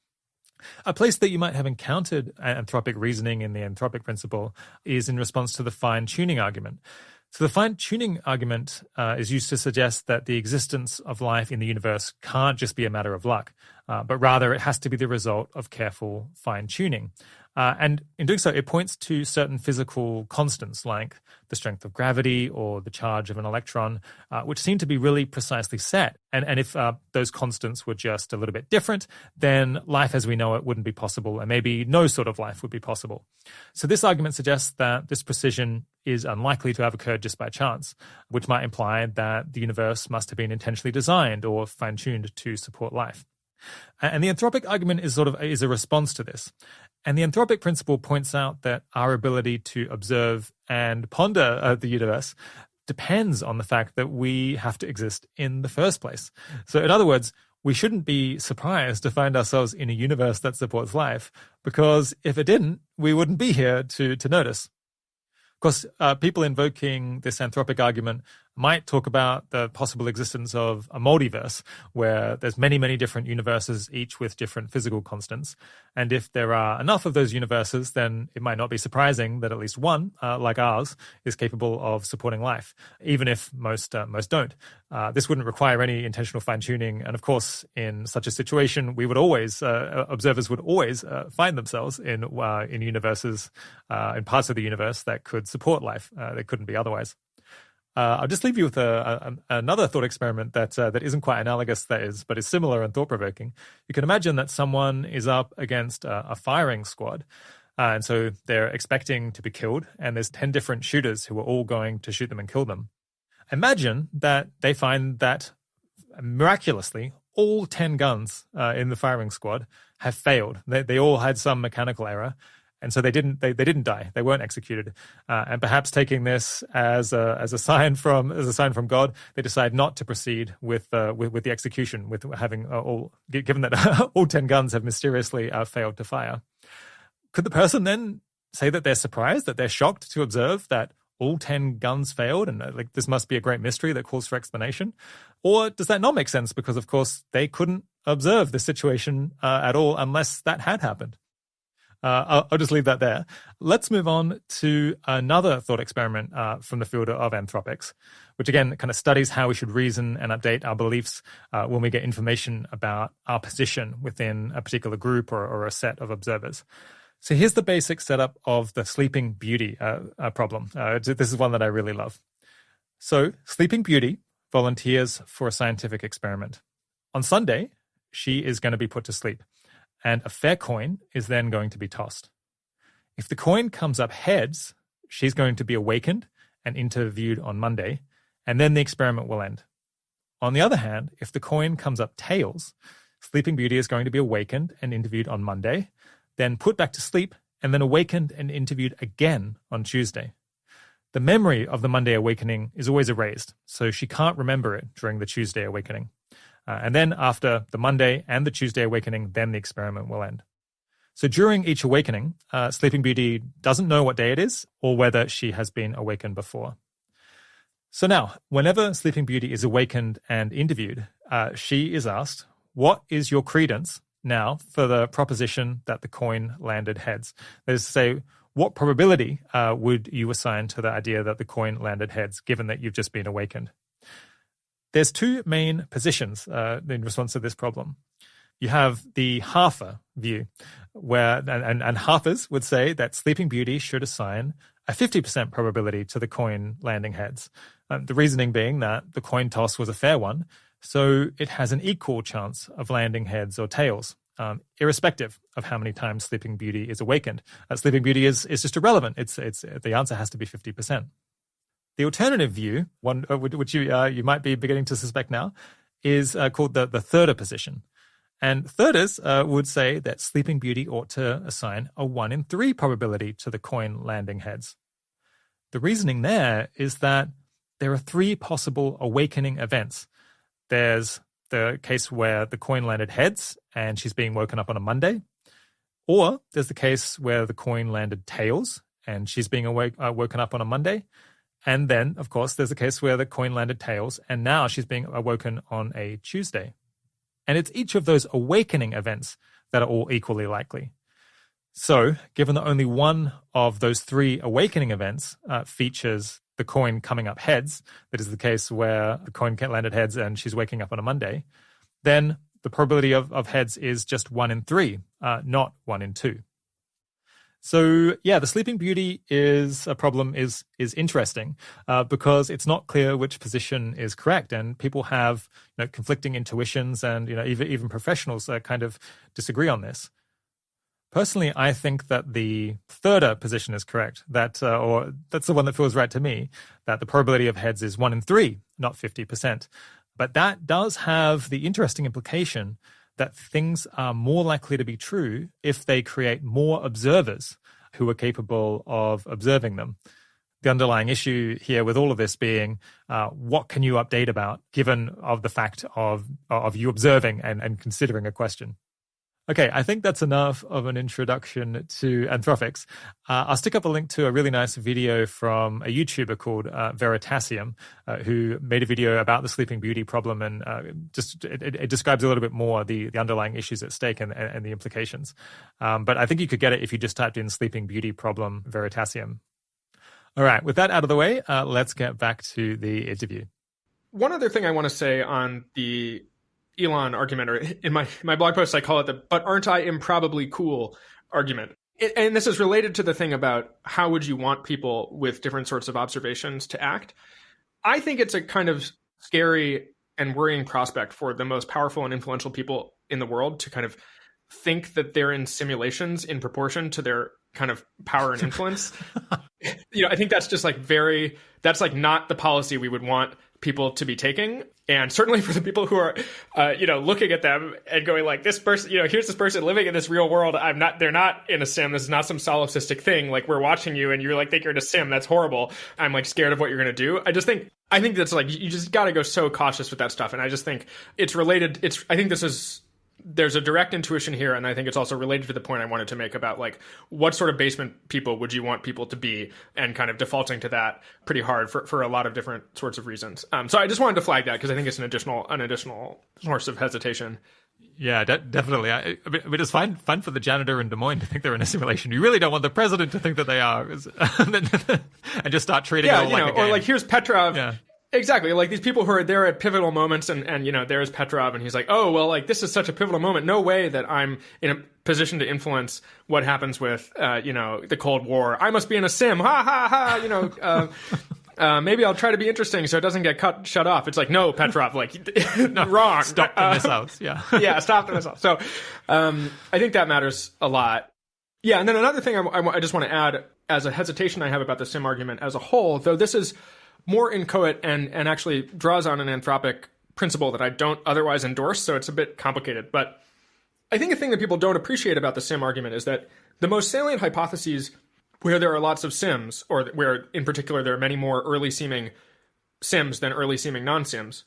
A place that you might have encountered anthropic reasoning in the anthropic principle is in response to the fine-tuning argument. So the fine-tuning argument is used to suggest that the existence of life in the universe can't just be a matter of luck, but rather it has to be the result of careful fine-tuning. And in doing so, it points to certain physical constants like the strength of gravity or the charge of an electron, which seem to be really precisely set. And if those constants were just a little bit different, then life as we know it wouldn't be possible, and maybe no sort of life would be possible. So this argument suggests that this precision is unlikely to have occurred just by chance, which might imply that the universe must have been intentionally designed or fine-tuned to support life. And the anthropic argument is a response to this. And the anthropic principle points out that our ability to observe and ponder the universe depends on the fact that we have to exist in the first place. So in other words, we shouldn't be surprised to find ourselves in a universe that supports life, because if it didn't, we wouldn't be here to notice. Of course, people invoking this anthropic argument might talk about the possible existence of a multiverse where there's many, many different universes, each with different physical constants. And if there are enough of those universes, then it might not be surprising that at least one, like ours, is capable of supporting life, even if most don't. This wouldn't require any intentional fine-tuning. And of course, in such a situation, we would always, observers would always find themselves in universes, in parts of the universe that could support life. They couldn't be otherwise. I'll just leave you with another thought experiment that isn't quite analogous, but is similar and thought-provoking. You can imagine that someone is up against a firing squad, and so they're expecting to be killed, and there's 10 different shooters who are all going to shoot them and kill them. Imagine that they find that, miraculously, all 10 guns in the firing squad have failed. They all had some mechanical error. And so they didn't die. They weren't executed. And perhaps taking this as a sign from God, they decide not to proceed with the execution, with having given that all 10 guns have mysteriously failed to fire. Could the person then say that they're surprised, that they're shocked to observe that all 10 guns failed, and this must be a great mystery that calls for explanation? Or does that not make sense? Because of course they couldn't observe the situation at all unless that had happened. I'll just leave that there. Let's move on to another thought experiment from the field of anthropics, which again kind of studies how we should reason and update our beliefs when we get information about our position within a particular group or a set of observers. So here's the basic setup of the Sleeping Beauty problem. This is one that I really love. So Sleeping Beauty volunteers for a scientific experiment. On Sunday, she is going to be put to sleep, and a fair coin is then going to be tossed. If the coin comes up heads, she's going to be awakened and interviewed on Monday, and then the experiment will end. On the other hand, if the coin comes up tails, Sleeping Beauty is going to be awakened and interviewed on Monday, then put back to sleep, and then awakened and interviewed again on Tuesday. The memory of the Monday awakening is always erased, so she can't remember it during the Tuesday awakening. And then after the Monday and the Tuesday awakening, then the experiment will end. So during each awakening, Sleeping Beauty doesn't know what day it is or whether she has been awakened before. So now, whenever Sleeping Beauty is awakened and interviewed, she is asked, what is your credence now for the proposition that the coin landed heads? That is to say, what probability would you assign to the idea that the coin landed heads, given that you've just been awakened? There's two main positions in response to this problem. You have the halfer view, where and halfers would say that Sleeping Beauty should assign a 50% probability to the coin landing heads. The reasoning being that the coin toss was a fair one, so it has an equal chance of landing heads or tails, irrespective of how many times Sleeping Beauty is awakened. Sleeping Beauty is just irrelevant. It's the answer has to be 50%. The alternative view, one which you might be beginning to suspect now, is called the thirder position. And thirders would say that Sleeping Beauty ought to assign a 1 in 3 probability to the coin landing heads. The reasoning there is that there are 3 possible awakening events. There's the case where the coin landed heads and she's being woken up on a Monday, or there's the case where the coin landed tails and she's being woken up on a Monday. And then, of course, there's a case where the coin landed tails, and now she's being awoken on a Tuesday. And it's each of those awakening events that are all equally likely. So, given that only one of those three awakening events features the coin coming up heads, that is the case where the coin landed heads and she's waking up on a Monday, then the probability of heads is just 1 in 3, not 1 in 2. So, yeah, the Sleeping Beauty is interesting because it's not clear which position is correct, and people have conflicting intuitions, and even professionals kind of disagree on this. Personally, I think that the third position is correct, or that's the one that feels right to me, that the probability of heads is 1 in 3, not 50%. But that does have the interesting implication that things are more likely to be true if they create more observers who are capable of observing them. The underlying issue here with all of this being, what can you update about given of the fact of you observing and considering a question? Okay, I think that's enough of an introduction to anthropics. I'll stick up a link to a really nice video from a YouTuber called Veritasium, who made a video about the Sleeping Beauty problem, and it describes a little bit more the underlying issues at stake and the implications. But I think you could get it if you just typed in Sleeping Beauty problem Veritasium. All right, with that out of the way, let's get back to the interview. One other thing I want to say on the Elon argument, or in my blog post, I call it the "but aren't I improbably cool" argument. And this is related to the thing about how would you want people with different sorts of observations to act. I think it's a kind of scary and worrying prospect for the most powerful and influential people in the world to kind of think that they're in simulations in proportion to their kind of power and influence. I think that's just that's not the policy we would want people to be taking. And certainly for the people who are, looking at them and going like, this person, here's this person living in this real world. They're not in a sim. This is not some solipsistic thing. Like, we're watching you and you're like, think you're in a sim. That's horrible. I'm like scared of what you're going to do. I think that's like, you just got to go so cautious with that stuff. And I just think it's related. I think there's a direct intuition here, and I think it's also related to the point I wanted to make about like what sort of basement people would you want people to be, and kind of defaulting to that pretty hard for a lot of different sorts of reasons. So I just wanted to flag that because I think it's an additional source of hesitation. Yeah, definitely. I mean, it's fine for the janitor in Des Moines to think they're in a simulation. You really don't want the president to think that they are, and just start treating it all like a game. Or like, here's Petrov. Yeah. Exactly. Like these people who are there at pivotal moments and there's Petrov and he's like, oh, well, like this is such a pivotal moment. No way that I'm in a position to influence what happens with, the Cold War. I must be in a sim. Ha ha ha. Maybe I'll try to be interesting so it doesn't get shut off. It's like, no, Petrov, like no, wrong. Stop the missiles. Yeah. Yeah. Stop the missiles. So, I think that matters a lot. Yeah. And then another thing I just want to add as a hesitation I have about the sim argument as a whole, though this is more inchoate and actually draws on an anthropic principle that I don't otherwise endorse, so it's a bit complicated. But I think a thing that people don't appreciate about the sim argument is that the most salient hypotheses where there are lots of sims, or where in particular there are many more early-seeming sims than early-seeming non-sims,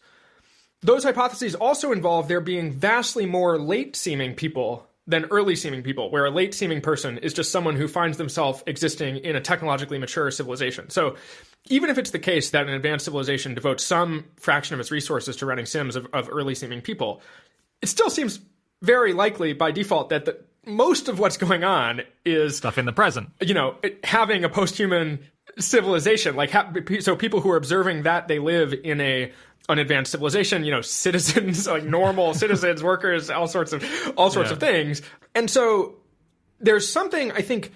those hypotheses also involve there being vastly more late-seeming people than early-seeming people, where a late-seeming person is just someone who finds themselves existing in a technologically mature civilization. So even if it's the case that an advanced civilization devotes some fraction of its resources to running sims of early-seeming people, it still seems very likely by default that most of what's going on is stuff in the present. Having a post-human civilization, so people who are observing that they live in an advanced civilization, citizens, like normal citizens, workers, all sorts of things. And so there's something, I think,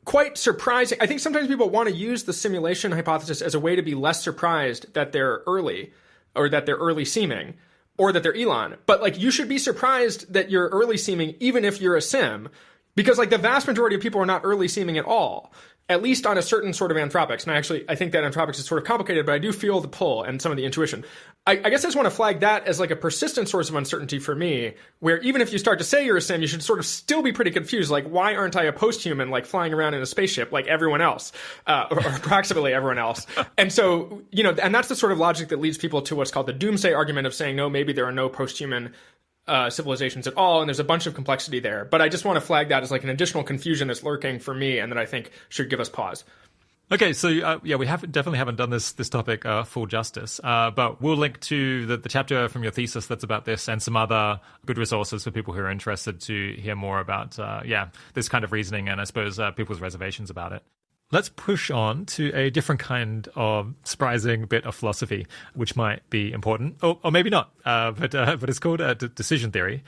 quite surprising. I think sometimes people want to use the simulation hypothesis as a way to be less surprised that they're early, or that they're early seeming, or that they're Elon. But like, you should be surprised that you're early seeming even if you're a sim, because like the vast majority of people are not early seeming at all, at least on a certain sort of anthropics. And I think that anthropics is sort of complicated, but I do feel the pull and some of the intuition. I guess I just want to flag that as like a persistent source of uncertainty for me, where even if you start to say you're a sim, you should sort of still be pretty confused. Like, why aren't I a post-human, like flying around in a spaceship like everyone else, or approximately everyone else? And so, and that's the sort of logic that leads people to what's called the doomsday argument of saying, no, maybe there are no post-human civilizations at all, and there's a bunch of complexity there. But I just want to flag that as like an additional confusion that's lurking for me and that I think should give us pause. Okay, so we definitely haven't done this topic full justice, but we'll link to the chapter from your thesis that's about this and some other good resources for people who are interested to hear more about this kind of reasoning and I suppose people's reservations about it. Let's push on to a different kind of surprising bit of philosophy, which might be important, or maybe not, but it's called decision theory.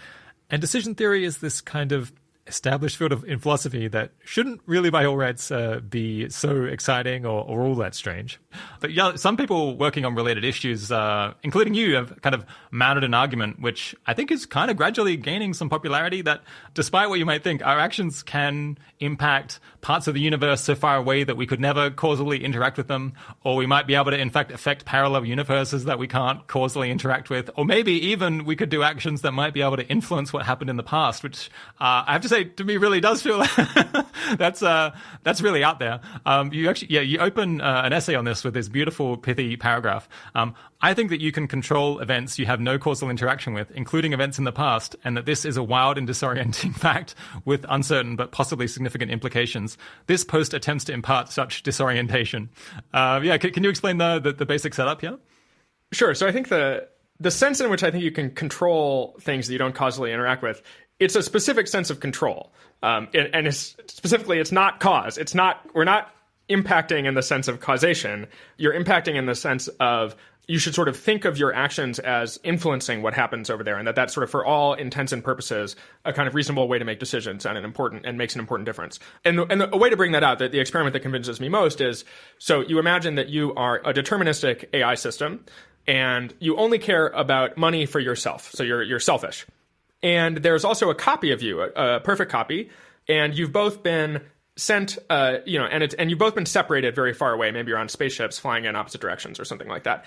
And decision theory is this kind of established field in philosophy that shouldn't really by all rights be so exciting or all that strange. But yeah, some people working on related issues, including you, have kind of mounted an argument which I think is kind of gradually gaining some popularity, that despite what you might think, our actions can impact parts of the universe so far away that we could never causally interact with them, or we might be able to in fact affect parallel universes that we can't causally interact with, or maybe even we could do actions that might be able to influence what happened in the past, which I have to say to me really does feel that's really out there. You open an essay on this with this beautiful pithy paragraph. I think that you can control events you have no causal interaction with, including events in the past, and that this is a wild and disorienting fact with uncertain but possibly significant implications. This post attempts to impart such disorientation. Can you explain the basic setup here? Sure. So I think the sense in which I think you can control things that you don't causally interact with, it's a specific sense of control. And it's not cause. We're not impacting in the sense of causation. You're impacting in the sense of you should sort of think of your actions as influencing what happens over there, and that's sort of, for all intents and purposes, a kind of reasonable way to make decisions and makes an important difference. And a way to bring that out, the experiment that convinces me most is, so you imagine that you are a deterministic AI system, and you only care about money for yourself. So you're selfish. And there's also a copy of you, a perfect copy, and you've both been sent, and you've both been separated very far away. Maybe you're on spaceships flying in opposite directions or something like that.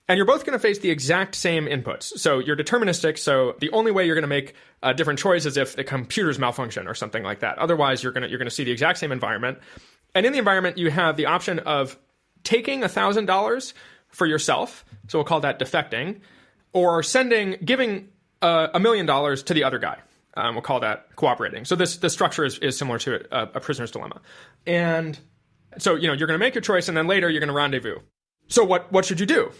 And you're both going to face the exact same inputs. So you're deterministic. So the only way you're going to make a different choice is if the computer's malfunction or something like that. Otherwise, you're going to see the exact same environment. And in the environment, you have the option of taking $1,000 for yourself. So we'll call that defecting, or giving $1 million to the other guy. We'll call that cooperating. So this structure is similar to a prisoner's dilemma. And so, you're going to make your choice, and then later you're going to rendezvous. So what should you do?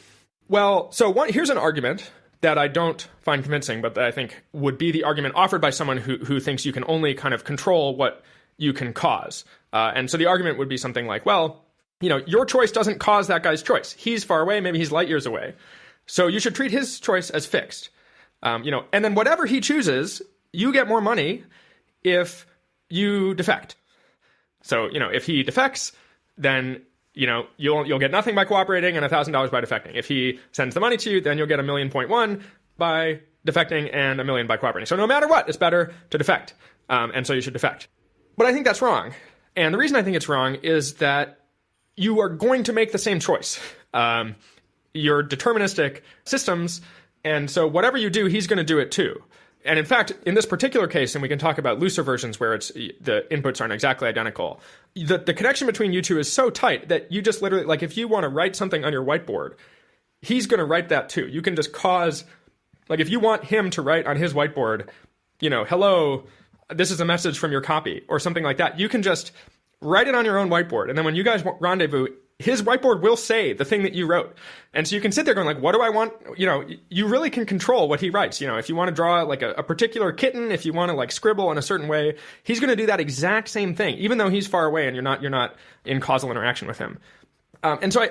Well, here's an argument that I don't find convincing, but that I think would be the argument offered by someone who thinks you can only kind of control what you can cause. And so the argument would be something like, well, your choice doesn't cause that guy's choice. He's far away, maybe he's light years away. So you should treat his choice as fixed. And then whatever he chooses, you get more money if you defect. So, if he defects, then, you'll get nothing by cooperating and $1,000 by defecting. If he sends the money to you, then you'll get 1,000,000.1 by defecting and 1 million by cooperating. So no matter what, it's better to defect. And so you should defect. But I think that's wrong. And the reason I think it's wrong is that you are going to make the same choice. You're deterministic systems, and so whatever you do, he's going to do it too. And in fact, in this particular case, and we can talk about looser versions where the inputs aren't exactly identical, the connection between you two is so tight that you just literally, like, if you want to write something on your whiteboard, he's going to write that too. You can just cause, like, if you want him to write on his whiteboard, hello, this is a message from your copy, or something like that, you can just write it on your own whiteboard. And then when you guys rendezvous, his whiteboard will say the thing that you wrote. And so you can sit there going like, what do I want? You really can control what he writes. If you want to draw like a particular kitten, if you want to like scribble in a certain way, he's going to do that exact same thing, even though he's far away and you're not in causal interaction with him. And so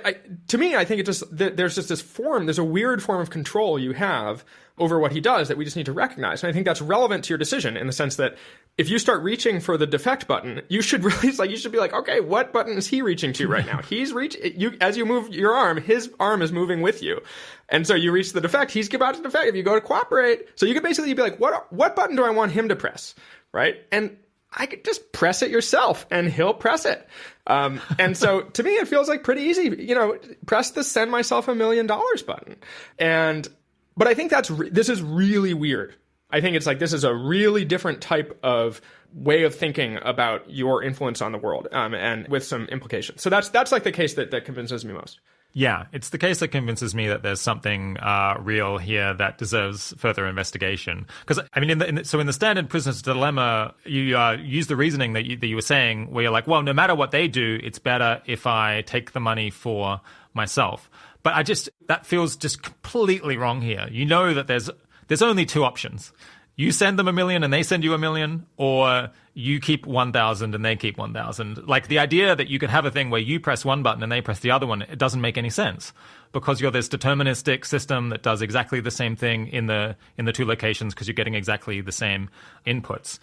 to me, I think there's just this form, there's a weird form of control you have over what he does that we just need to recognize. And I think that's relevant to your decision in the sense that if you start reaching for the defect button, you should be like, okay, what button is he reaching to right now? As you move your arm, his arm is moving with you. And so you reach the defect, he's about to defect. If you go to cooperate, so you could basically be like, what button do I want him to press? Right? And I could just press it yourself and he'll press it. And so to me, it feels like pretty easy, press the send myself $1 million button. But I think this is really weird. I think it's like, this is a really different type of way of thinking about your influence on the world, and with some implications. So that's like the case that convinces me most. Yeah, it's the case that convinces me that there's something real here that deserves further investigation. Because, I mean, in the standard prisoner's dilemma, you use the reasoning that you were saying, where you're like, well, no matter what they do, it's better if I take the money for myself. But that feels just completely wrong here. You know that there's only two options. You send them $1 million and they send you $1 million, or you keep 1,000 and they keep 1,000. Like, the idea that you could have a thing where you press one button and they press the other one, it doesn't make any sense, because you're this deterministic system that does exactly the same thing in the two locations because you're getting exactly the same inputs.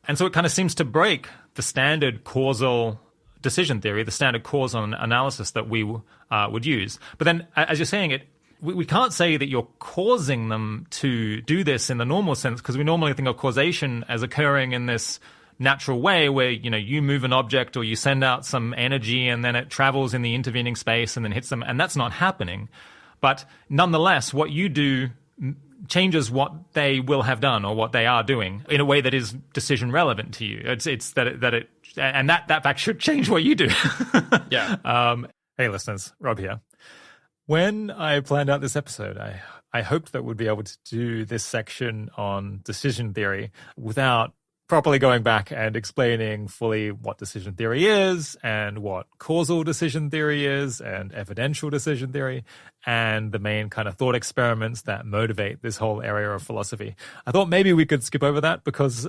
And so it kind of seems to break the standard causal decision theory, the standard causal analysis that we would use. But then, as you're saying it, we can't say that you're causing them to do this in the normal sense, because we normally think of causation as occurring in this natural way where, you move an object or you send out some energy and then it travels in the intervening space and then hits them, and that's not happening. But nonetheless, what you do changes what they will have done or what they are doing in a way that is decision relevant to you. It's that fact should change what you do. Yeah. Hey, listeners, Rob here. When I planned out this episode, I hoped that we'd be able to do this section on decision theory without properly going back and explaining fully what decision theory is and what causal decision theory is and evidential decision theory and the main kind of thought experiments that motivate this whole area of philosophy. I thought maybe we could skip over that because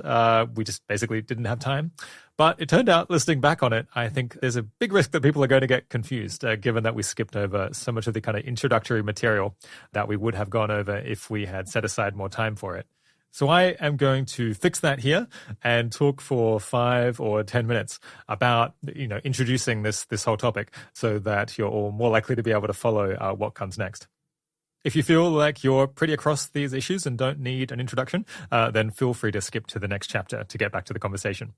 we just basically didn't have time. But it turned out, listening back on it, I think there's a big risk that people are going to get confused, given that we skipped over so much of the kind of introductory material that we would have gone over if we had set aside more time for it. So I am going to fix that here and talk for 5 or 10 minutes about, introducing this whole topic so that you're all more likely to be able to follow what comes next. If you feel like you're pretty across these issues and don't need an introduction, then feel free to skip to the next chapter to get back to the conversation.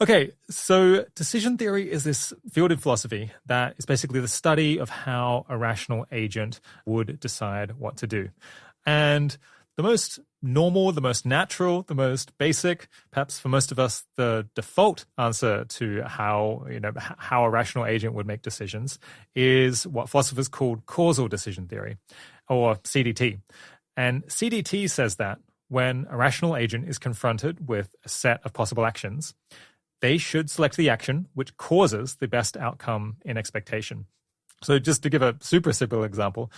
Okay, so decision theory is this field in philosophy that is basically the study of how a rational agent would decide what to do. And the most normal, the most natural, the most basic, perhaps for most of us, the default answer to how a rational agent would make decisions is what philosophers called causal decision theory, or CDT. And CDT says that when a rational agent is confronted with a set of possible actions, they should select the action which causes the best outcome in expectation. So just to give a super simple example,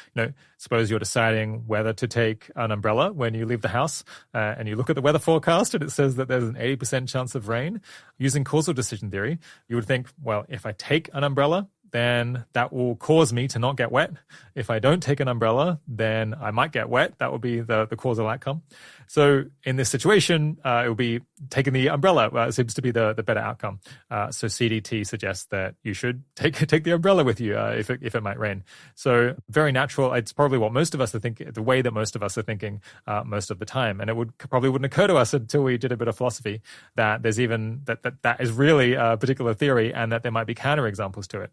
suppose you're deciding whether to take an umbrella when you leave the house, and you look at the weather forecast and it says that there's an 80% chance of rain. Using causal decision theory, you would think, well, if I take an umbrella, then that will cause me to not get wet. If I don't take an umbrella, then I might get wet. That will be the causal outcome. So in this situation, it will be taking the umbrella seems to be the better outcome. So CDT suggests that you should take the umbrella with you if it might rain. So very natural. It's probably what most of us are thinking, the way that most of us are thinking most of the time. And it probably wouldn't occur to us until we did a bit of philosophy that there's even that is really a particular theory and that there might be counterexamples to it.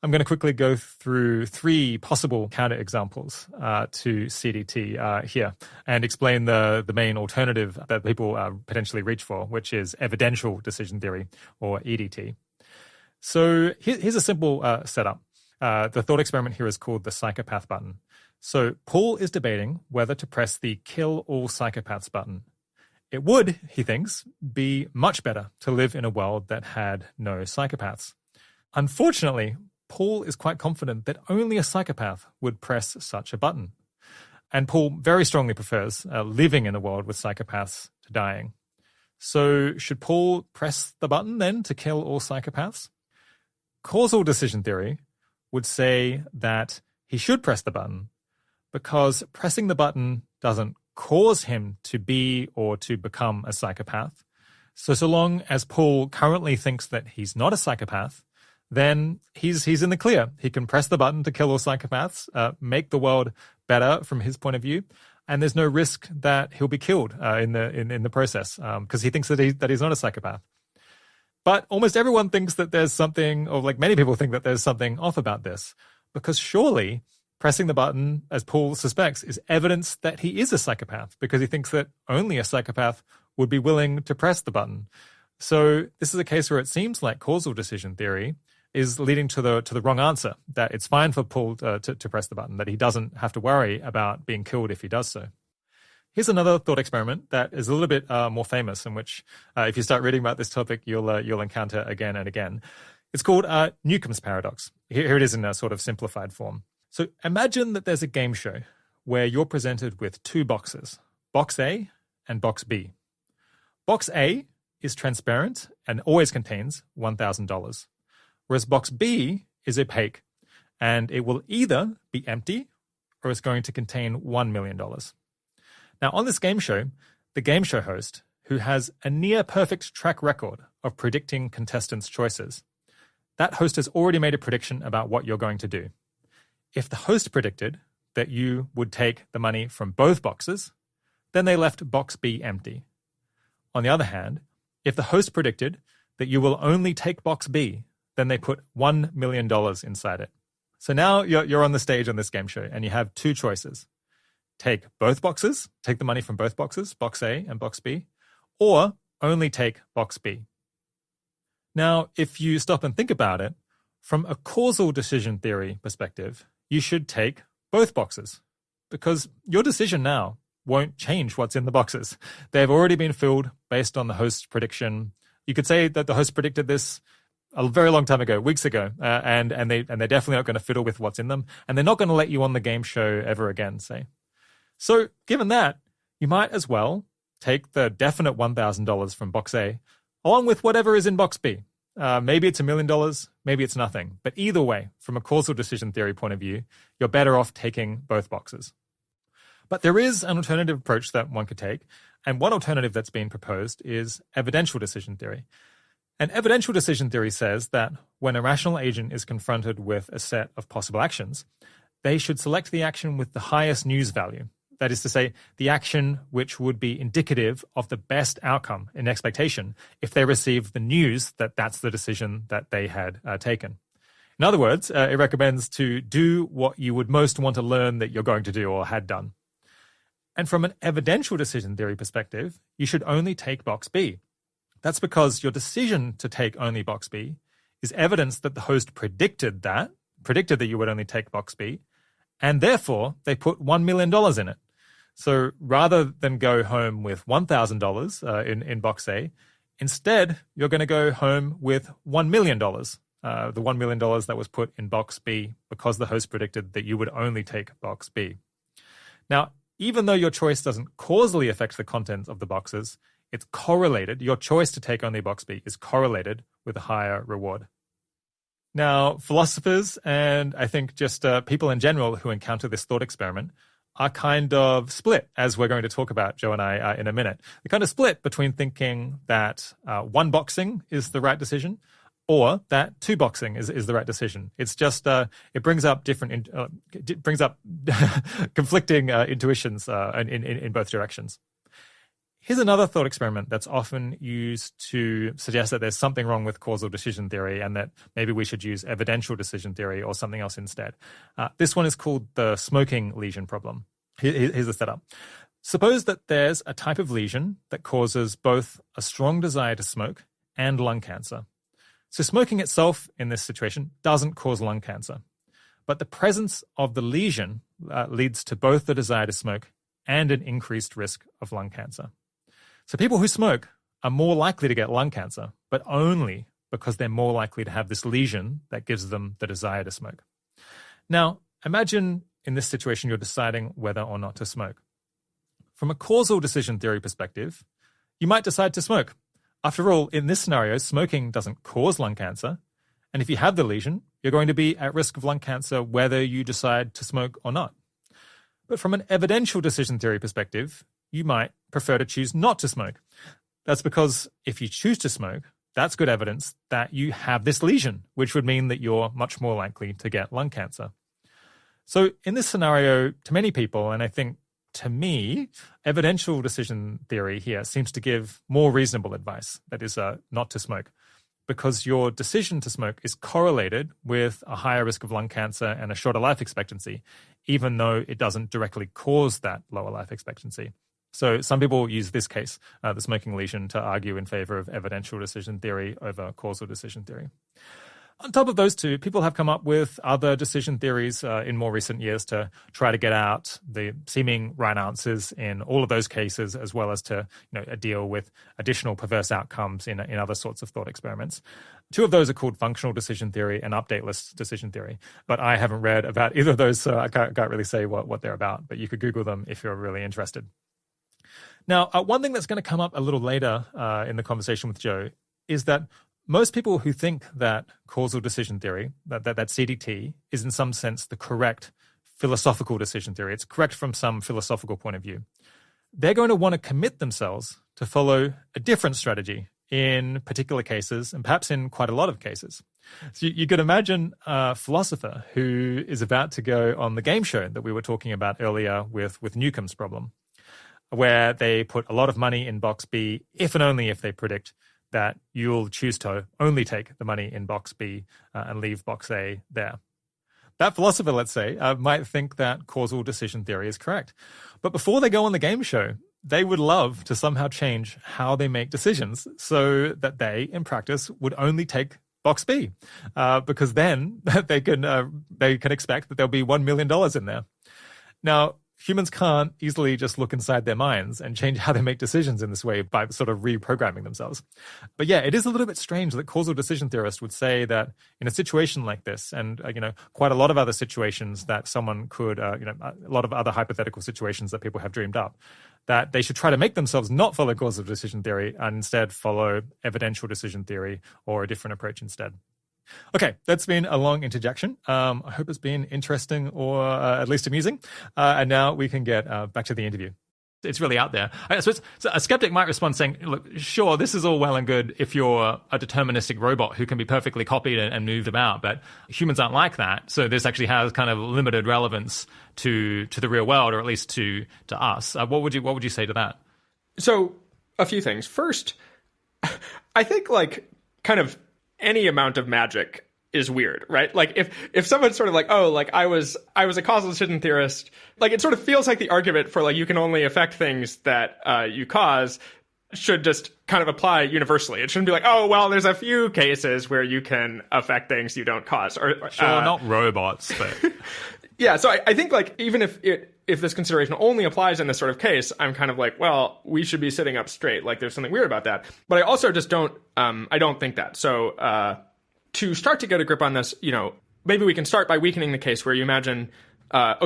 I'm going to quickly go through 3 possible counterexamples to CDT here and explain the main alternative that people potentially reach for, which is evidential decision theory, or EDT. So here's a simple setup. The thought experiment here is called the psychopath button. So Paul is debating whether to press the kill all psychopaths button. It would, he thinks, be much better to live in a world that had no psychopaths. Unfortunately, Paul is quite confident that only a psychopath would press such a button. And Paul very strongly prefers living in a world with psychopaths to dying. So should Paul press the button then to kill all psychopaths? Causal decision theory would say that he should press the button because pressing the button doesn't cause him to be or to become a psychopath. So long as Paul currently thinks that he's not a psychopath, then he's in the clear. He can press the button to kill all psychopaths, make the world better from his point of view, and there's no risk that he'll be killed in the process because he thinks that he's not a psychopath. But almost everyone thinks that there's something, or like many people think that there's something off about this, because surely pressing the button, as Paul suspects, is evidence that he is a psychopath because he thinks that only a psychopath would be willing to press the button. So this is a case where it seems like causal decision theory is leading to the wrong answer, that it's fine for Paul to press the button, that he doesn't have to worry about being killed if he does so. Here's another thought experiment that is a little bit more famous, in which if you start reading about this topic, you'll encounter again and again. It's called Newcomb's paradox. Here it is in a sort of simplified form. So imagine that there's a game show where you're presented with two boxes, box A and box B. Box A is transparent and always contains $1,000, whereas box B is opaque, and it will either be empty or it's going to contain $1 million. Now, on this game show, the game show host, who has a near-perfect track record of predicting contestants' choices, that host has already made a prediction about what you're going to do. If the host predicted that you would take the money from both boxes, then they left box B empty. On the other hand, if the host predicted that you will only take box B, then they put $1 million inside it. So now you're on the stage on this game show, and you have two choices. Take both boxes, take the money from both boxes, box A and box B, or only take box B. Now, if you stop and think about it, from a causal decision theory perspective, you should take both boxes, because your decision now won't change what's in the boxes. They've already been filled based on the host's prediction. You could say that the host predicted this a very long time ago, weeks ago, and they're definitely not going to fiddle with what's in them, and they're not going to let you on the game show ever again, say. So given that, you might as well take the definite $1,000 from box A, along with whatever is in box B. Maybe it's $1 million, maybe it's nothing. But either way, from a causal decision theory point of view, you're better off taking both boxes. But there is an alternative approach that one could take, and one alternative that's been proposed is evidential decision theory. And evidential decision theory says that when a rational agent is confronted with a set of possible actions, they should select the action with the highest news value. That is to say, the action which would be indicative of the best outcome in expectation if they received the news that that's the decision that they had taken. In other words, it recommends to do what you would most want to learn that you're going to do or had done. And from an evidential decision theory perspective, you should only take box B. That's because your decision to take only box B is evidence that the host predicted that you would only take box B, and therefore they put $1 million in it. So rather than go home with $1,000 in box A, instead you're going to go home with $1 million, the $1 million that was put in box B because the host predicted that you would only take box B. Now, even though your choice doesn't causally affect the contents of the boxes, it's correlated. Your choice to take only box B is correlated with a higher reward. Now, philosophers and I think just people in general who encounter this thought experiment are kind of split, as we're going to talk about, Joe and I, in a minute. They're kind of split between thinking that one boxing is the right decision or that two boxing is the right decision. It's just, it brings up conflicting intuitions in both directions. Here's another thought experiment that's often used to suggest that there's something wrong with causal decision theory and that maybe we should use evidential decision theory or something else instead. This one is called the smoking lesion problem. Here's the setup. Suppose that there's a type of lesion that causes both a strong desire to smoke and lung cancer. So smoking itself in this situation doesn't cause lung cancer, but the presence of the lesion leads to both the desire to smoke and an increased risk of lung cancer. So people who smoke are more likely to get lung cancer, but only because they're more likely to have this lesion that gives them the desire to smoke. Now, imagine in this situation you're deciding whether or not to smoke. From a causal decision theory perspective, you might decide to smoke. After all, in this scenario, smoking doesn't cause lung cancer, and if you have the lesion, you're going to be at risk of lung cancer whether you decide to smoke or not. But from an evidential decision theory perspective, you might prefer to choose not to smoke. That's because if you choose to smoke, that's good evidence that you have this lesion, which would mean that you're much more likely to get lung cancer. So in this scenario, to many people, and I think to me, evidential decision theory here seems to give more reasonable advice, that is, not to smoke, because your decision to smoke is correlated with a higher risk of lung cancer and a shorter life expectancy, even though it doesn't directly cause that lower life expectancy. So some people use this case, the smoking lesion, to argue in favor of evidential decision theory over causal decision theory. On top of those two, people have come up with other decision theories in more recent years to try to get out the seeming right answers in all of those cases, as well as to deal with additional perverse outcomes in other sorts of thought experiments. Two of those are called functional decision theory and updateless decision theory. But I haven't read about either of those, so I can't really say what they're about. But you could Google them if you're really interested. Now, one thing that's going to come up a little later in the conversation with Joe is that most people who think that causal decision theory, that CDT, is in some sense the correct philosophical decision theory, it's correct from some philosophical point of view, they're going to want to commit themselves to follow a different strategy in particular cases, and perhaps in quite a lot of cases. So you could imagine a philosopher who is about to go on the game show that we were talking about earlier with Newcomb's problem, where they put a lot of money in box B if and only if they predict that you'll choose to only take the money in box B and leave box A there. That philosopher, let's say, might think that causal decision theory is correct. But before they go on the game show, they would love to somehow change how they make decisions so that they, in practice, would only take box B, because then they can expect that there'll be $1 million in there. Now, humans can't easily just look inside their minds and change how they make decisions in this way by sort of reprogramming themselves. But yeah, it is a little bit strange that causal decision theorists would say that in a situation like this, and quite a lot of other situations that someone could, a lot of other hypothetical situations that people have dreamed up, that they should try to make themselves not follow causal decision theory and instead follow evidential decision theory or a different approach instead. Okay, that's been a long interjection. I hope it's been interesting or at least amusing. And now we can get back to the interview. It's really out there. So a skeptic might respond saying, look, sure, this is all well and good if you're a deterministic robot who can be perfectly copied and moved about, but humans aren't like that. So this actually has kind of limited relevance to the real world, or at least to us. What would you say to that? So a few things. First, I think kind of any amount of magic is weird, right? Like if someone's sort of like, oh, like I was a causal decision theorist, like it sort of feels like the argument for like you can only affect things that you cause should just kind of apply universally. It shouldn't be like, oh, well, there's a few cases where you can affect things you don't cause. Or sure, not robots, but yeah. So I think like even if this consideration only applies in this sort of case, I'm kind of like, well, we should be sitting up straight. Like there's something weird about that. But I also just don't think that. So to start to get a grip on this, maybe we can start by weakening the case where you imagine, the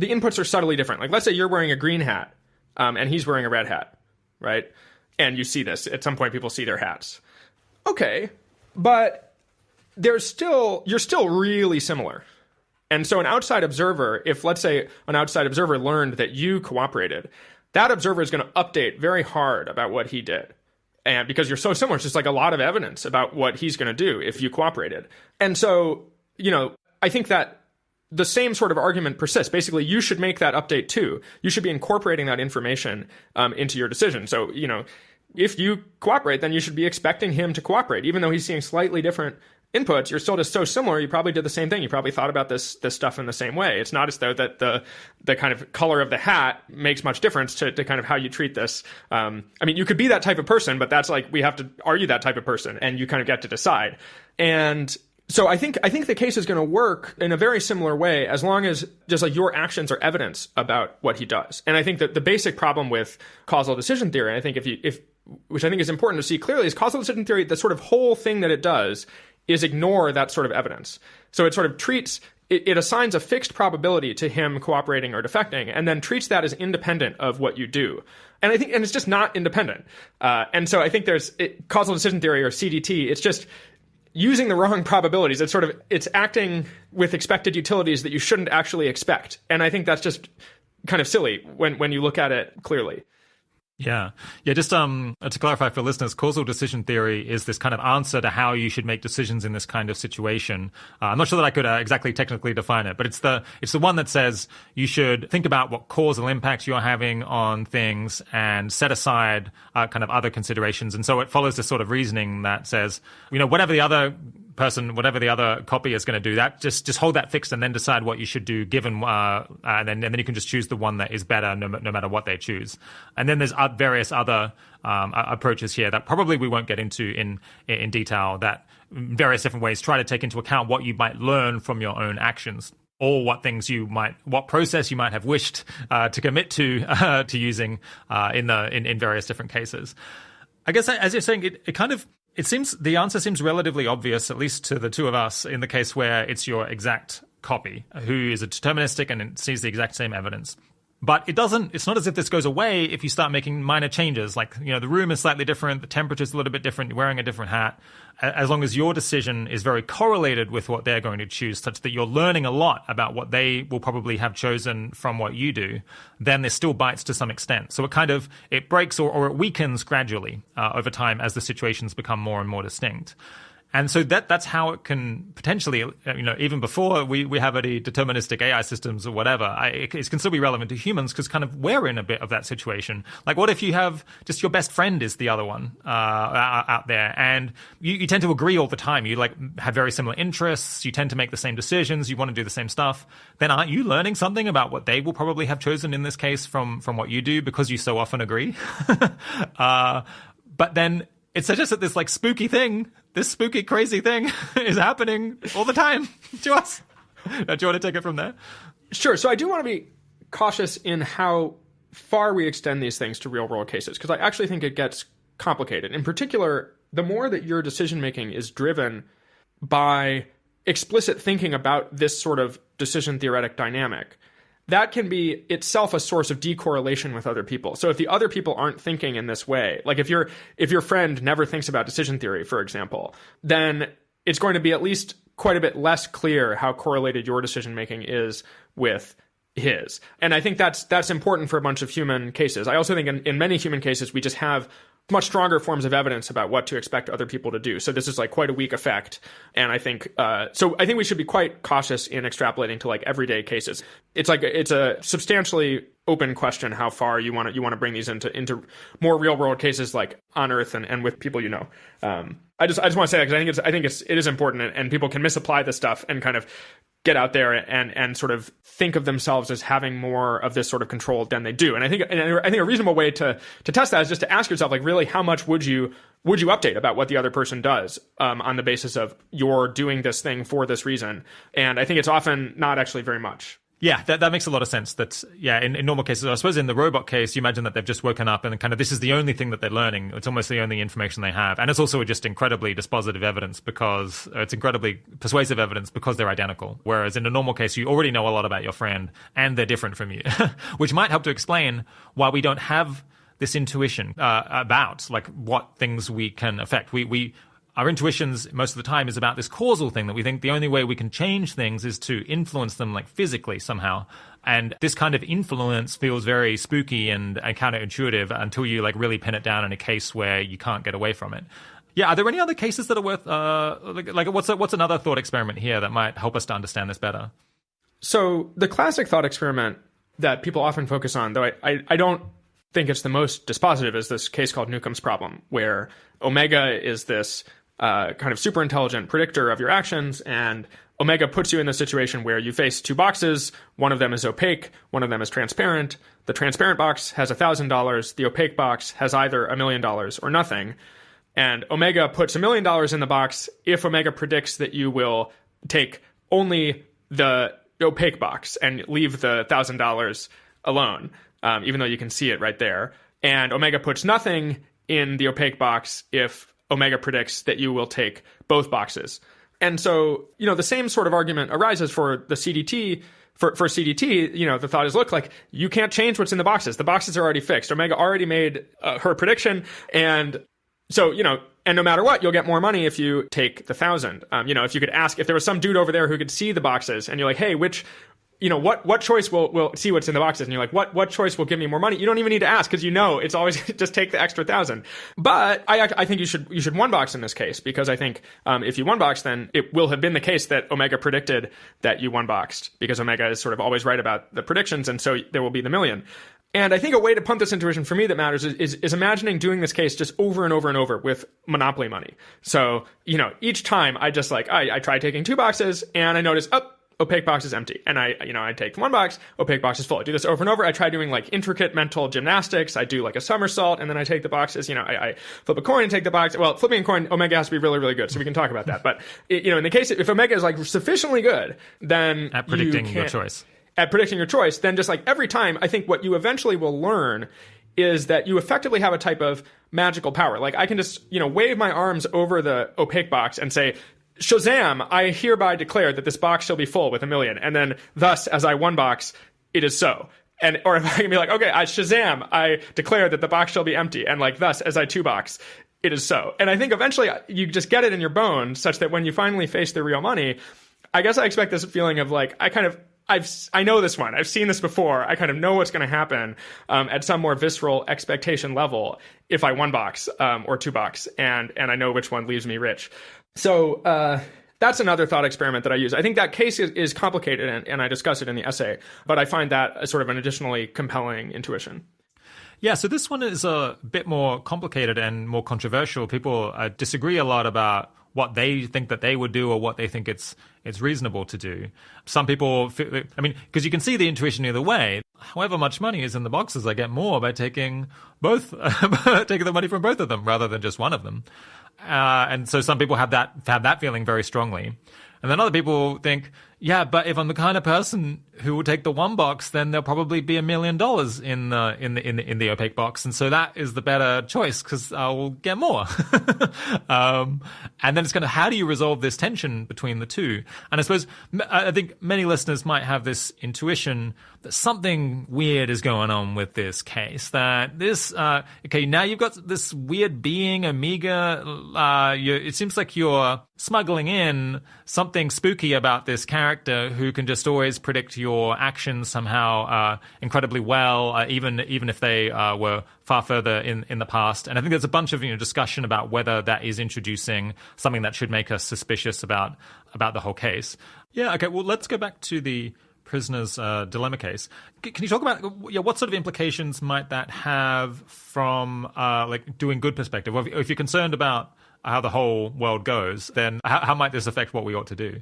inputs are subtly different. Like let's say you're wearing a green hat and he's wearing a red hat, right? And you see this. At some point, people see their hats. Okay, but you're still really similar. And so an outside observer, if let's say an outside observer learned that you cooperated, that observer is going to update very hard about what he did. And because you're so similar, it's just like a lot of evidence about what he's going to do if you cooperated. And so, I think that the same sort of argument persists. Basically, you should make that update too. You should be incorporating that information into your decision. So, if you cooperate, then you should be expecting him to cooperate. Even though he's seeing slightly different inputs, you're still just so similar. You probably did the same thing. You probably thought about this stuff in the same way. It's not as though that the kind of color of the hat makes much difference to kind of how you treat this. You could be that type of person, but that's like, we have to argue that type of person and you kind of get to decide. And so I think the case is going to work in a very similar way as long as just like your actions are evidence about what he does. And I think that the basic problem with causal decision theory, I think which I think is important to see clearly, is causal decision theory, the sort of whole thing that it does is ignore that sort of evidence. So it sort of it assigns a fixed probability to him cooperating or defecting, and then treats that as independent of what you do. And it's just not independent. And so I think causal decision theory, or CDT, it's just using the wrong probabilities. It's acting with expected utilities that you shouldn't actually expect. And I think that's just kind of silly when you look at it clearly. Yeah. Just to clarify for listeners, causal decision theory is this kind of answer to how you should make decisions in this kind of situation. I'm not sure that I could exactly technically define it, but it's the one that says you should think about what causal impacts you're having on things and set aside kind of other considerations. And so it follows this sort of reasoning that says, whatever the other person, whatever the other copy is going to do, that just hold that fixed and then decide what you should do given, and then you can just choose the one that is better no matter what they choose. And then there's various other approaches here that probably we won't get into in detail, that various different ways try to take into account what you might learn from your own actions, or what process you might have wished to commit to using in various different cases. I guess, as you're saying, it seems the answer seems relatively obvious, at least to the two of us, in the case where it's your exact copy who is a deterministic and it sees the exact same evidence. But it's not as if this goes away if you start making minor changes, like, the room is slightly different, the temperature's a little bit different, you're wearing a different hat. As long as your decision is very correlated with what they're going to choose, such that you're learning a lot about what they will probably have chosen from what you do, then this still bites to some extent. So it breaks or it weakens gradually over time as the situations become more and more distinct. And so that's how it can potentially, even before we have any deterministic AI systems or whatever, it can still be relevant to humans, because we're in a bit of that situation. Like, what if you have just your best friend is the other one out there, and you tend to agree all the time. You have very similar interests. You tend to make the same decisions. You want to do the same stuff. Then aren't you learning something about what they will probably have chosen in this case from what you do, because you so often agree? But then it suggests that this spooky, crazy thing is happening all the time to us. Do you want to take it from there? Sure. So I do want to be cautious in how far we extend these things to real-world cases, because I actually think it gets complicated. In particular, the more that your decision-making is driven by explicit thinking about this sort of decision-theoretic dynamic, that can be itself a source of decorrelation with other people. So if the other people aren't thinking in this way, like if your friend never thinks about decision theory, for example, then it's going to be at least quite a bit less clear how correlated your decision making is with his. And I think that's important for a bunch of human cases. I also think in many human cases, we just have much stronger forms of evidence about what to expect other people to do. So this is quite a weak effect. And I think, I think we should be quite cautious in extrapolating to everyday cases. It's a substantially open question how far you want to bring these into more real world cases, like on Earth and with people I just want to say that because I think it is important, and people can misapply this stuff and kind of get out there and sort of think of themselves as having more of this sort of control than they do. And I think a reasonable way to test that is just to ask yourself, really, how much would you update about what the other person does on the basis of you're doing this thing for this reason? And I think it's often not actually very much. Yeah, that makes a lot of sense. In normal cases, I suppose in the robot case, you imagine that they've just woken up and this is the only thing that they're learning. It's almost the only information they have. And it's also just incredibly dispositive evidence because it's incredibly persuasive evidence because they're identical. Whereas in a normal case, you already know a lot about your friend and they're different from you, which might help to explain why we don't have this intuition about what things we can affect. Our intuitions most of the time is about this causal thing that we think the only way we can change things is to influence them physically somehow. And this kind of influence feels very spooky and counterintuitive until you really pin it down in a case where you can't get away from it. Yeah, are there any other cases that are worth what's another thought experiment here that might help us to understand this better? So the classic thought experiment that people often focus on, though I don't think it's the most dispositive, is this case called Newcomb's problem, where omega is this kind of super intelligent predictor of your actions, and omega puts you in the situation where you face two boxes. One of them is opaque, one of them is transparent. The transparent box has $1,000. The opaque box has either $1 million or nothing. And omega puts $1 million in the box if omega predicts that you will take only the opaque box and leave the $1,000 alone, even though you can see it right there. And omega puts nothing in the opaque box if omega predicts that you will take both boxes. And so, the same sort of argument arises for the CDT. For CDT, the thought is, look, you can't change what's in the boxes. The boxes are already fixed. Omega already made her prediction. And so, and no matter what, you'll get more money if you take the 1,000. If you could ask, if there was some dude over there who could see the boxes and you're like, hey, what choice will see what's in the boxes? And you're like, what choice will give me more money? You don't even need to ask because it's always just take the extra 1,000. But I think you should one box in this case, because I think if you one box, then it will have been the case that omega predicted that you one boxed, because omega is sort of always right about the predictions, and so there will be the million. And I think a way to pump this intuition for me that matters is imagining doing this case just over and over and over with Monopoly money. So, each time I just I try taking 2 boxes and I notice, opaque box is empty. And I take 1 box, opaque box is full. I do this over and over. I try doing intricate mental gymnastics. I do a somersault, and then I take the boxes. I flip a coin and take the box. Well, flipping a coin, omega has to be really, really good. So we can talk about that. But, in the case, if omega is sufficiently good, then at predicting your choice. At predicting your choice, then just every time, I think what you eventually will learn is that you effectively have a type of magical power. I can just, wave my arms over the opaque box and say, Shazam, I hereby declare that this box shall be full with 1 million. And then thus, as I 1 box, it is so. Or if I can be okay, Shazam, I declare that the box shall be empty. And thus, as I 2 box, it is so. And I think eventually you just get it in your bones such that when you finally face the real money, I guess I expect this feeling of I know this one. I've seen this before. I kind of know what's going to happen at some more visceral expectation level if I 1 box or 2 box, and I know which one leaves me rich. So that's another thought experiment that I use. I think that case is complicated, and I discuss it in the essay, but I find that as sort of an additionally compelling intuition. Yeah, so this one is a bit more complicated and more controversial. People disagree a lot about what they think that they would do or what they think it's reasonable to do. Some people, because you can see the intuition either way. However much money is in the boxes, I get more by taking both, taking the money from both of them rather than just one of them. And so some people have that feeling very strongly. And then other people think, yeah, but if I'm the kind of person who will take the 1 box, then there'll probably be $1 million in the opaque box, and so that is the better choice because I'll get more. And then it's kind of, how do you resolve this tension between the two? And I suppose I think many listeners might have this intuition that something weird is going on with this case. That this now you've got this weird being, Omega. It seems like you're smuggling in something spooky about this character who can just always predict your actions somehow incredibly well, even if they were far further in the past. And I think there's a bunch of discussion about whether that is introducing something that should make us suspicious about the whole case. Yeah, okay, well, let's go back to the prisoner's dilemma case. Can you talk about what sort of implications might that have from doing good perspective? Or if you're concerned about how the whole world goes, then how might this affect what we ought to do?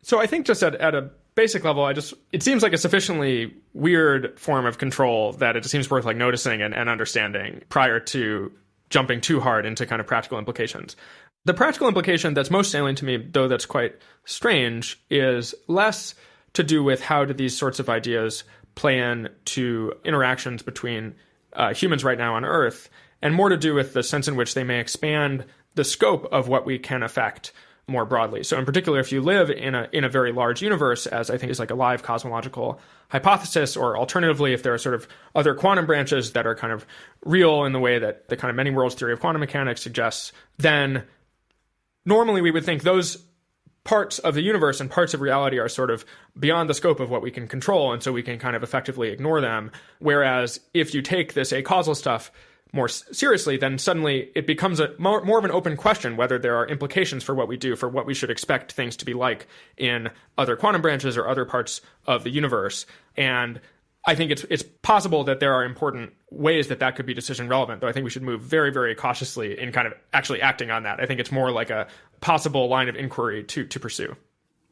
So I think just at a basic level, it seems like a sufficiently weird form of control that it just seems worth noticing and understanding prior to jumping too hard into kind of practical implications. The practical implication that's most salient to me, though that's quite strange, is less to do with how do these sorts of ideas play in to interactions between humans right now on Earth, and more to do with the sense in which they may expand the scope of what we can affect more broadly. So in particular, if you live in a very large universe, as I think is a live cosmological hypothesis, or alternatively, if there are sort of other quantum branches that are kind of real in the way that the kind of many worlds theory of quantum mechanics suggests, then normally we would think those parts of the universe and parts of reality are sort of beyond the scope of what we can control, and so we can kind of effectively ignore them. Whereas if you take this acausal stuff more seriously, then suddenly it becomes more of an open question whether there are implications for what we do, for what we should expect things to be like in other quantum branches or other parts of the universe. And I think it's possible that there are important ways that could be decision relevant, though I think we should move very, very cautiously in kind of actually acting on that. I think it's more like a possible line of inquiry to pursue.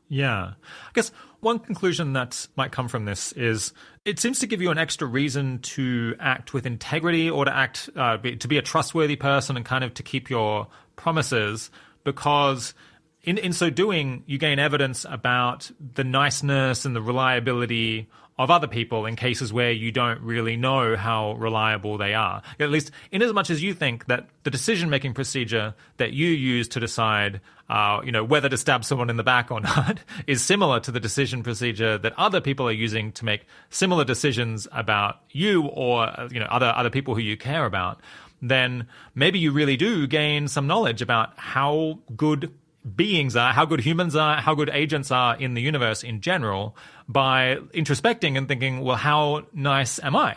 Yeah. I guess one conclusion that might come from this is it seems to give you an extra reason to act with integrity, or to act to be a trustworthy person and kind of to keep your promises, because in so doing, you gain evidence about the niceness and the reliability of other people in cases where you don't really know how reliable they are. At least in as much as you think that the decision-making procedure that you use to decide whether to stab someone in the back or not is similar to the decision procedure that other people are using to make similar decisions about you or other people who you care about, then maybe you really do gain some knowledge about how good beings are, how good humans are, how good agents are in the universe in general by introspecting and thinking, well, how nice am I?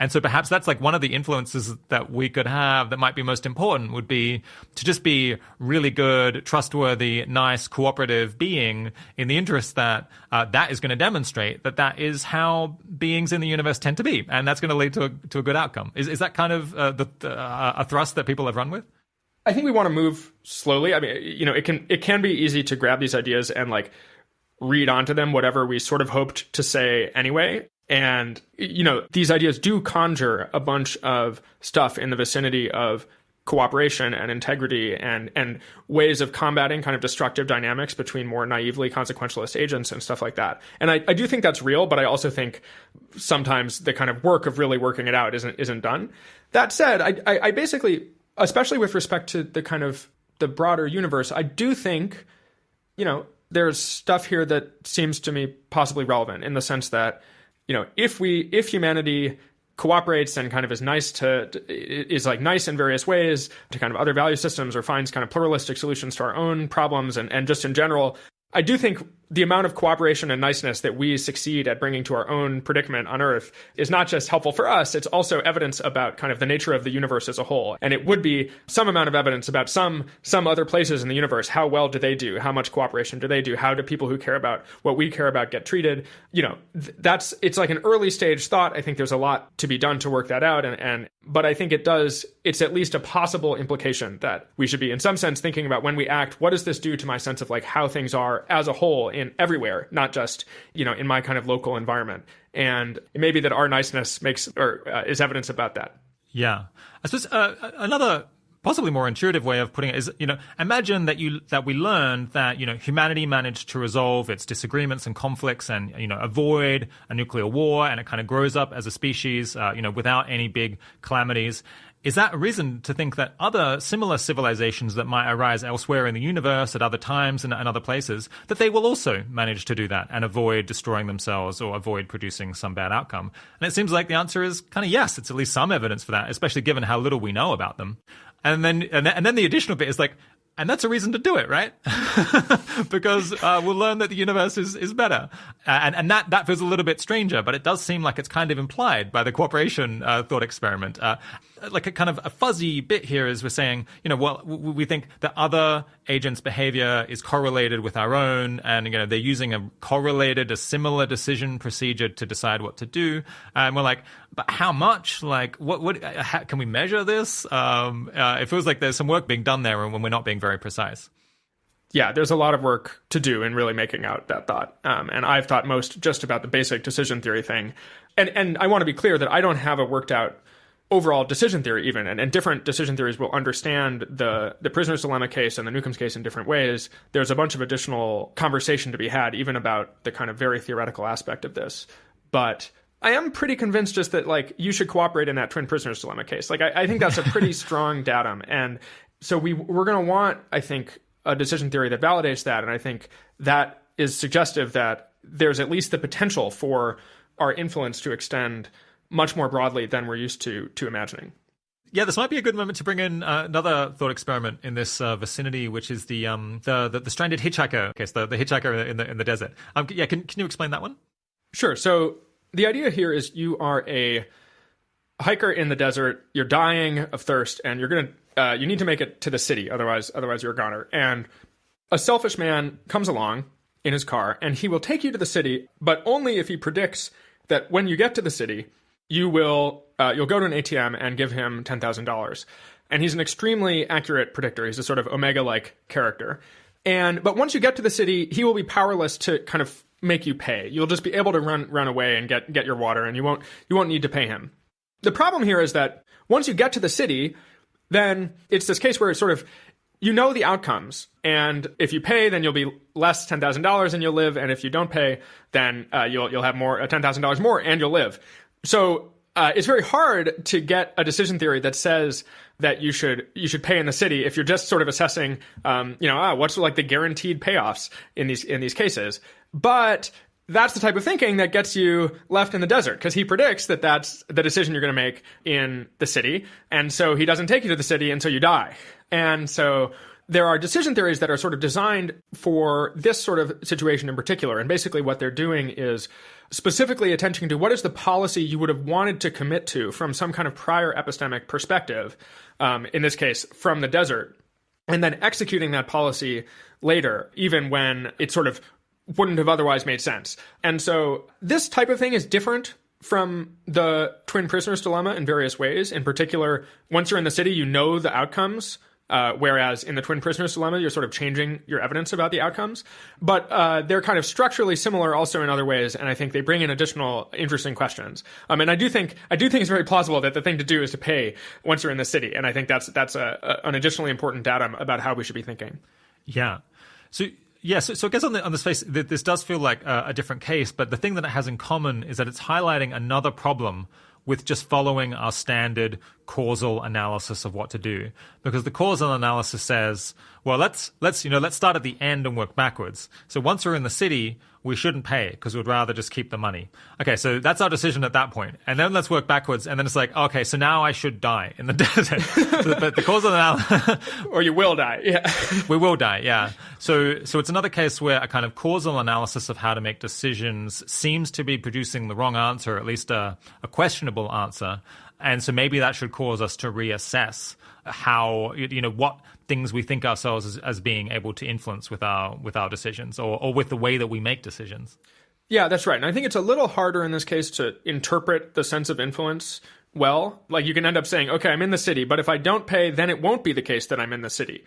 And so perhaps that's like one of the influences that we could have that might be most important would be to just be really good, trustworthy, nice, cooperative being in the interest that that is going to demonstrate that that is how beings in the universe tend to be. And that's going to lead to a good outcome. Is that kind of a thrust that people have run with? I think we want to move slowly. I mean, it can be easy to grab these ideas and like read onto them whatever we sort of hoped to say anyway. And, these ideas do conjure a bunch of stuff in the vicinity of cooperation and integrity and ways of combating kind of destructive dynamics between more naively consequentialist agents and stuff like that. And I do think that's real, but I also think sometimes the kind of work of really working it out isn't done. That said, I basically, especially with respect to the kind of the broader universe, I do think, there's stuff here that seems to me possibly relevant in the sense that, if humanity cooperates and kind of is nice nice in various ways to kind of other value systems or finds kind of pluralistic solutions to our own problems and just in general, I do think the amount of cooperation and niceness that we succeed at bringing to our own predicament on Earth is not just helpful for us, it's also evidence about kind of the nature of the universe as a whole. And it would be some amount of evidence about some other places in the universe. How well do they do? How much cooperation do they do? How do people who care about what we care about get treated? It's like an early stage thought. I think there's a lot to be done to work that out. But I think it's at least a possible implication that we should be in some sense thinking about when we act, what does this do to my sense of like how things are as a whole in everywhere, not just, in my kind of local environment. And it may be that our niceness is evidence about that. Yeah. I suppose another possibly more intuitive way of putting it is, imagine that we learned that, humanity managed to resolve its disagreements and conflicts and, avoid a nuclear war, and it kind of grows up as a species, without any big calamities. Is that a reason to think that other similar civilizations that might arise elsewhere in the universe at other times and other places, that they will also manage to do that and avoid destroying themselves or avoid producing some bad outcome? And it seems like the answer is kind of yes. It's at least some evidence for that, especially given how little we know about them. And then the additional bit is like, and that's a reason to do it, right? Because we'll learn that the universe is better. And that feels a little bit stranger, but it does seem like it's kind of implied by the cooperation thought experiment. Like a kind of a fuzzy bit here is we're saying, we think that other agents' behavior is correlated with our own, and, they're using a similar decision procedure to decide what to do. And we're like, but how much? Like, how can we measure this? It feels like there's some work being done there when we're not being very precise. Yeah, there's a lot of work to do in really making out that thought. And I've thought most just about the basic decision theory thing. And I want to be clear that I don't have a worked out overall decision theory even, and different decision theories will understand the prisoner's dilemma case and the Newcomb's case in different ways. There's a bunch of additional conversation to be had even about the kind of very theoretical aspect of this. But I am pretty convinced just that like you should cooperate in that twin prisoner's dilemma case. Like I think that's a pretty strong datum. And so we're going to want, I think, a decision theory that validates that. And I think that is suggestive that there's at least the potential for our influence to extend much more broadly than we're used to imagining. Yeah, this might be a good moment to bring in another thought experiment in this vicinity, which is the stranded hitchhiker case, the hitchhiker in the desert. Can you explain that one? Sure. So the idea here is you are a hiker in the desert, you're dying of thirst, and you need to make it to the city, otherwise you're a goner. And a selfish man comes along in his car, and he will take you to the city, but only if he predicts that when you get to the city, you'll go to an ATM and give him $10,000. And he's an extremely accurate predictor. He's a sort of Omega-like character. But once you get to the city, he will be powerless to kind of make you pay. You'll just be able to run away and get your water, and you won't need to pay him. The problem here is that once you get to the city, then it's this case where it's sort of, the outcomes. And if you pay, then you'll be less $10,000 and you'll live. And if you don't pay, then you'll have more $10,000 more and you'll live. So it's very hard to get a decision theory that says that you should pay in the city if you're just sort of assessing, what's like the guaranteed payoffs in these cases. But that's the type of thinking that gets you left in the desert, because he predicts that that's the decision you're going to make in the city. And so he doesn't take you to the city, and so you die. And so there are decision theories that are sort of designed for this sort of situation in particular. And basically what they're doing is specifically attending to what is the policy you would have wanted to commit to from some kind of prior epistemic perspective, in this case, from the desert, and then executing that policy later, even when it sort of wouldn't have otherwise made sense. And so this type of thing is different from the twin prisoners dilemma in various ways. In particular, once you're in the city, you know the outcomes, whereas in the twin prisoners dilemma, you're sort of changing your evidence about the outcomes. But they're kind of structurally similar also in other ways, and I think they bring in additional interesting questions. And I do think it's very plausible that the thing to do is to pay once you're in the city, and I think that's an additionally important datum about how we should be thinking. Yeah. So I guess on this face, this does feel like a different case, but the thing that it has in common is that it's highlighting another problem with just following our standard causal analysis of what to do. Because the causal analysis says, well, let's start at the end and work backwards. So once we're in the city, we shouldn't pay because we'd rather just keep the money. Okay, so that's our decision at that point. And then let's work backwards. And then it's like, okay, so now I should die in the desert. But the causal analysis... Or you will die, yeah. We will die, yeah. So it's another case where a kind of causal analysis of how to make decisions seems to be producing the wrong answer, or at least a questionable answer. And so maybe that should cause us to reassess how, what things we think ourselves as being able to influence with our decisions or with the way that we make decisions. Yeah, that's right. And I think it's a little harder in this case to interpret the sense of influence well. Like you can end up saying, okay, I'm in the city, but if I don't pay, then it won't be the case that I'm in the city.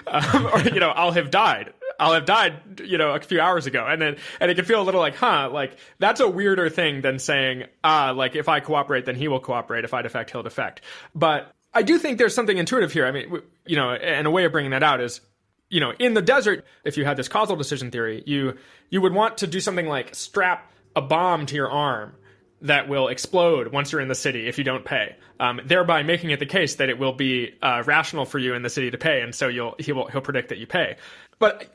Or, I'll have died, a few hours ago. And it can feel a little like, like that's a weirder thing than saying, like if I cooperate, then he will cooperate. If I defect, he'll defect. But I do think there's something intuitive here. I mean, and a way of bringing that out is, in the desert, if you had this causal decision theory, you would want to do something like strap a bomb to your arm that will explode once you're in the city if you don't pay, thereby making it the case that it will be rational for you in the city to pay, and so he'll predict that you pay. But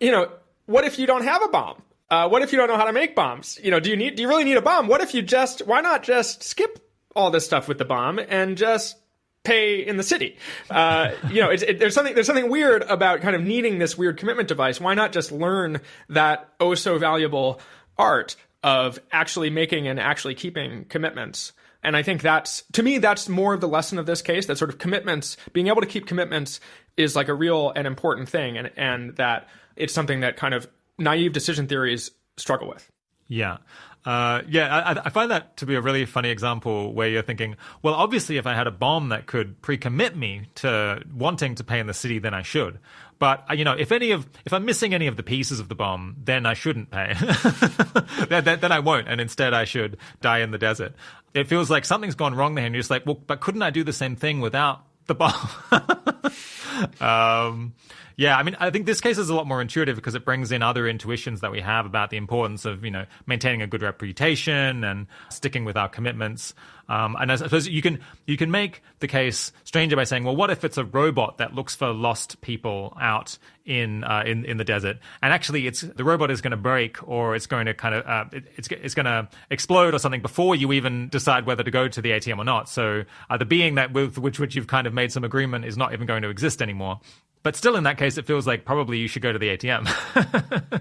what if you don't have a bomb? What if you don't know how to make bombs? Do you really need a bomb? What if why not just skip all this stuff with the bomb and just pay in the city? There's something weird about kind of needing this weird commitment device. Why not just learn that oh so valuable art of actually making and actually keeping commitments? And I think that's more of the lesson of this case, that sort of commitments, being able to keep commitments is like a real and important thing, and that it's something that kind of naive decision theories struggle with. Yeah. I find that to be a really funny example where you're thinking, well, obviously if I had a bomb that could pre-commit me to wanting to pay in the city, then I should. But, if I'm missing any of the pieces of the bomb, then I shouldn't pay. then I won't. And instead I should die in the desert. It feels like something's gone wrong there. And you're just like, well, but couldn't I do the same thing without the bomb? I think this case is a lot more intuitive because it brings in other intuitions that we have about the importance of, maintaining a good reputation and sticking with our commitments. And I suppose you can make the case stranger by saying, well, what if it's a robot that looks for lost people out in the desert, and actually the robot is going to break, or it's going to kind of it's going to explode or something before you even decide whether to go to the ATM or not. So the being that with which you've kind of made some agreement is not even going to exist anymore. But still, in that case, it feels like probably you should go to the ATM.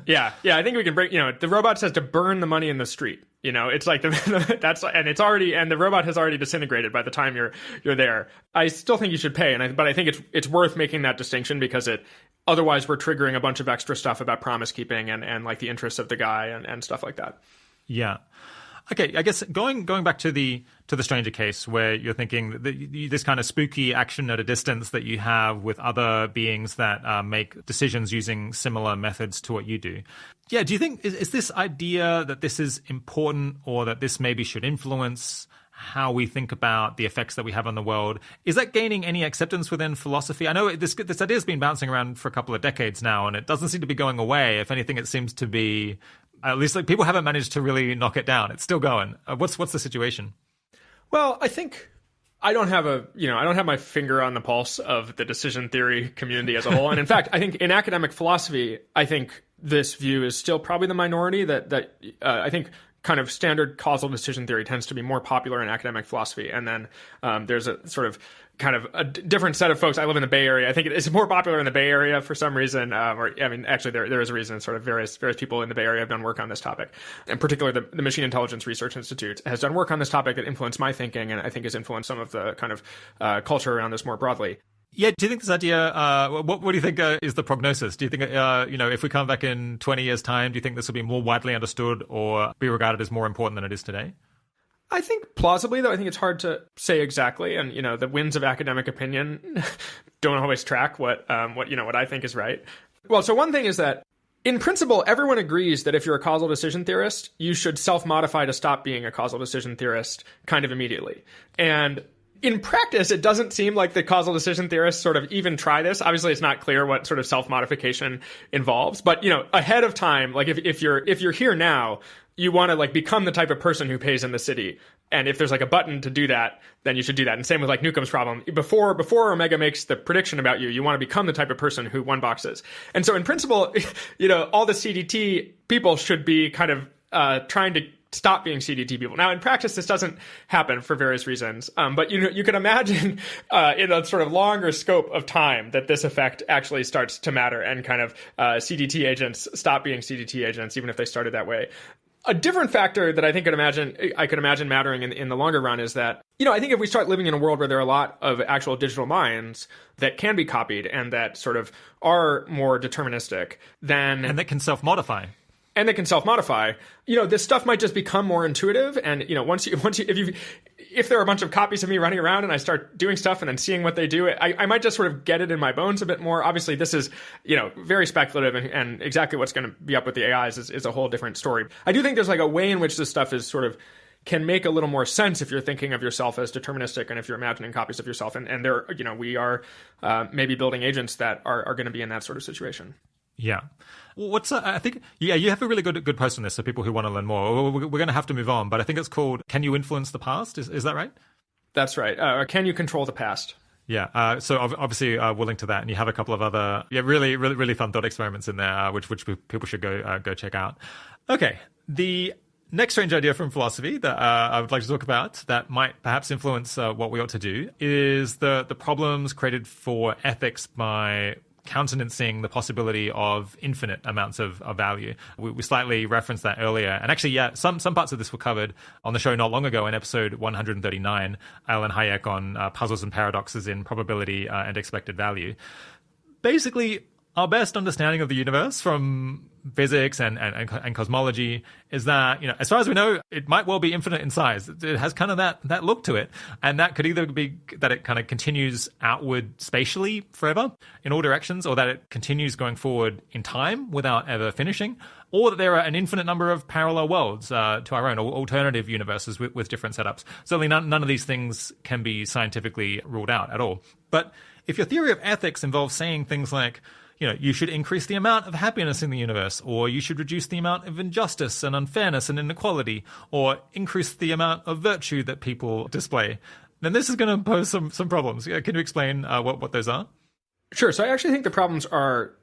Yeah. I think we can break. The robot says to burn the money in the street. It's like and the robot has already disintegrated by the time you're there. I still think you should pay, but I think it's worth making that distinction because otherwise we're triggering a bunch of extra stuff about promise keeping and like the interests of the guy and stuff like that. Yeah. Okay, I guess going back to the stranger case where you're thinking this kind of spooky action at a distance that you have with other beings that make decisions using similar methods to what you do. Yeah, do you think is this idea that this is important, or that this maybe should influence how we think about the effects that we have on the world, is that gaining any acceptance within philosophy? I know this idea has been bouncing around for a couple of decades now, and it doesn't seem to be going away. If anything, it seems to be, at least like people haven't managed to really knock it down. It's still going. What's the situation? Well, I think I don't have my finger on the pulse of the decision theory community as a whole. And in fact, I think in academic philosophy, I think this view is still probably the minority. That I think kind of standard causal decision theory tends to be more popular in academic philosophy. And then there's a sort of kind of a different set of folks. I live in the Bay Area. I think it's more popular in the Bay Area for some reason. Actually, there is a reason. Sort of various people in the Bay Area have done work on this topic. In particular, the Machine Intelligence Research Institute has done work on this topic that influenced my thinking, and I think has influenced some of the kind of culture around this more broadly. Yeah, do you think this idea, what do you think is the prognosis? Do you think, if we come back in 20 years' time, do you think this will be more widely understood or be regarded as more important than it is today? I think plausibly, though I think it's hard to say exactly. And, the winds of academic opinion don't always track what I think is right. Well, so one thing is that in principle, everyone agrees that if you're a causal decision theorist, you should self-modify to stop being a causal decision theorist kind of immediately. And in practice, it doesn't seem like the causal decision theorists sort of even try this. Obviously, it's not clear what sort of self-modification involves. But, ahead of time, like if you're here now, you want to like become the type of person who pays in the city. And if there's like a button to do that, then you should do that. And same with like Newcomb's problem. Before Omega makes the prediction about you, you want to become the type of person who one boxes. And so in principle, all the CDT people should be kind of trying to stop being CDT people. Now, in practice, this doesn't happen for various reasons. But you can imagine in a sort of longer scope of time that this effect actually starts to matter, and kind of CDT agents stop being CDT agents, even if they started that way. A different factor that I think I could imagine mattering in the longer run is that, I think if we start living in a world where there are a lot of actual digital minds that can be copied and that sort of are more deterministic, then... And that can self-modify. And they can self-modify. This stuff might just become more intuitive. And, if there are a bunch of copies of me running around and I start doing stuff and then seeing what they do, I might just sort of get it in my bones a bit more. Obviously, this is, very speculative, and exactly what's going to be up with the AIs is a whole different story. I do think there's like a way in which this stuff is sort of can make a little more sense if you're thinking of yourself as deterministic and if you're imagining copies of yourself. And there, we are maybe building agents that are going to be in that sort of situation. Yeah. Well, I think, you have a really good post on this, so people who want to learn more. We're going to have to move on, but I think it's called Can You Influence the Past? Is that right? That's right. Can you control the past? Yeah. So obviously we'll link to that, and you have a couple of other really, really, really fun thought experiments in there, which people should go check out. Okay. The next strange idea from philosophy that I would like to talk about that might perhaps influence what we ought to do is the problems created for ethics by countenancing the possibility of infinite amounts of value. We slightly referenced that earlier. And actually, some parts of this were covered on the show not long ago in episode 139, Alan Hayek on puzzles and paradoxes in probability and expected value. Basically, our best understanding of the universe from physics and cosmology is that, as far as we know, it might well be infinite in size. It has kind of that look to it. And that could either be that it kind of continues outward spatially forever in all directions, or that it continues going forward in time without ever finishing, or that there are an infinite number of parallel worlds to our own, or alternative universes with different setups. Certainly none of these things can be scientifically ruled out at all. But if your theory of ethics involves saying things like, you should increase the amount of happiness in the universe, or you should reduce the amount of injustice and unfairness and inequality, or increase the amount of virtue that people display, then this is going to pose some problems. Can you explain what those are? Sure. So I actually think the problems are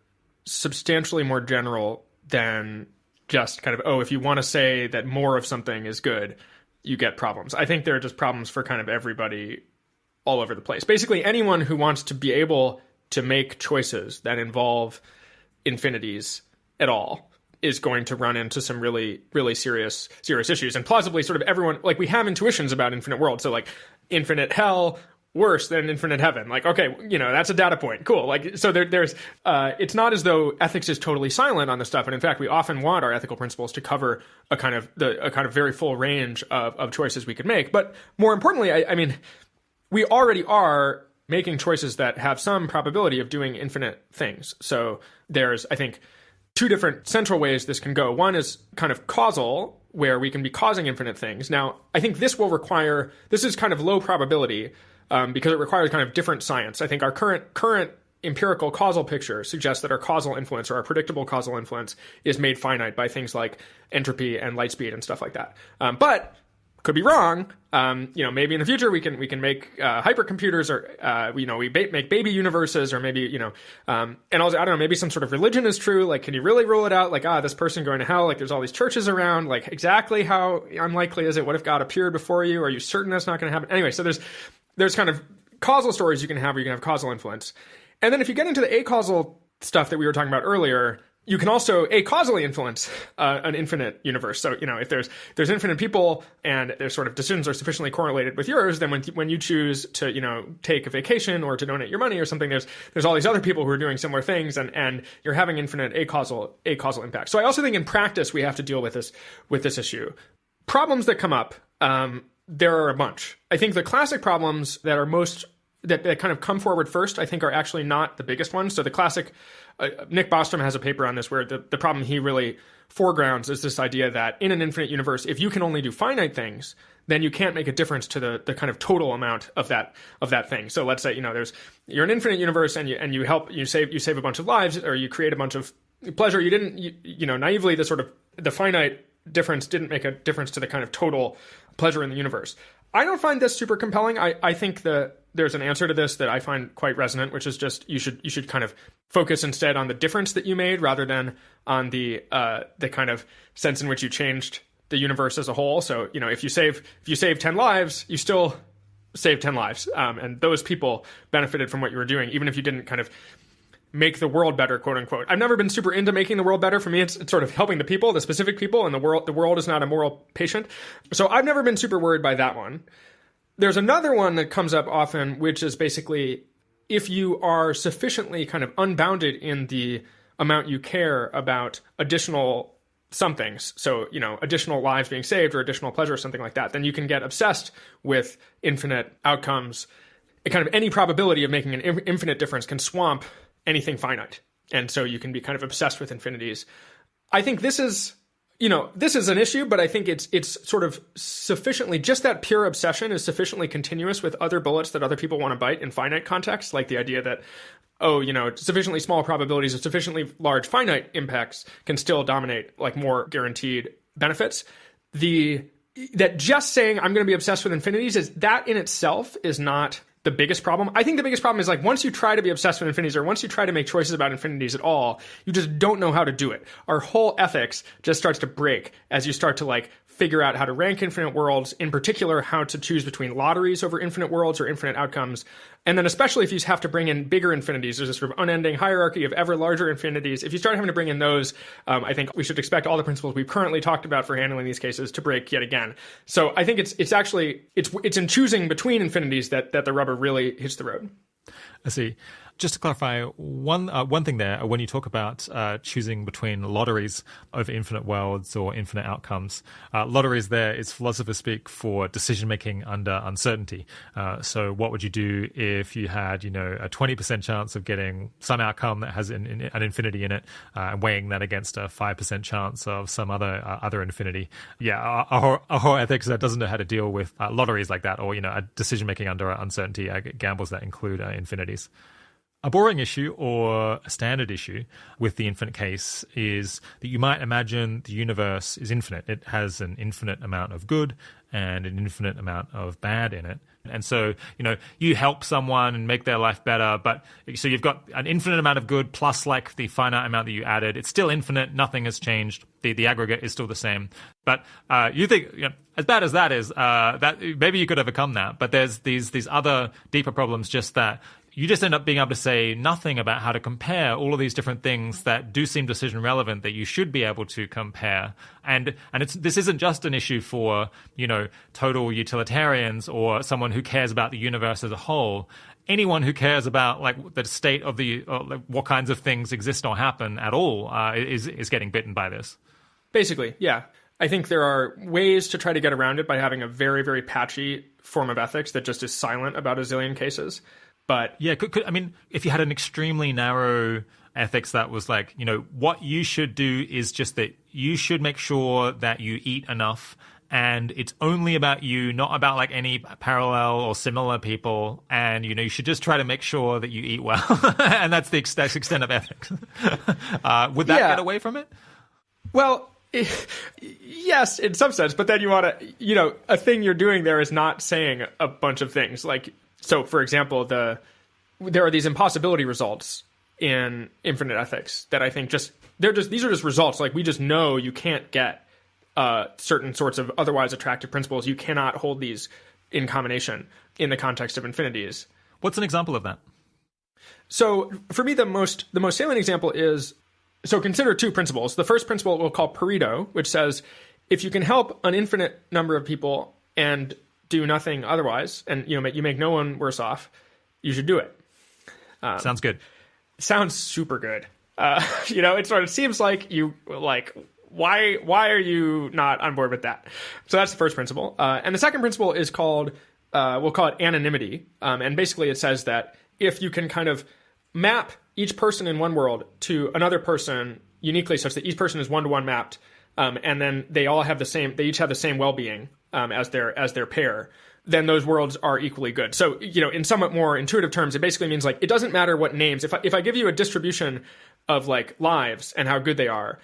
substantially more general than just kind of, if you want to say that more of something is good, you get problems. I think there are just problems for kind of everybody all over the place. Basically, anyone who wants to be able to make choices that involve infinities at all is going to run into some really, really serious issues. And plausibly, sort of everyone, like, we have intuitions about infinite worlds. So like infinite hell, worse than infinite heaven. Like, okay, that's a data point. Cool. Like, so there's, it's not as though ethics is totally silent on this stuff. And in fact, we often want our ethical principles to cover a kind of very full range of choices we could make. But more importantly, I mean, we already are making choices that have some probability of doing infinite things. So there's, I think, two different central ways this can go. One is kind of causal, where we can be causing infinite things. Now, I think this is kind of low probability because it requires kind of different science. I think our current empirical causal picture suggests that our causal influence, or our predictable causal influence, is made finite by things like entropy and light speed and stuff like that. But could be wrong. Maybe in the future we can make hypercomputers, or we make baby universes, or maybe and also, I don't know, maybe some sort of religion is true. Like, can you really rule it out? Like, this person going to hell. Like, there's all these churches around. Like, exactly how unlikely is it? What if God appeared before you? Are you certain that's not going to happen? Anyway, so there's kind of causal stories you can have where you can have causal influence. And then if you get into the acausal stuff that we were talking about earlier, you can also acausally influence an infinite universe. So, if there's infinite people and their sort of decisions are sufficiently correlated with yours, then when you choose to, take a vacation or to donate your money or something, there's all these other people who are doing similar things, and you're having infinite acausal impact. So I also think in practice we have to deal with this issue. Problems that come up, there are a bunch. I think the classic problems that are that kind of come forward first, I think, are actually not the biggest ones. So the classic, Nick Bostrom has a paper on this where the problem he really foregrounds is this idea that in an infinite universe, if you can only do finite things, then you can't make a difference to the kind of total amount of that thing. So let's say, you're an infinite universe and you save a bunch of lives, or you create a bunch of pleasure. You didn't, naively, the finite difference didn't make a difference to the kind of total pleasure in the universe. I don't find this super compelling. I think there's an answer to this that I find quite resonant, which is just you should kind of focus instead on the difference that you made rather than on the kind of sense in which you changed the universe as a whole. So, if you save 10 lives, you still save 10 lives. And those people benefited from what you were doing, even if you didn't kind of make the world better, quote unquote. I've never been super into making the world better. For me, it's sort of helping the people, the specific people, and the world is not a moral patient. So I've never been super worried by that one. There's another one that comes up often, which is basically if you are sufficiently kind of unbounded in the amount you care about additional somethings, so, additional lives being saved or additional pleasure or something like that, then you can get obsessed with infinite outcomes. Kind of any probability of making an infinite difference can swamp anything finite. And so you can be kind of obsessed with infinities. I think this is an issue, but I think it's sort of sufficiently, just that pure obsession is sufficiently continuous with other bullets that other people want to bite in finite contexts, like the idea that, sufficiently small probabilities of sufficiently large finite impacts can still dominate like more guaranteed benefits. That just saying I'm going to be obsessed with infinities is that in itself is not the biggest problem. I think the biggest problem is like once you try to be obsessed with infinities, or once you try to make choices about infinities at all, you just don't know how to do it. Our whole ethics just starts to break as you start to figure out how to rank infinite worlds, in particular how to choose between lotteries over infinite worlds or infinite outcomes. And then especially if you have to bring in bigger infinities, there's a sort of unending hierarchy of ever larger infinities. If you start having to bring in those, I think we should expect all the principles we've currently talked about for handling these cases to break yet again. So I think it's in choosing between infinities that the rubber really hits the road. I see. Just to clarify, one thing there, when you talk about choosing between lotteries over infinite worlds or infinite outcomes, lotteries there is philosopher speak for decision-making under uncertainty. So what would you do if you had, a 20% chance of getting some outcome that has an infinity in it, and weighing that against a 5% chance of some other infinity? Yeah, our whole ethics doesn't know how to deal with lotteries like that, or, decision-making under uncertainty, gambles that include infinities. A boring issue or a standard issue with the infinite case is that you might imagine the universe is infinite. It has an infinite amount of good and an infinite amount of bad in it. And so, you help someone and make their life better, but so you've got an infinite amount of good plus the finite amount that you added. It's still infinite. Nothing has changed. The aggregate is still the same. But you think, as bad as that is, that maybe you could overcome that. But there's these other deeper problems, just that you just end up being able to say nothing about how to compare all of these different things that do seem decision relevant that you should be able to compare. And this isn't just an issue for, total utilitarians or someone who cares about the universe as a whole. Anyone who cares about the state of what kinds of things exist or happen at all is getting bitten by this. Basically, yeah. I think there are ways to try to get around it by having a very, very patchy form of ethics that just is silent about a zillion cases. But yeah, if you had an extremely narrow ethics that was what you should do is just that you should make sure that you eat enough, and it's only about you, not about any parallel or similar people, and you should just try to make sure that you eat well, and that's the extent of ethics. Would that get away from it? Well, yes, in some sense, but then you want to, a thing you're doing there is not saying a bunch of things. So, for example, there are these impossibility results in infinite ethics that I think these are just results. We just know you can't get certain sorts of otherwise attractive principles. You cannot hold these in combination in the context of infinities. What's an example of that? So for me, the most salient example is, so consider two principles. The first principle we'll call Pareto, which says if you can help an infinite number of people and do nothing otherwise, and you make no one worse off, you should do it. Sounds good. Sounds super good. It sort of seems like why are you not on board with that? So that's the first principle. And the second principle is called, we'll call it anonymity. And basically it says that if you can kind of map each person in one world to another person uniquely such that each person is one-to-one mapped, and then they each have the same well-being as their pair, then those worlds are equally good. So, in somewhat more intuitive terms, it basically means like it doesn't matter what names. If I give you a distribution of like lives and how good they are,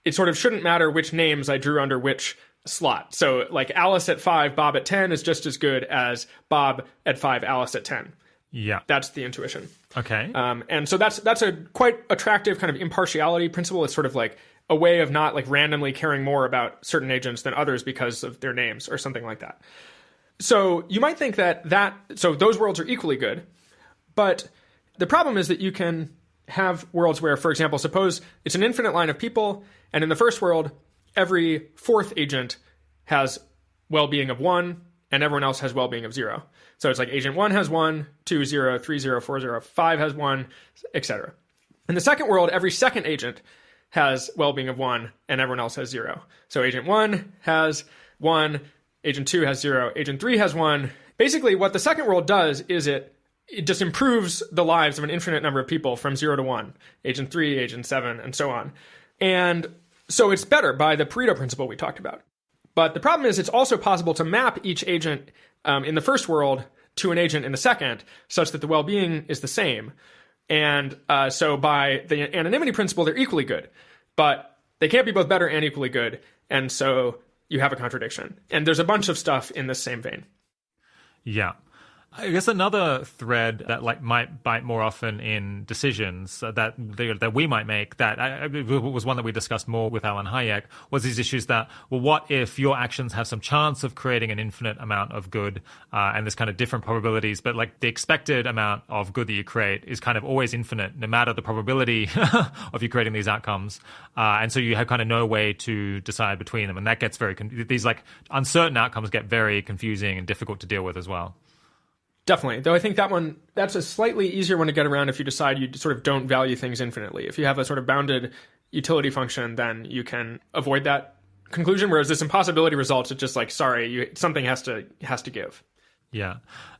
it sort of shouldn't matter which names I drew under which slot. So like Alice at 5, Bob at 10 is just as good as Bob at 5, Alice at 10. Yeah. That's the intuition. Okay. And so that's a quite attractive kind of impartiality principle. It's sort of like a way of not like randomly caring more about certain agents than others because of their names or something like that. So you might think so those worlds are equally good, but the problem is that you can have worlds where, for example, suppose it's an infinite line of people, and in the first world, every fourth agent has well-being of 1, and everyone else has well-being of 0. So it's like agent 1 has 1, 2, 0, 3, 0, 4, 0, 5 has 1, etc. In the second world, every second agent has well-being of 1, and everyone else has 0. So agent 1 has 1, agent 2 has 0, agent 3 has 1. Basically, what the second world does is it just improves the lives of an infinite number of people from 0 to 1, agent 3, agent 7, and so on. And so it's better by the Pareto principle we talked about. But the problem is it's also possible to map each agent in the first world to an agent in the second, such that the well-being is the same. And so by the anonymity principle, they're equally good. But they can't be both better and equally good. And so you have a contradiction. And there's a bunch of stuff in this same vein. Yeah. I guess another thread that might bite more often in decisions that we might make, that was one that we discussed more with Alan Hayek, was these issues that, well, what if your actions have some chance of creating an infinite amount of good, and there's kind of different probabilities, but like the expected amount of good that you create is kind of always infinite, no matter the probability of you creating these outcomes, and so you have kind of no way to decide between them, and that gets these like uncertain outcomes get very confusing and difficult to deal with as well. Definitely. Though I think that's a slightly easier one to get around if you decide you sort of don't value things infinitely. If you have a sort of bounded utility function, then you can avoid that conclusion. Whereas this impossibility results, it's just like, sorry, something has to give. Yeah.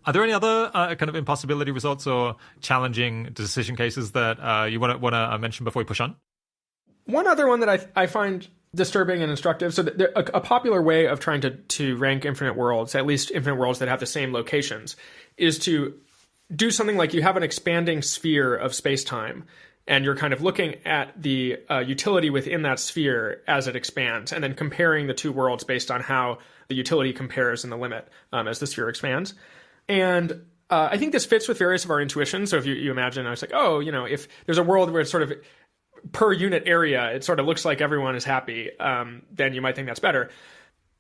Are there any other kind of impossibility results or challenging decision cases that you want to mention before we push on? One other one that I find disturbing and instructive. So a popular way of trying to rank infinite worlds, at least infinite worlds that have the same locations, is to do something like you have an expanding sphere of space-time, and you're kind of looking at the utility within that sphere as it expands, and then comparing the two worlds based on how the utility compares in the limit as the sphere expands. And I think this fits with various of our intuitions. So if you imagine, I was like, if there's a world where it's sort of per unit area, it sort of looks like everyone is happy, then you might think that's better.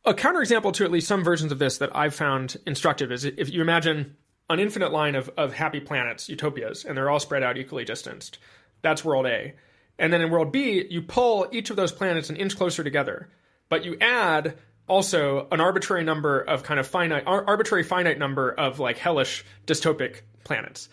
A counterexample to at least some versions of this that I've found instructive is if you imagine an infinite line of happy planets, utopias, and they're all spread out equally distanced. That's world A. And then in world B, you pull each of those planets an inch closer together, but you add also an arbitrary number of kind of arbitrary finite number of like hellish dystopic planets.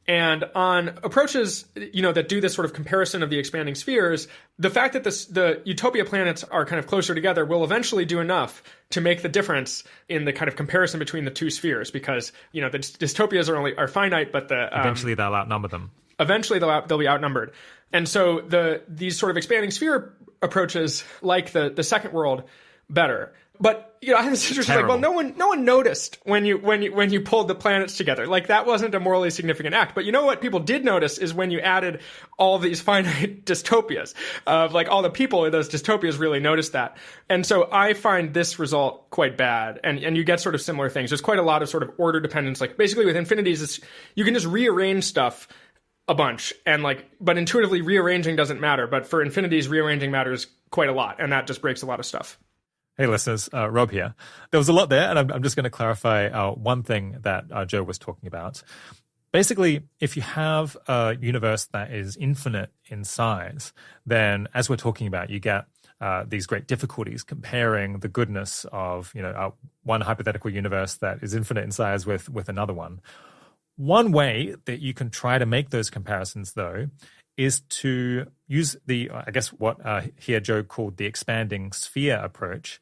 And on approaches, that do this sort of comparison of the expanding spheres, the fact that the utopia planets are kind of closer together will eventually do enough to make the difference in the kind of comparison between the two spheres, because the dystopias are finite, but eventually they'll outnumber them. Eventually they'll be outnumbered, and so these sort of expanding sphere approaches like the second world better. But I have this interest like, well, no one noticed when you pulled the planets together. Like that wasn't a morally significant act. But what people did notice is when you added all these finite dystopias, like all the people in those dystopias really noticed that. And so I find this result quite bad. And you get sort of similar things. There's quite a lot of sort of order dependence. Like basically with infinities, you can just rearrange stuff a bunch, and but intuitively rearranging doesn't matter. But for infinities, rearranging matters quite a lot, and that just breaks a lot of stuff. Hey listeners, Rob here. There was a lot there, and I'm just going to clarify one thing that Joe was talking about. Basically, if you have a universe that is infinite in size, then as we're talking about, you get these great difficulties comparing the goodness of one hypothetical universe that is infinite in size with another one. One way that you can try to make those comparisons, though, is to use what here Joe called the expanding sphere approach.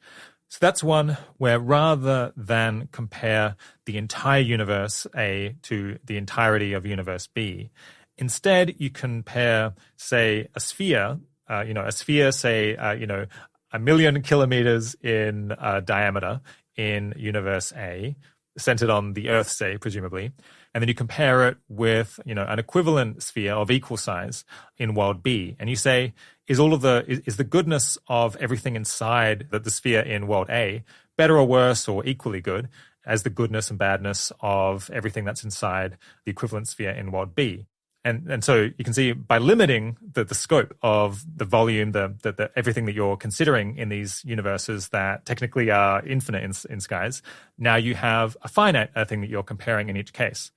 So that's one where rather than compare the entire universe A to the entirety of universe B, instead you compare, say, a sphere, say, 1,000,000 kilometers in diameter in universe A, centered on the Earth, say, presumably, and then you compare it with, an equivalent sphere of equal size in world B, and you say, is the goodness of everything inside the sphere in world A better or worse or equally good as the goodness and badness of everything that's inside the equivalent sphere in world B? And so you can see by limiting the scope of the volume, the everything that you're considering in these universes that technically are infinite in size, now you have a finite thing that you're comparing in each case.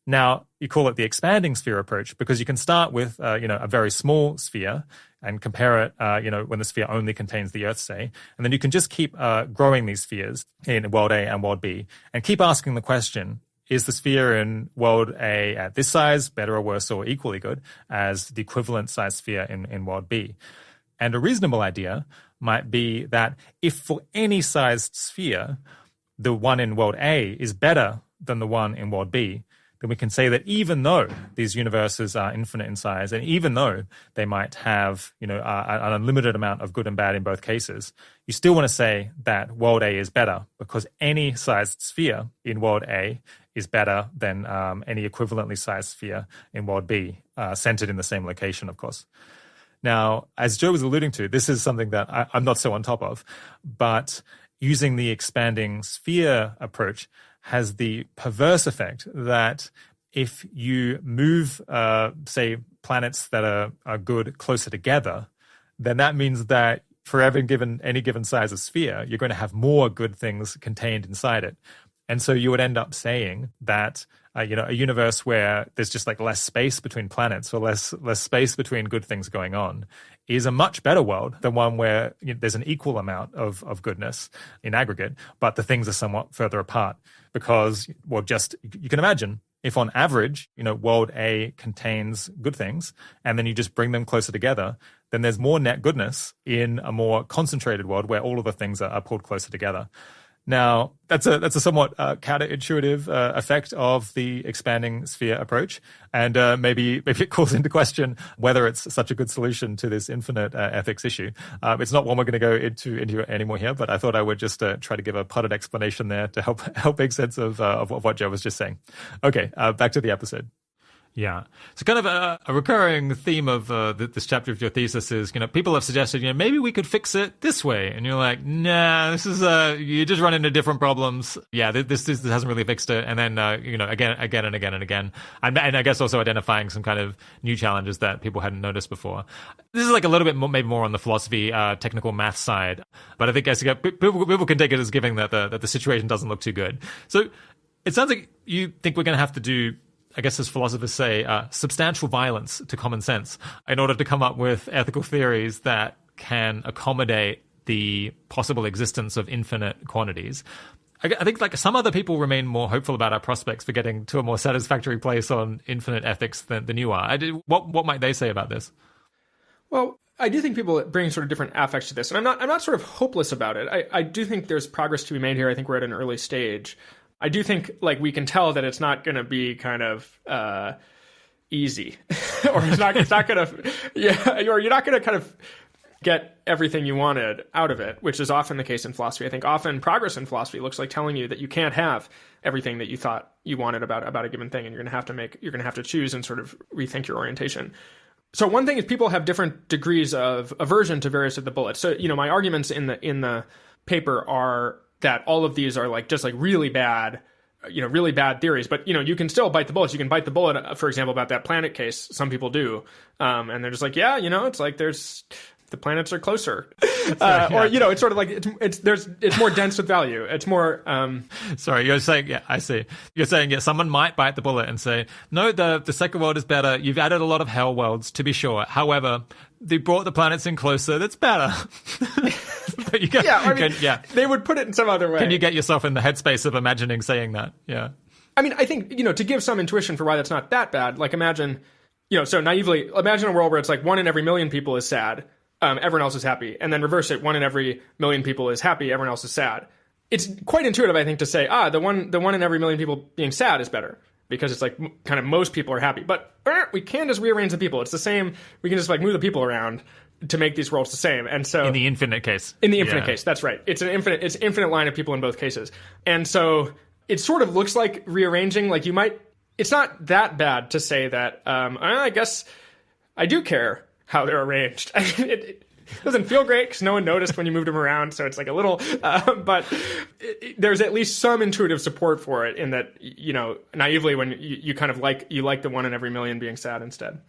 Now, you call it the expanding sphere approach because you can start with, a very small sphere and compare it, when the sphere only contains the Earth, say, and then you can just keep growing these spheres in world A and world B and keep asking the question, is the sphere in world A at this size better or worse or equally good as the equivalent size sphere in world B? And a reasonable idea might be that if for any sized sphere, the one in world A is better than the one in world B, then we can say that even though these universes are infinite in size, and even though they might have, an unlimited amount of good and bad in both cases, you still want to say that world A is better because any sized sphere in world A is better than any equivalently sized sphere in world B, centered in the same location, of course. Now, as Joe was alluding to, this is something that I'm not so on top of, but using the expanding sphere approach has the perverse effect that if you move, say, planets that are good closer together, then that means that for any given size of sphere, you're going to have more good things contained inside it. And so you would end up saying that, a universe where there's just like less space between planets or less space between good things going on is a much better world than one where there's an equal amount of goodness in aggregate, but the things are somewhat further apart because, you can imagine if on average, world A contains good things and then you just bring them closer together, then there's more net goodness in a more concentrated world where all of the things are pulled closer together. Now, that's a somewhat counterintuitive effect of the expanding sphere approach, and maybe it calls into question whether it's such a good solution to this infinite ethics issue. It's not one we're going to go into anymore here, but I thought I would just try to give a potted explanation there to help make sense of what Joe was just saying. Okay, back to the episode. Yeah. So kind of a recurring theme of this chapter of your thesis is, people have suggested, maybe we could fix it this way. And you're like, nah, this is, you just run into different problems. Yeah, this hasn't really fixed it. And then, again and again. And I guess also identifying some kind of new challenges that people hadn't noticed before. This is like a little bit more, maybe more on the philosophy, technical math side. But I think people can take it as giving that the situation doesn't look too good. So it sounds like you think we're going to have to do, I guess as philosophers say, substantial violence to common sense in order to come up with ethical theories that can accommodate the possible existence of infinite quantities. I think like some other people remain more hopeful about our prospects for getting to a more satisfactory place on infinite ethics than you are. What might they say about this? Well, I do think people bring sort of different affects to this, and I'm not sort of hopeless about it. I do think there's progress to be made here. I think we're at an early stage. I do think like we can tell that it's not going to be kind of easy, or it's not going to, or you're not going to kind of get everything you wanted out of it, which is often the case in philosophy. I think often progress in philosophy looks like telling you that you can't have everything that you thought you wanted about a given thing, and you're going to have to choose and sort of rethink your orientation. So one thing is people have different degrees of aversion to various of the bullets. So my arguments in the paper are that all of these are like just like really bad theories, but you can still bite the bullets. You can bite the bullet, for example, about that planet case. Some people do, and they're just like, it's like there's the planets are closer. Or, it's sort of like, it's more dense with value. It's more, Sorry, you're saying, yeah, I see. You're saying, yeah, someone might bite the bullet and say, no, the second world is better. You've added a lot of hell worlds, to be sure. However, they brought the planets in closer. That's better. They would put it in some other way. Can you get yourself in the headspace of imagining saying that? Yeah. I mean, I think, to give some intuition for why that's not that bad, like imagine, so naively, imagine a world where it's like 1 in every million people is sad. Everyone else is happy. And then reverse it, 1 in every million people is happy, everyone else is sad. It's quite intuitive, I think, to say, the one in every million people being sad is better, because it's like kind of most people are happy. But we can just rearrange the people. It's the same. We can just like move the people around to make these worlds the same. And so in the infinite case. In the infinite case, that's right. It's infinite line of people in both cases. And so it sort of looks like rearranging. Like it's not that bad to say that, I guess I do care how they're arranged. It doesn't feel great because no one noticed when you moved them around, so it's like a little, but there's at least some intuitive support for it in that, naively when you kind of like the 1 in every million being sad instead.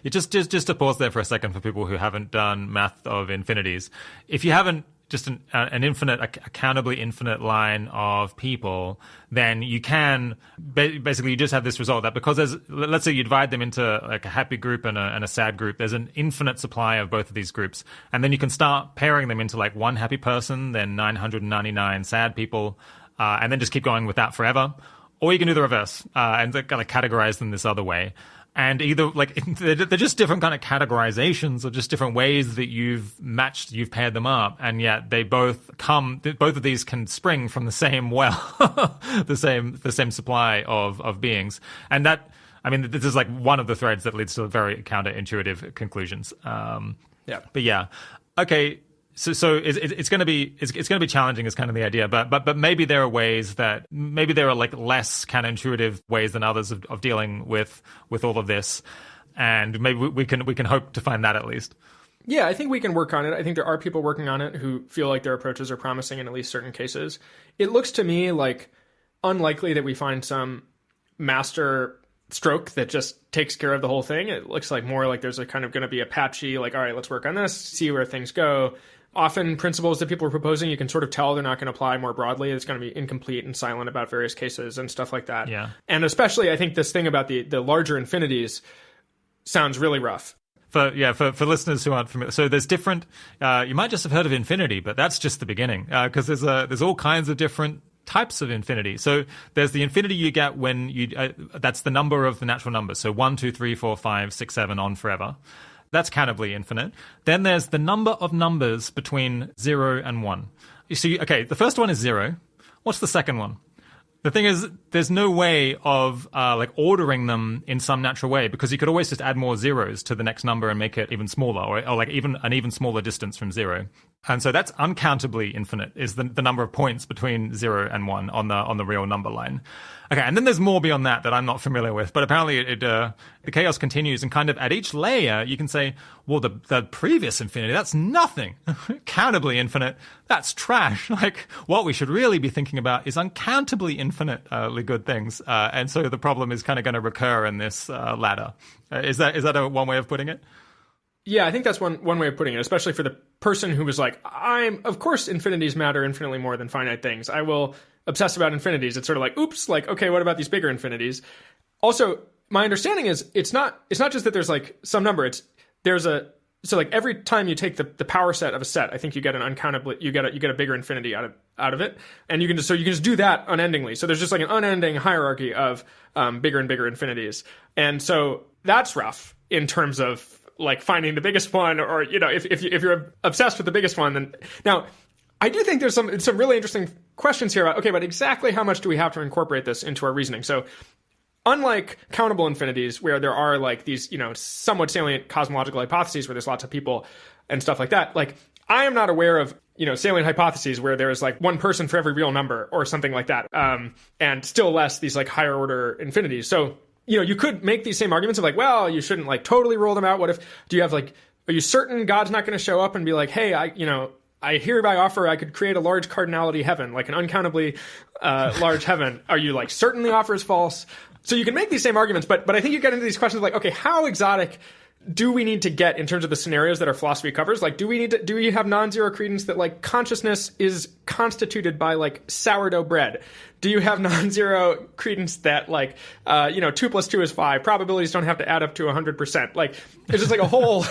Just to pause there for a second for people who haven't done math of infinities. If you haven't just an infinite, accountably infinite line of people, then you can basically you just have this result that because let's say you divide them into like a happy group and a sad group, there's an infinite supply of both of these groups, and then you can start pairing them into like one happy person, then 999 sad people, and then just keep going with that forever. Or you can do the reverse and kind of categorize them this other way. And either like they're just different kind of categorizations or just different ways that you've paired them up, and yet both of these can spring from the same well, the same supply of beings. And that, I mean, this is like one of the threads that leads to very counterintuitive conclusions. But yeah, okay. So it's going to be challenging is kind of the idea, but maybe there are ways that maybe there are like less counterintuitive ways than others of dealing with all of this, and maybe we can hope to find that at least. Yeah, I think we can work on it. I think there are people working on it who feel like their approaches are promising in at least certain cases. It looks to me like unlikely that we find some master stroke that just takes care of the whole thing. It looks like more like there's a kind of going to be a patchy, like, all right, let's work on this, see where things go. Often principles that people are proposing, you can sort of tell they're not going to apply more broadly. It's going to be incomplete and silent about various cases and stuff like that. Yeah. And especially, I think this thing about the larger infinities sounds really rough. For listeners who aren't familiar, so there's different. You might just have heard of infinity, but that's just the beginning, because there's all kinds of different types of infinity. So there's the infinity you get when that's the number of the natural numbers. So 1, 2, 3, 4, 5, 6, 7 on forever. That's countably infinite. Then there's the number of numbers between 0 and 1. You see, okay, the first one is 0. What's the second one? The thing is, there's no way of like ordering them in some natural way, because you could always just add more zeros to the next number and make it even smaller, or like even an even smaller distance from 0. And so that's uncountably infinite, is the number of points between 0 and 1 on the real number line. Okay, and then there's more beyond that I'm not familiar with, but apparently the chaos continues, and kind of at each layer you can say, well, the previous infinity, that's nothing. Countably infinite, that's trash. Like, what we should really be thinking about is uncountably infinitely good things, and so the problem is kind of going to recur in this ladder. Is that one way of putting it? Yeah, I think that's one way of putting it, especially for the person who was like, of course infinities matter infinitely more than finite things. I will obsess about infinities. It's sort of like, oops, like, okay, what about these bigger infinities? Also, my understanding is it's not just that there's like some number. So like every time you take the power set of a set, I think you get an uncountably, you get a bigger infinity out of it, and you can just do that unendingly. So there's just like an unending hierarchy of bigger and bigger infinities, and so that's rough in terms of like finding the biggest one, or if you're obsessed with the biggest one, then now. I do think there's some really interesting questions here about, okay, but exactly how much do we have to incorporate this into our reasoning? So unlike countable infinities, where there are like these, somewhat salient cosmological hypotheses where there's lots of people and stuff like that, like I am not aware of, salient hypotheses where there's like one person for every real number or something like that. And still less these like higher order infinities. So, you could make these same arguments of like, well, you shouldn't like totally rule them out. What if, are you certain God's not going to show up and be like, hey, I hereby offer I could create a large cardinality heaven, like an uncountably large heaven. Are you like certain the offer is false? So you can make these same arguments, but I think you get into these questions like, okay, how exotic do we need to get in terms of the scenarios that our philosophy covers? Like, do we have non-zero credence that like consciousness is constituted by like sourdough bread? Do you have non-zero credence that like, 2 + 2 is 5? Probabilities don't have to add up to 100%. Like, it's just like a whole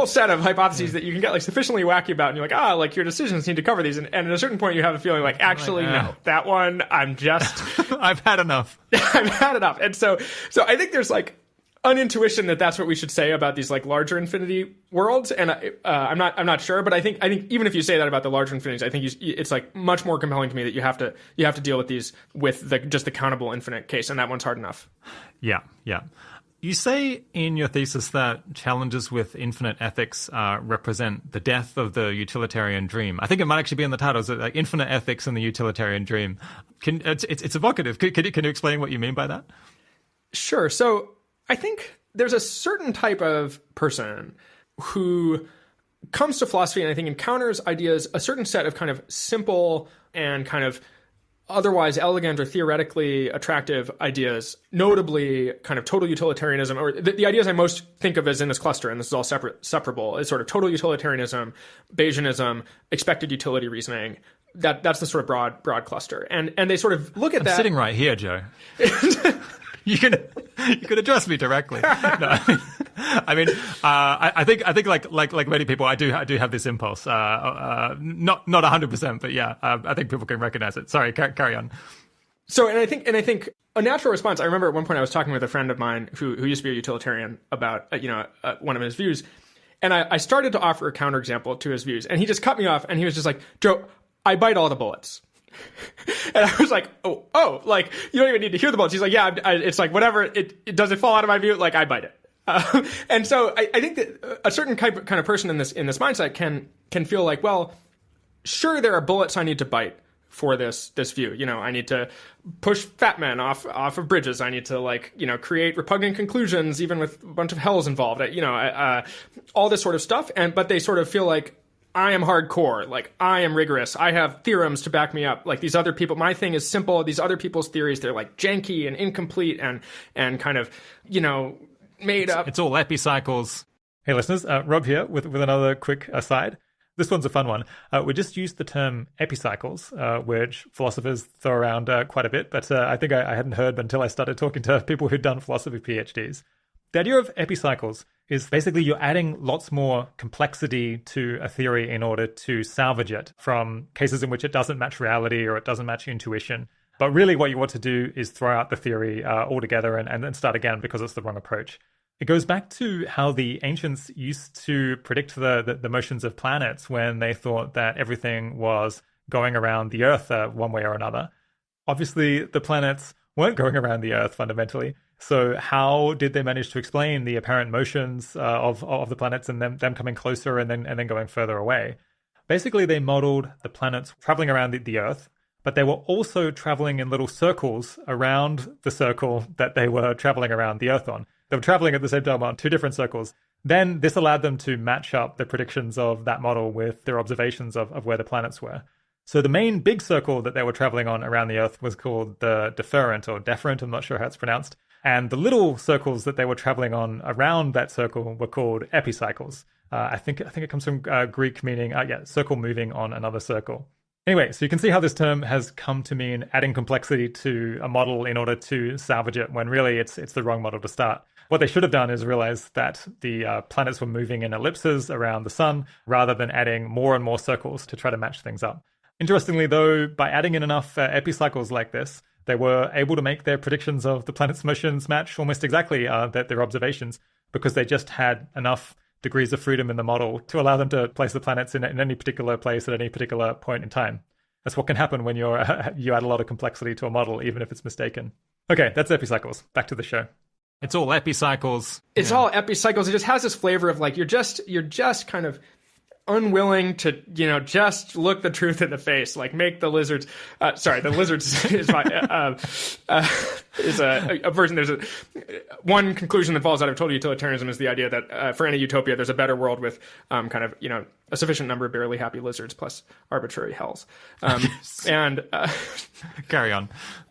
set of hypotheses that you can get like sufficiently wacky about, and you're like, like your decisions need to cover these. And at a certain point, you have a feeling like, actually, no, that one, I'm just, I've had enough. I've had enough. And so I think there's like an intuition that that's what we should say about these like larger infinity worlds, and I'm not sure, but I think even if you say that about the larger infinities, I think it's like much more compelling to me that you have to deal with these with just the countable infinite case, and that one's hard enough. Yeah. You say in your thesis that challenges with infinite ethics represent the death of the utilitarian dream. I think it might actually be in the title, so like infinite ethics and the utilitarian dream. It's evocative. Can you explain what you mean by that? Sure. So I think there's a certain type of person who comes to philosophy and I think encounters ideas, a certain set of kind of simple and kind of otherwise elegant or theoretically attractive ideas, notably kind of total utilitarianism, or the ideas I most think of as in this cluster, and this is all separable, is sort of total utilitarianism, Bayesianism, expected utility reasoning. That's the sort of broad cluster. And they sort of look at that. I'm sitting right here, Joe. You can address me directly. No, I think like many people, I do have this impulse. Not 100%, but yeah, I think people can recognize it. Sorry, carry on. So, and I think a natural response. I remember at one point I was talking with a friend of mine who used to be a utilitarian about one of his views, and I started to offer a counterexample to his views, and he just cut me off, and he was just like, Joe, I bite all the bullets. And I was like, oh, like, you don't even need to hear the bullets. He's like, yeah, it's like, whatever, it does it fall out of my view? Like, I bite it. And so I think that a certain kind of person in this mindset can feel like, well, sure, there are bullets I need to bite for this view. I need to push fat men off of bridges. I need to create repugnant conclusions, even with a bunch of hells involved. All this sort of stuff. But they sort of feel like, I am hardcore, like I am rigorous. I have theorems to back me up. Like these other people, my thing is simple. These other people's theories, they're like janky and incomplete and kind of, made up. It's all epicycles. Hey listeners, Rob here with another quick aside. This one's a fun one. We just used the term epicycles, which philosophers throw around quite a bit, but I think I hadn't heard until I started talking to people who'd done philosophy PhDs. The idea of epicycles is basically you're adding lots more complexity to a theory in order to salvage it from cases in which it doesn't match reality or it doesn't match intuition. But really what you want to do is throw out the theory altogether and then start again because it's the wrong approach. It goes back to how the ancients used to predict the motions of planets when they thought that everything was going around the Earth one way or another. Obviously, the planets weren't going around the Earth fundamentally. So how did they manage to explain the apparent motions of the planets and them coming closer and then going further away? Basically, they modeled the planets traveling around the Earth, but they were also traveling in little circles around the circle that they were traveling around the Earth on. They were traveling at the same time on two different circles. Then this allowed them to match up the predictions of that model with their observations of where the planets were. So the main big circle that they were traveling on around the Earth was called the deferent or deferent, I'm not sure how it's pronounced. And the little circles that they were traveling on around that circle were called epicycles. I think it comes from Greek meaning, circle moving on another circle. Anyway, so you can see how this term has come to mean adding complexity to a model in order to salvage it when really it's the wrong model to start. What they should have done is realize that the planets were moving in ellipses around the sun rather than adding more and more circles to try to match things up. Interestingly, though, by adding in enough epicycles like this, they were able to make their predictions of the planet's motions match almost exactly their observations because they just had enough degrees of freedom in the model to allow them to place the planets in any particular place at any particular point in time. That's what can happen when you add a lot of complexity to a model, even if it's mistaken. Okay, that's epicycles. Back to the show. It's all epicycles. It's all epicycles. It just has this flavor of like you're just kind of unwilling to, just look the truth in the face, like make the lizards. The lizards is a version. There's one conclusion that falls out of total utilitarianism is the idea that for any utopia, there's a better world with a sufficient number of barely happy lizards plus arbitrary hells. Carry on.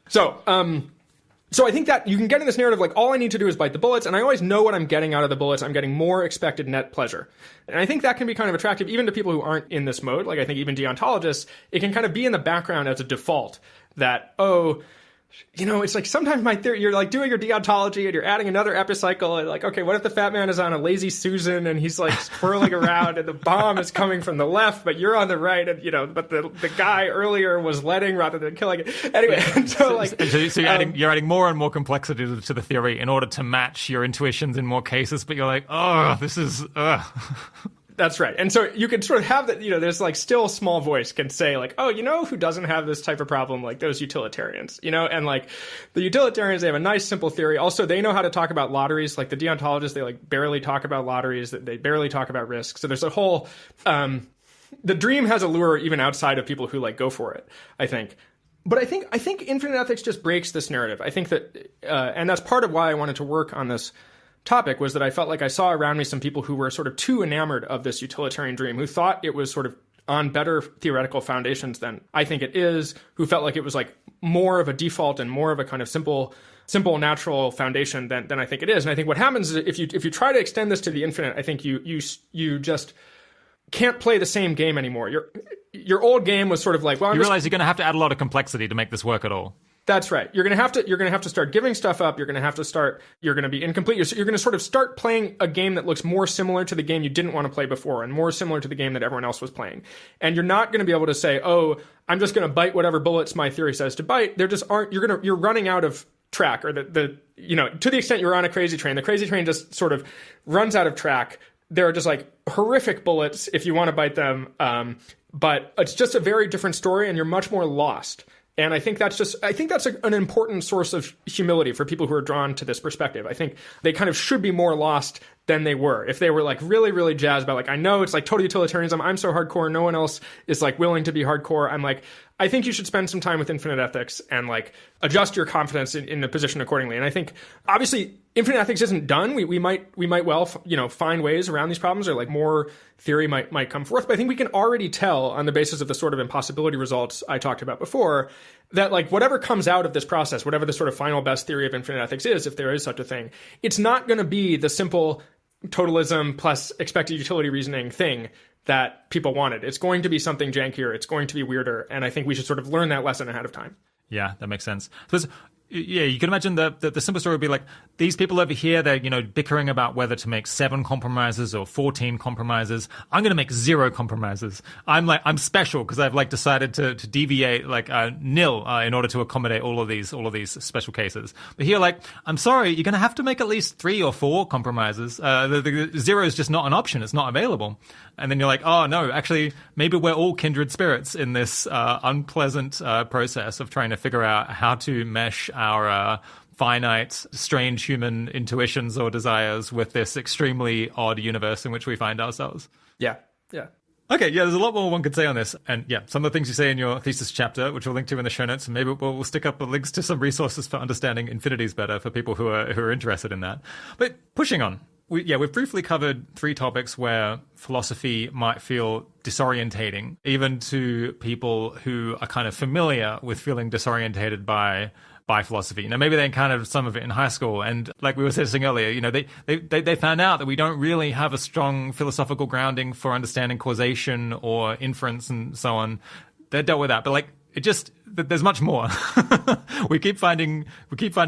So So I think that you can get in this narrative like, all I need to do is bite the bullets, and I always know what I'm getting out of the bullets. I'm getting more expected net pleasure. And I think that can be kind of attractive even to people who aren't in this mode. Like, I think even deontologists, it can kind of be in the background as a default that, oh, you know, it's like sometimes my theory, you're like doing your deontology and you're adding another epicycle, and like, okay, what if the fat man is on a lazy Susan and he's like swirling around and the bomb is coming from the left, but you're on the right, and, you know, but the guy earlier was letting rather than killing it. Anyway, so you're adding more and more complexity to the theory in order to match your intuitions in more cases, but you're like, oh, this is, That's right. And so you can sort of have that, you know, there's like still a small voice can say like, oh, you know who doesn't have this type of problem? Like those utilitarians, you know, and like the utilitarians, they have a nice simple theory. Also, they know how to talk about lotteries. Like the deontologists, they like barely talk about lotteries, they barely talk about risk. So there's a whole, the dream has a lure even outside of people who like go for it, I think. But I think infinite ethics just breaks this narrative. I think that, and that's part of why I wanted to work on this topic, was that I felt like I saw around me some people who were sort of too enamored of this utilitarian dream, who thought it was sort of on better theoretical foundations than I think it is, who felt like it was like more of a default and more of a kind of simple natural foundation than I think it is. And I think what happens is if you try to extend this to the infinite, I think you just can't play the same game anymore. Your old game was sort of like, well, you realize you're going to have to add a lot of complexity to make this work at all. That's right. You're going to have to start giving stuff up. You're going to be incomplete. You're going to sort of start playing a game that looks more similar to the game you didn't want to play before and more similar to the game that everyone else was playing. And you're not going to be able to say, oh, I'm just going to bite whatever bullets my theory says to bite. There just aren't, you're running out of track, or you know, to the extent you're on a crazy train, the crazy train just sort of runs out of track. There are just like horrific bullets if you want to bite them. But it's just a very different story, and you're much more lost. And I think that's an important source of humility for people who are drawn to this perspective. I think they kind of should be more lost than they were. If they were like really, really jazzed about like, I know it's like total utilitarianism, I'm so hardcore, no one else is like willing to be hardcore. I'm like, I think you should spend some time with infinite ethics and like adjust your confidence in the position accordingly. And I think obviously infinite ethics isn't done. We might well, you know, find ways around these problems, or like more theory might come forth. But I think we can already tell on the basis of the sort of impossibility results I talked about before that like whatever comes out of this process, whatever the sort of final best theory of infinite ethics is, if there is such a thing, it's not going to be the simple totalism plus expected utility reasoning thing that people wanted. It's going to be something jankier. It's going to be weirder. And I think we should sort of learn that lesson ahead of time. Yeah, that makes sense. Because, yeah, you can imagine the simple story would be like, these people over here, they're, you know, bickering about whether to make 7 compromises or 14 compromises. I'm going to make 0 compromises. I'm special because I've like decided to deviate like nil in order to accommodate all of these special cases. But here, like, I'm sorry, you're going to have to make at least 3 or 4 compromises. The 0 is just not an option. It's not available. And then you're like, oh no, actually, maybe we're all kindred spirits in this unpleasant process of trying to figure out how to mesh our finite, strange human intuitions or desires with this extremely odd universe in which we find ourselves. Yeah. Okay, yeah, there's a lot more one could say on this. And yeah, some of the things you say in your thesis chapter, which we'll link to in the show notes, and maybe we'll stick up links to some resources for understanding infinities better for people who are interested in that. But pushing on. We've briefly covered 3 topics where philosophy might feel disorientating, even to people who are kind of familiar with feeling disorientated by philosophy. You know, maybe they encountered some of it in high school, and like we were saying earlier, you know, they found out that we don't really have a strong philosophical grounding for understanding causation or inference and so on. They dealt with that, but like there's much more. we keep finding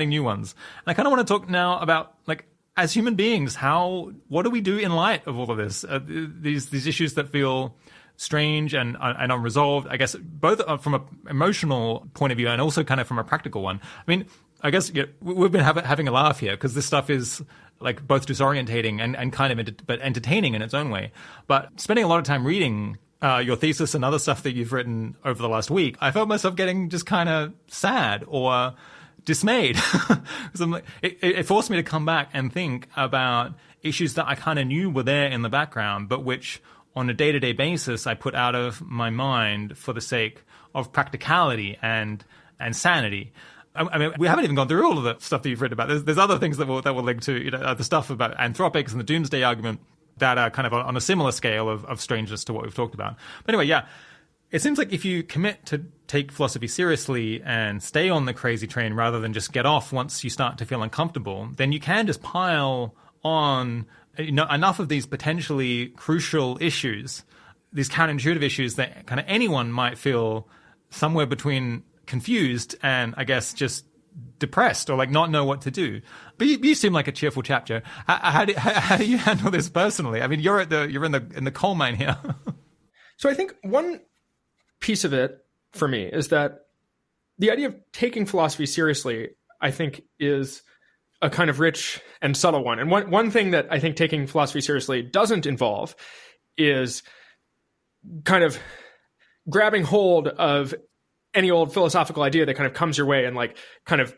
new ones. And I kind of want to talk now about like, as human beings, what do we do in light of all of this? These issues that feel strange and unresolved, I guess, both from an emotional point of view and also kind of from a practical one. I mean, I guess we've been having a laugh here because this stuff is like both disorientating and kind of but entertaining in its own way. But spending a lot of time reading your thesis and other stuff that you've written over the last week, I felt myself getting just kind of sad or dismayed. It forced me to come back and think about issues that I kind of knew were there in the background, but which on a day-to-day basis I put out of my mind for the sake of practicality and sanity. I mean, we haven't even gone through all of the stuff that you've written about. There's other things that we'll link to, you know, the stuff about anthropics and the doomsday argument that are kind of on a similar scale of strangeness to what we've talked about. But anyway, yeah. It seems like if you commit to take philosophy seriously and stay on the crazy train rather than just get off once you start to feel uncomfortable, then you can just pile on enough of these potentially crucial issues, these counterintuitive issues that kind of anyone might feel somewhere between confused and, I guess, just depressed or like not know what to do. But you seem like a cheerful chap, Joe. How do you handle this personally? I mean, you're in the coal mine here. So I think one piece of it for me is that the idea of taking philosophy seriously, I think, is a kind of rich and subtle one. And one thing that I think taking philosophy seriously doesn't involve is kind of grabbing hold of any old philosophical idea that kind of comes your way and like kind of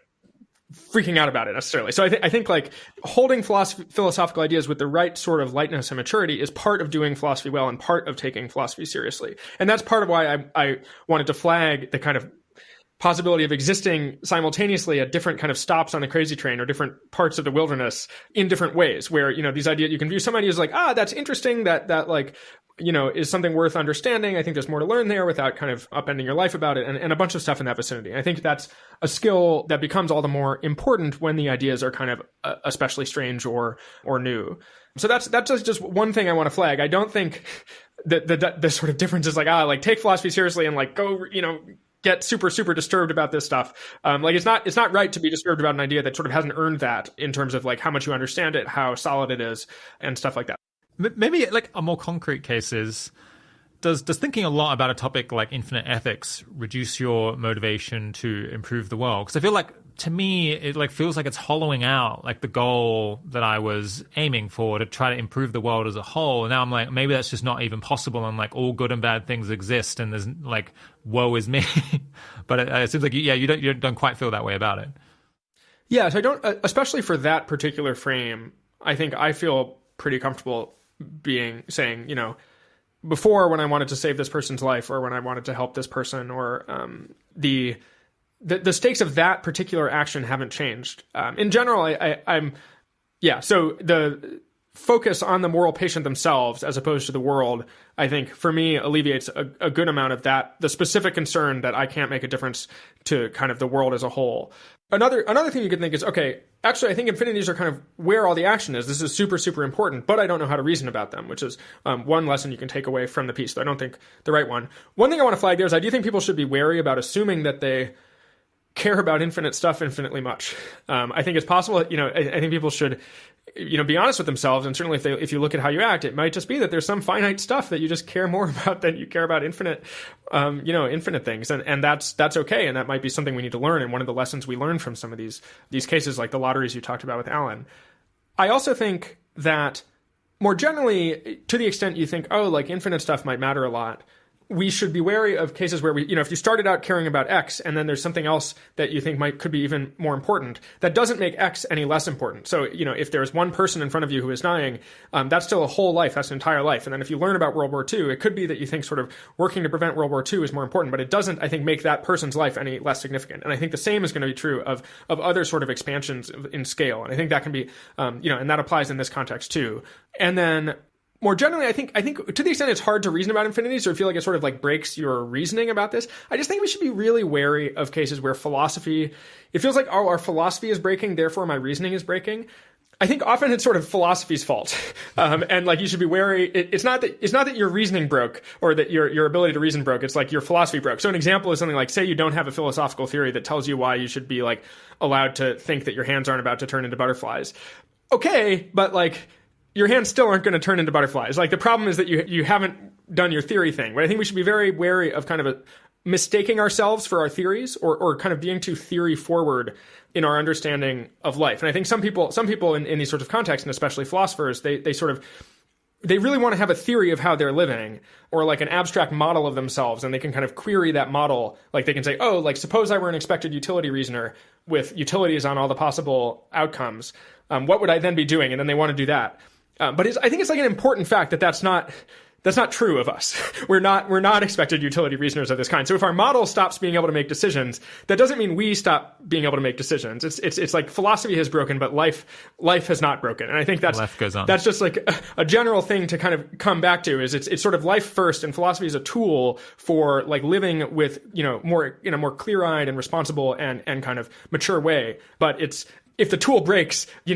freaking out about it necessarily. So I think like holding philosophical ideas with the right sort of lightness and maturity is part of doing philosophy well and part of taking philosophy seriously. And that's part of why I wanted to flag the kind of possibility of existing simultaneously at different kind of stops on the crazy train or different parts of the wilderness in different ways where, these ideas, you can view some ideas like, that's interesting, that like, is something worth understanding. I think there's more to learn there without kind of upending your life about it and a bunch of stuff in that vicinity. I think that's a skill that becomes all the more important when the ideas are kind of especially strange or new. So that's just one thing I want to flag. I don't think that the sort of difference is like take philosophy seriously and like go, get super, super disturbed about this stuff. Like it's not right to be disturbed about an idea that sort of hasn't earned that in terms of like how much you understand it, how solid it is, and stuff like that. Maybe like a more concrete case is, does thinking a lot about a topic like infinite ethics reduce your motivation to improve the world? Because I feel like, to me, it like feels like it's hollowing out like the goal that I was aiming for to try to improve the world as a whole. And now I'm like, maybe that's just not even possible. And like all good and bad things exist, and there's like, woe is me. But it seems like you don't quite feel that way about it. Yeah, so I don't, especially for that particular frame. I think I feel pretty comfortable saying, before, when I wanted to save this person's life or when I wanted to help this person, or the stakes of that particular action haven't changed. In general, so the focus on the moral patient themselves as opposed to the world, I think, for me, alleviates a good amount of that, the specific concern that I can't make a difference to kind of the world as a whole. Another thing you could think is, okay, actually, I think infinities are kind of where all the action is. This is super, super important, but I don't know how to reason about them, which is one lesson you can take away from the piece, though I don't think the right one. One thing I want to flag there is I do think people should be wary about assuming that they care about infinite stuff infinitely much. I think it's possible, I think people should, be honest with themselves. And certainly if you look at how you act, it might just be that there's some finite stuff that you just care more about than you care about infinite things. And that's okay. And that might be something we need to learn. And one of the lessons we learn from some of these cases, like the lotteries you talked about with Alan. I also think that more generally, to the extent you think, like infinite stuff might matter a lot, we should be wary of cases where if you started out caring about X and then there's something else that you think could be even more important, that doesn't make X any less important. So, if there's one person in front of you who is dying, that's still a whole life. That's an entire life. And then if you learn about World War II, it could be that you think sort of working to prevent World War II is more important, but it doesn't, I think, make that person's life any less significant. And I think the same is going to be true of other sort of expansions in scale. And I think that can be, and that applies in this context too. And then more generally, I think to the extent it's hard to reason about infinities or feel like it sort of like breaks your reasoning about this, I just think we should be really wary of cases where it feels like, our philosophy is breaking, therefore my reasoning is breaking. I think often it's sort of philosophy's fault. And like you should be wary. It's not that your reasoning broke or that your ability to reason broke. It's like your philosophy broke. So an example is something like, say you don't have a philosophical theory that tells you why you should be like allowed to think that your hands aren't about to turn into butterflies. Okay, but like, your hands still aren't going to turn into butterflies. Like the problem is that you haven't done your theory thing. But I think we should be very wary of kind of mistaking ourselves for our theories or kind of being too theory forward in our understanding of life. And I think some people in these sorts of contexts, and especially philosophers, they really want to have a theory of how they're living or like an abstract model of themselves. And they can kind of query that model. Like they can say, suppose I were an expected utility reasoner with utilities on all the possible outcomes. What would I then be doing? And then they want to do that. But I think it's like an important fact that that's not That's not true of us. We're not expected utility reasoners of this kind. So if our model stops being able to make decisions, that doesn't mean we stop being able to make decisions. It's like philosophy has broken, but life has not broken. And I think life goes on. That's just like a general thing to kind of come back to, is it's sort of life first, and philosophy is a tool for like living with, more in a more clear-eyed and responsible and kind of mature way. But if the tool breaks, you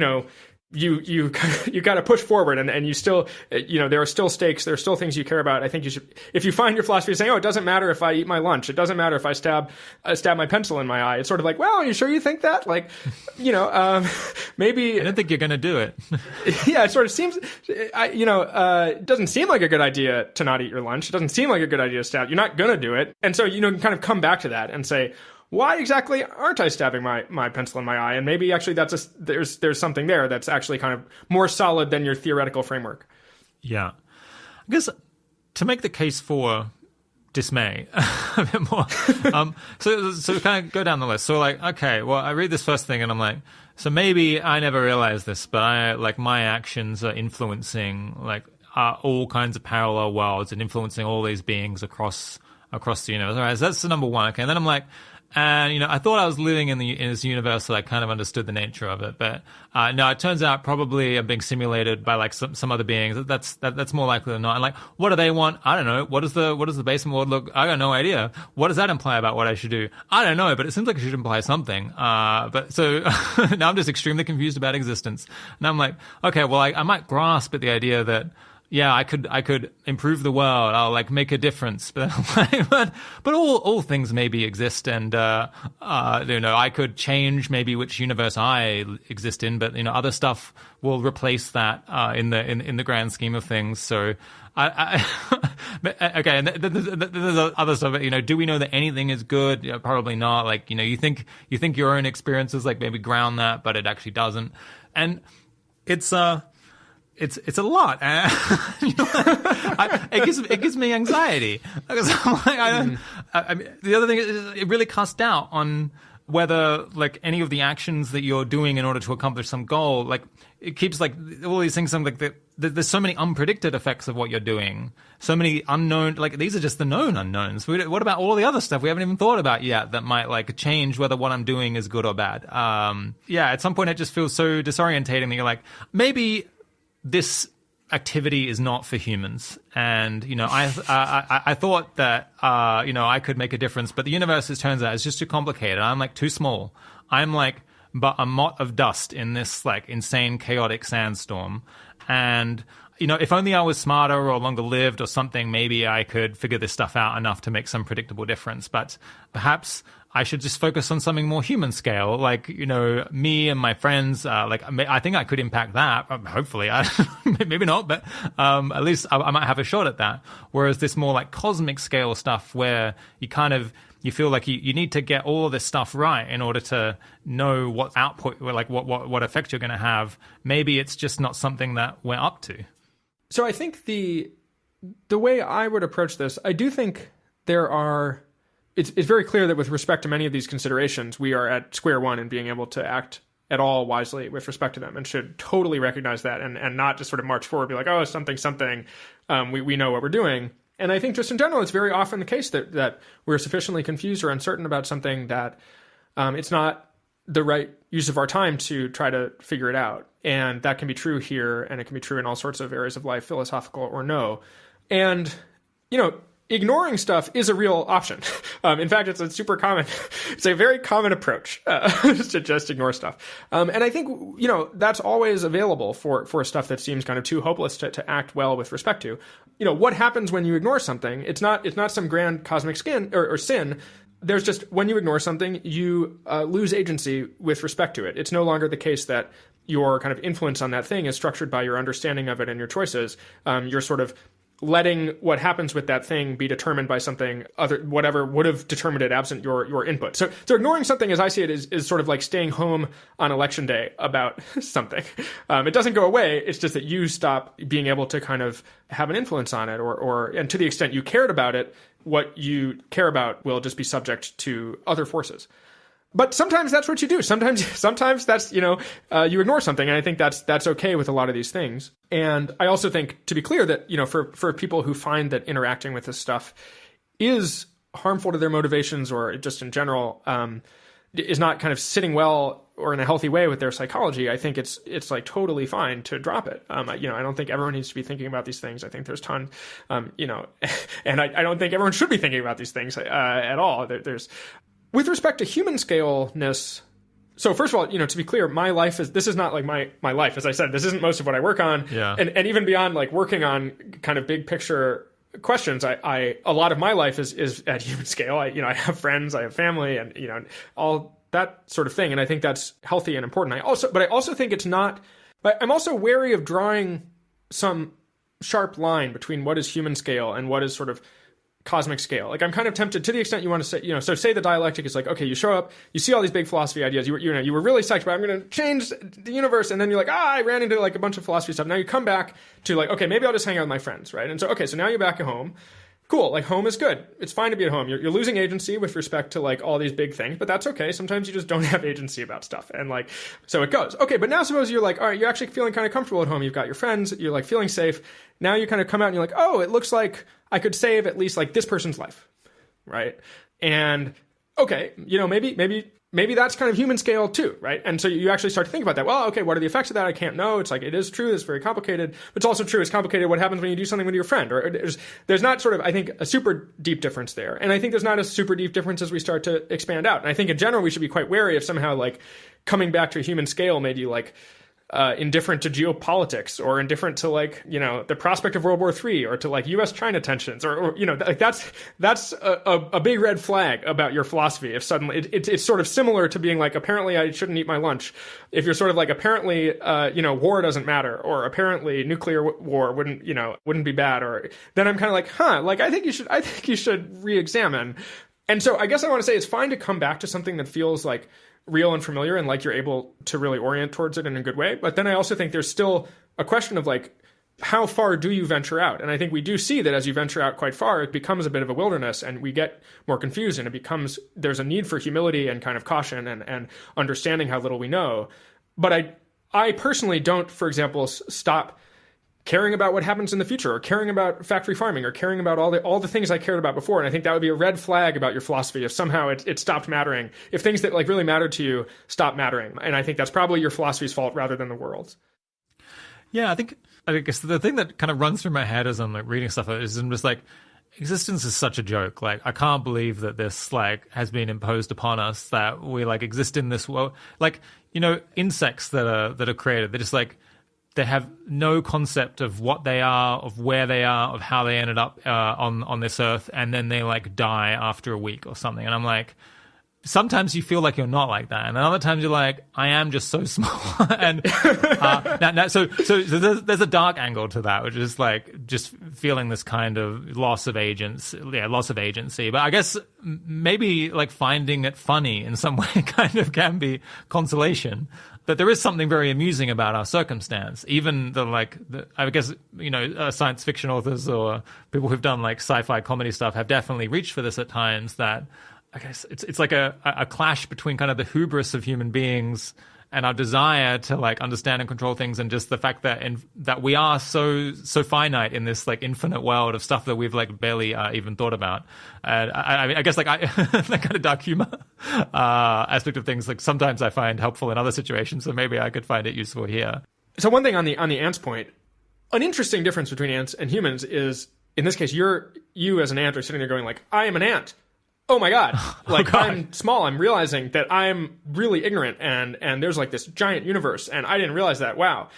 got to push forward, and you still, there are still stakes, there are still things you care about. I think you should, if you find your philosophy saying, it doesn't matter if I eat my lunch, it doesn't matter if I stab my pencil in my eye, it's sort of like, well, are you sure you think that? Like, maybe. I don't think you're going to do it. Yeah, it sort of seems, it doesn't seem like a good idea to not eat your lunch. It doesn't seem like a good idea to stab. You're not going to do it. And so, you can kind of come back to that and say, why exactly aren't I stabbing my pencil in my eye? And maybe actually there's something there that's actually kind of more solid than your theoretical framework. Yeah. I guess to make the case for dismay a bit more, so kind of go down the list. So like, okay, well, I read this first thing and I'm like, so maybe I never realized this, but my actions are influencing all kinds of parallel worlds and influencing all these beings across the universe. All right, so that's the number one. Okay, and then I'm like, and I thought I was living in this universe, so I kind of understood the nature of it. But no, it turns out probably I'm being simulated by like some other beings. That's more likely than not. And like, what do they want? I don't know. What does the basement world look? I got no idea. What does that imply about what I should do? I don't know, but it seems like it should imply something. But so now I'm just extremely confused about existence. And I'm like, okay, well, I might grasp at the idea that, yeah, I could improve the world. I'll like make a difference, but all things maybe exist, and I could change maybe which universe I exist in, but other stuff will replace that in the grand scheme of things. So okay, and there's other stuff. Do we know that anything is good? Probably not. Like you think your own experiences like maybe ground that, but it actually doesn't, and it's a lot. It gives me anxiety because I'm like, I mean, the other thing is it really casts doubt on whether like any of the actions that you're doing in order to accomplish some goal, like it keeps like all these things. Like there's so many unpredicted effects of what you're doing, so many unknown. Like these are just the known unknowns. What about all the other stuff we haven't even thought about yet that might like change whether what I'm doing is good or bad? At some point it just feels so disorientating that you're like, maybe this activity is not for humans, and I thought that I could make a difference, but the universe, it turns out, is just too complicated. I'm like too small. I'm like but a mot of dust in this like insane chaotic sandstorm, and if only I was smarter or longer lived or something, maybe I could figure this stuff out enough to make some predictable difference. But perhaps I should just focus on something more human scale, like, me and my friends, I think I could impact that. Hopefully, maybe not, but at least I might have a shot at that. Whereas this more like cosmic scale stuff where you feel like you need to get all of this stuff right in order to know what output, like what effect you're going to have. Maybe it's just not something that we're up to. So I think the way I would approach this, I do think it's very clear that with respect to many of these considerations, we are at square one in being able to act at all wisely with respect to them, and should totally recognize that and not just sort of march forward, be like, oh, something, we know what we're doing. And I think just in general, it's very often the case that we're sufficiently confused or uncertain about something that it's not the right use of our time to try to figure it out. And that can be true here, and it can be true in all sorts of areas of life, philosophical or no. And, ignoring stuff is a real option. In fact, it's a very common approach to just ignore stuff. And I think, that's always available for stuff that seems kind of too hopeless to act well with respect to. What happens when you ignore something? It's not some grand cosmic sin. There's just, when you ignore something, you lose agency with respect to it. It's no longer the case that your kind of influence on that thing is structured by your understanding of it and your choices. You're sort of letting what happens with that thing be determined by something other, whatever would have determined it absent your input. So ignoring something, as I see it, is sort of like staying home on election day about something. It doesn't go away. It's just that you stop being able to kind of have an influence on it, and to the extent you cared about it, what you care about will just be subject to other forces. But sometimes that's what you do. Sometimes that's, you ignore something. And I think that's okay with a lot of these things. And I also think, to be clear, that, for people who find that interacting with this stuff is harmful to their motivations, or just in general, is not kind of sitting well or in a healthy way with their psychology, I think it's like totally fine to drop it. I don't think everyone needs to be thinking about these things. I think there's ton, and I don't think everyone should be thinking about these things at all. There's, with respect to human scale-ness. So first of all, to be clear, this is not like my life. As I said, this isn't most of what I work on. Yeah. And even beyond like working on kind of big picture questions, a lot of my life is at human scale. I have friends, I have family, and all that sort of thing. And I think that's healthy and important. But I also think it's not. I'm also wary of drawing some sharp line between what is human scale and what is sort of cosmic scale. Like, I'm kind of tempted, to the extent you want to say, so say the dialectic is like, okay, you show up, you see all these big philosophy ideas, you were really psyched about, I'm going to change the universe, and then you're like, I ran into like a bunch of philosophy stuff. Now you come back to like, okay, maybe I'll just hang out with my friends, right? And so, okay, so now you're back at home. Cool, like home is good. It's fine to be at home. You're losing agency with respect to like all these big things, but that's okay. Sometimes you just don't have agency about stuff. And like, so it goes. Okay, but now suppose you're like, all right, you're actually feeling kind of comfortable at home. You've got your friends, you're like feeling safe. Now you kind of come out and you're like, oh, it looks like I could save at least like this person's life, right? And okay, maybe that's kind of human scale too, right? And so you actually start to think about that. Well, okay, what are the effects of that? I can't know. It's like, it is true. It's very complicated. But it's also true. It's complicated what happens when you do something with your friend. Or there's not sort of, I think, a super deep difference there. And I think there's not a super deep difference as we start to expand out. And I think in general, we should be quite wary of somehow like coming back to a human scale made you like indifferent to geopolitics, or indifferent to like, the prospect of World War III, or to like U.S.-China tensions, or like that's a big red flag about your philosophy. If suddenly it's sort of similar to being like, apparently I shouldn't eat my lunch. If you're sort of like, apparently, war doesn't matter, or apparently nuclear war wouldn't be bad, or then I'm kind of like, like I think you should re-examine. And so I guess I want to say it's fine to come back to something that feels like real and familiar, and like you're able to really orient towards it in a good way. But then I also think there's still a question of like, how far do you venture out? And I think we do see that as you venture out quite far, it becomes a bit of a wilderness, and we get more confused, and there's a need for humility and kind of caution and understanding how little we know. But I personally don't, for example, stop caring about what happens in the future, or caring about factory farming, or caring about all the things I cared about before. And I think that would be a red flag about your philosophy if somehow it stopped mattering, if things that like really mattered to you stop mattering. And I think that's probably your philosophy's fault rather than the world's. Yeah, I guess the thing that kind of runs through my head as I'm like reading stuff is I'm just like, existence is such a joke. Like, I can't believe that this like has been imposed upon us, that we like exist in this world. Like, insects that are created, they're just like, they have no concept of what they are, of where they are, of how they ended up on this earth, and then they like die after a week or something. And I'm like, sometimes you feel like you're not like that, and other times you're like, I am just so small. And so there's a dark angle to that, which is like just feeling this kind of loss of agency. But I guess maybe like finding it funny in some way kind of can be consolation. That there is something very amusing about our circumstance. Even I guess, science fiction authors or people who've done like sci-fi comedy stuff have definitely reached for this at times, that I guess it's like a clash between kind of the hubris of human beings and our desire to like understand and control things, and just the fact that that we are so finite in this like infinite world of stuff that we've like barely even thought about. And I guess like that kind of dark humor aspect of things, like sometimes I find helpful in other situations, so maybe I could find it useful here. So one thing on the ants point, an interesting difference between ants and humans is, in this case, you as an ant are sitting there going like, I am an ant. Oh my God. Like, I'm small. I'm realizing that I'm really ignorant, and there's like this giant universe, and I didn't realize that. Wow.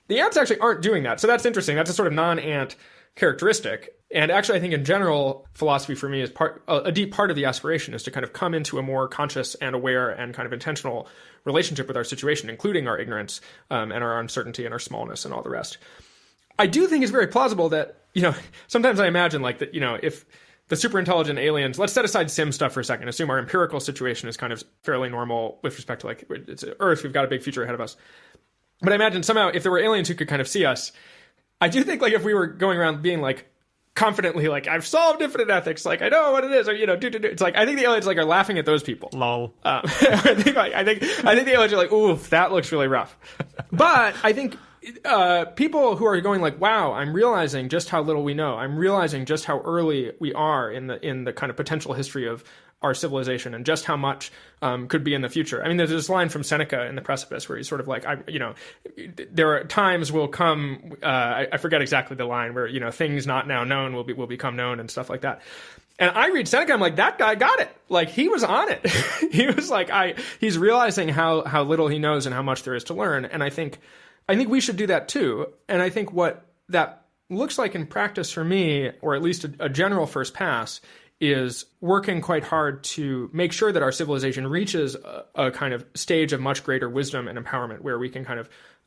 The ants actually aren't doing that. So that's interesting. That's a sort of non-ant characteristic. And actually, I think in general, philosophy for me is a deep part of the aspiration is to kind of come into a more conscious and aware and kind of intentional relationship with our situation, including our ignorance and our uncertainty and our smallness and all the rest. I do think it's very plausible that, sometimes I imagine like that, if the super intelligent aliens, let's set aside sim stuff for a second, assume our empirical situation is kind of fairly normal with respect to like, it's Earth, we've got a big future ahead of us. But I imagine somehow if there were aliens who could kind of see us, I do think like if we were going around being like, confidently like, I've solved infinite ethics, like I know what it is, or it's like I think the aliens like are laughing at those people. Lol. I think the aliens are like, ooh, that looks really rough. But I think people who are going like, wow, I'm realizing just how little we know. I'm realizing just how early we are in the kind of potential history of our civilization, and just how much could be in the future. I mean, there's this line from Seneca in The Precipice where he's sort of like, there are times will come, I forget exactly the line, where, things not now known will become known and stuff like that. And I read Seneca, I'm like, that guy got it. Like, he was on it. He was like, he's realizing how little he knows and how much there is to learn. And I think we should do that too. And I think what that looks like in practice for me, or at least a general first pass, is working quite hard to make sure that our civilization reaches a kind of stage of much greater wisdom and empowerment, where we can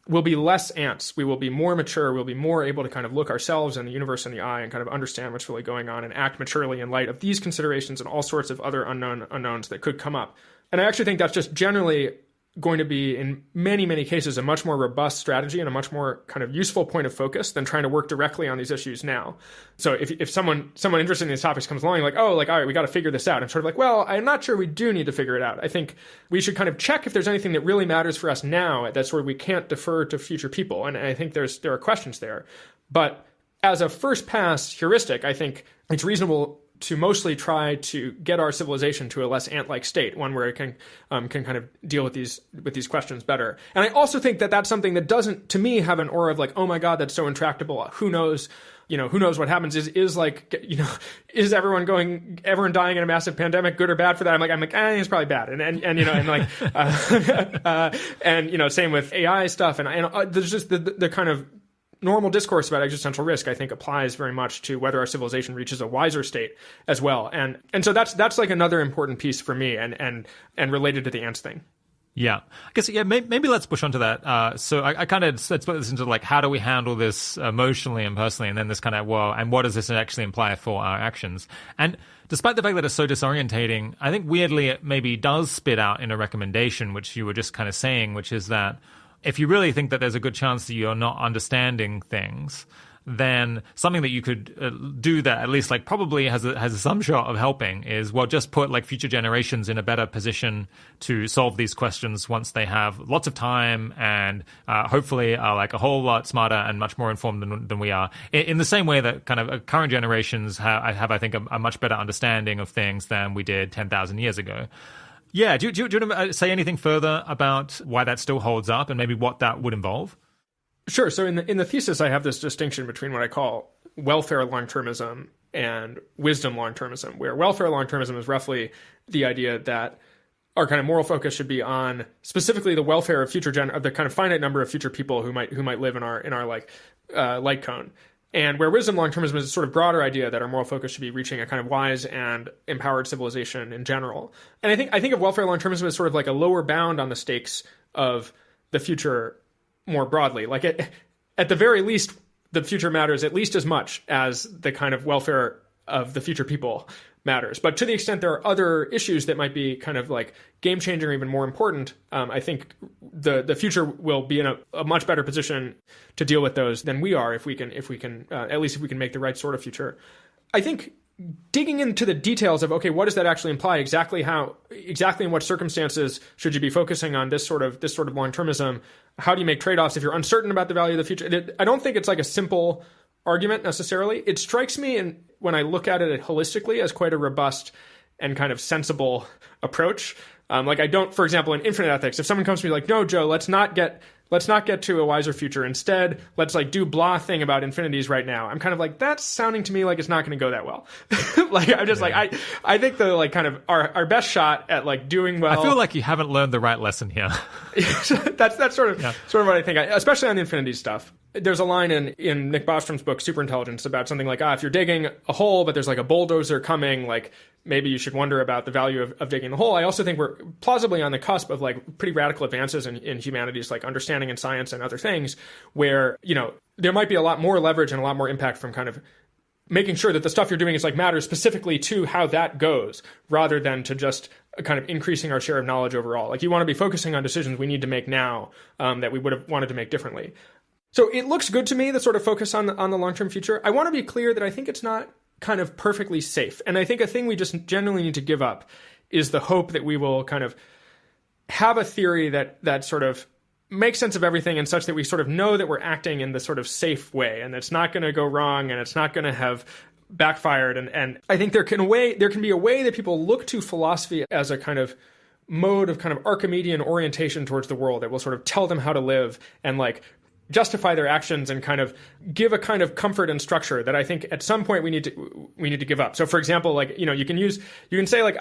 we'll be less ants, we will be more mature, we'll be more able to kind of look ourselves and the universe in the eye and kind of understand what's really going on and act maturely in light of these considerations and all sorts of other unknowns that could come up. And I actually think that's just generally going to be, in many, many cases, a much more robust strategy and a much more kind of useful point of focus than trying to work directly on these issues now. So if someone interested in these topics comes along, like, all right, we got to figure this out. I'm sort of like, well, I'm not sure we do need to figure it out. I think we should kind of check if there's anything that really matters for us now that's where we can't defer to future people. And I think there are questions there. But as a first pass heuristic, I think it's reasonable to mostly try to get our civilization to a less ant-like state, one where it can kind of deal with these questions better. And I also think that that's something that doesn't, to me, have an aura of like, oh my God, that's so intractable. Who knows? Who knows what happens? Is everyone dying in a massive pandemic good or bad for that? I'm like, it's probably bad. And same with AI stuff. And there's just the kind of normal discourse about existential risk, I think, applies very much to whether our civilization reaches a wiser state as well. And so that's like another important piece for me and related to the ants thing. Yeah. I guess, maybe let's push on to that. So I kind of split this into like, how do we handle this emotionally and personally? And then this kind of, and what does this actually imply for our actions? And despite the fact that it's so disorientating, I think weirdly it maybe does spit out in a recommendation, which you were just kind of saying, which is that if you really think that there's a good chance that you're not understanding things, then something that you could do that at least like probably has some shot of helping is, well, just put like future generations in a better position to solve these questions once they have lots of time and hopefully are like a whole lot smarter and much more informed than we are. In the same way that kind of current generations have I think, a much better understanding of things than we did 10,000 years ago. Yeah, do you want to say anything further about why that still holds up and maybe what that would involve? Sure. So in the thesis, I have this distinction between what I call welfare long-termism and wisdom long-termism, where welfare long-termism is roughly the idea that our kind of moral focus should be on specifically the welfare of of the kind of finite number of future people who might live in our like light cone. And where wisdom long-termism is a sort of broader idea that our moral focus should be reaching a kind of wise and empowered civilization in general. And I think of welfare long-termism as sort of like a lower bound on the stakes of the future more broadly. Like at the very least, the future matters at least as much as the kind of welfare of the future people matters. But to the extent there are other issues that might be kind of like game-changing or even more important, I think the future will be in a much better position to deal with those than we are if we can at least if we can make the right sort of future. I think digging into the details of, okay, what does that actually imply? Exactly in what circumstances should you be focusing on this sort of long-termism? How do you make trade-offs if you're uncertain about the value of the future? I don't think it's like a simple argument necessarily. It strikes me, when I look at it holistically, as quite a robust and kind of sensible approach. Like I don't, for example, in infinite ethics, if someone comes to me like, no, Joe, let's not get to a wiser future. Instead, let's like do blah thing about infinities right now. I'm kind of like, that's sounding to me like it's not going to go that well. Like I'm just like, I think the like kind of our best shot at like doing well. I feel like you haven't learned the right lesson here. that's sort of what I think, especially on the infinities stuff. There's a line in Nick Bostrom's book, Superintelligence, about something like, if you're digging a hole, but there's like a bulldozer coming, like maybe you should wonder about the value of digging the hole. I also think we're plausibly on the cusp of like pretty radical advances in humanities, like understanding in science and other things, where, there might be a lot more leverage and a lot more impact from kind of making sure that the stuff you're doing is like matters specifically to how that goes, rather than to just kind of increasing our share of knowledge overall. Like you want to be focusing on decisions we need to make now that we would have wanted to make differently. So it looks good to me, the sort of focus on the long-term future. I want to be clear that I think it's not kind of perfectly safe. And I think a thing we just generally need to give up is the hope that we will kind of have a theory that sort of makes sense of everything and such that we sort of know that we're acting in the sort of safe way and it's not going to go wrong and it's not going to have backfired. And I think there can be a way that people look to philosophy as a kind of mode of kind of Archimedean orientation towards the world that will sort of tell them how to live and like justify their actions and kind of give a kind of comfort and structure that I think at some point we need to give up. So for example, like, you can say like,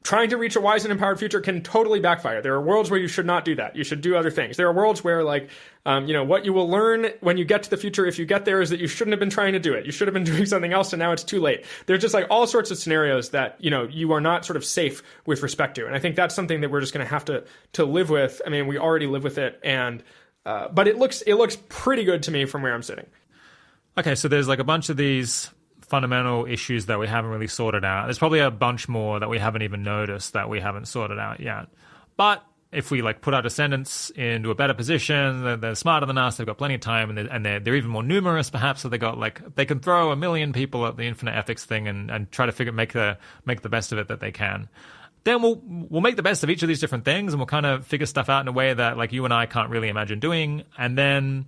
trying to reach a wise and empowered future can totally backfire. There are worlds where you should not do that. You should do other things. There are worlds where like, what you will learn when you get to the future, if you get there, is that you shouldn't have been trying to do it. You should have been doing something else and now it's too late. There's just like all sorts of scenarios that, you are not sort of safe with respect to. And I think that's something that we're just going to have to live with. I mean, we already live with it. And, but it looks pretty good to me from where I'm sitting. Okay. So there's like a bunch of these fundamental issues that we haven't really sorted out. There's probably a bunch more that we haven't even noticed that we haven't sorted out yet. But if we like put our descendants into a better position, they're smarter than us, they've got plenty of time, and they're even more numerous perhaps, so they can throw 1 million people at the infinite ethics thing and try to make the best of it that they can. Then we'll make the best of each of these different things and we'll kind of figure stuff out in a way that like you and I can't really imagine doing, and then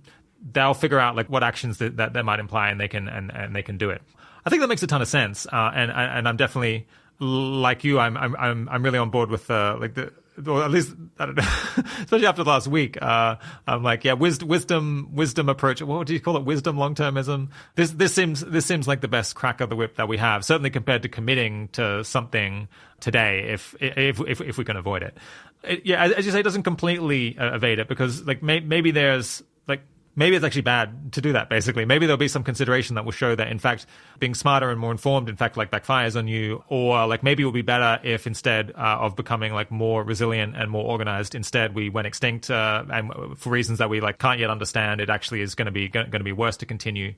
they'll figure out like what actions that might imply and they can do it. I think that makes a ton of sense, and I'm definitely like you. I'm really on board with or at least I don't know, especially after the last week. I'm like, yeah, wisdom approach. What do you call it? Wisdom long-termism. This seems like the best crack of the whip that we have, certainly compared to committing to something today, if we can avoid it. As you say, it doesn't completely evade it because like maybe there's like. Maybe it's actually bad to do that, basically. Maybe there'll be some consideration that will show that, in fact, being smarter and more informed, in fact, like backfires on you. Or like maybe it will be better if instead of becoming like more resilient and more organized, instead we went extinct and for reasons that we like can't yet understand, it actually is going to be worse to continue.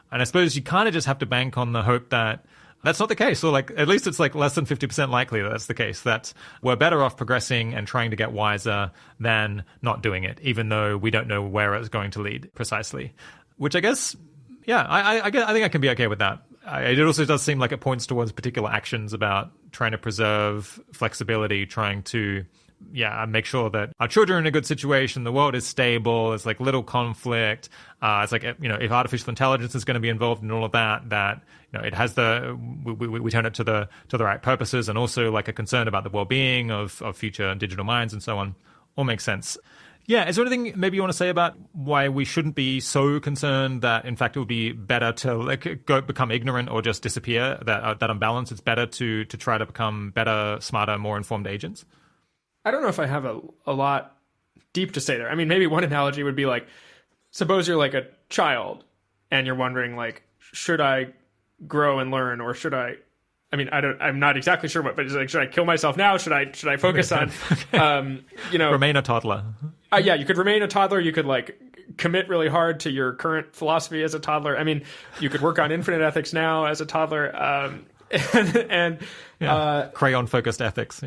And I suppose you kind of just have to bank on the hope that that's not the case. So like, at least it's like less than 50% likely that that's the case, that we're better off progressing and trying to get wiser than not doing it, even though we don't know where it's going to lead precisely. Which I guess, yeah, I think I can be okay with that. It also does seem like it points towards particular actions about trying to preserve flexibility, trying to make sure that our children are in a good situation, the world is stable, there's like little conflict. It's like, if artificial intelligence is going to be involved in all of that, it has we turn it to the right purposes, and also like a concern about the well-being of future digital minds and so on. All makes sense. Yeah, is there anything maybe you want to say about why we shouldn't be so concerned that, in fact, it would be better to like become ignorant or just disappear, that on balance it's better to try to become better, smarter, more informed agents? I don't know if I have a lot deep to say there. I mean, maybe one analogy would be like, suppose you're like a child and you're wondering like, should I grow and learn, or should I'm not exactly sure what, but it's like, should I kill myself now? Should I focus on, remain a toddler. Yeah, you could remain a toddler. You could like commit really hard to your current philosophy as a toddler. I mean, you could work on infinite ethics now as a toddler. And crayon focused ethics.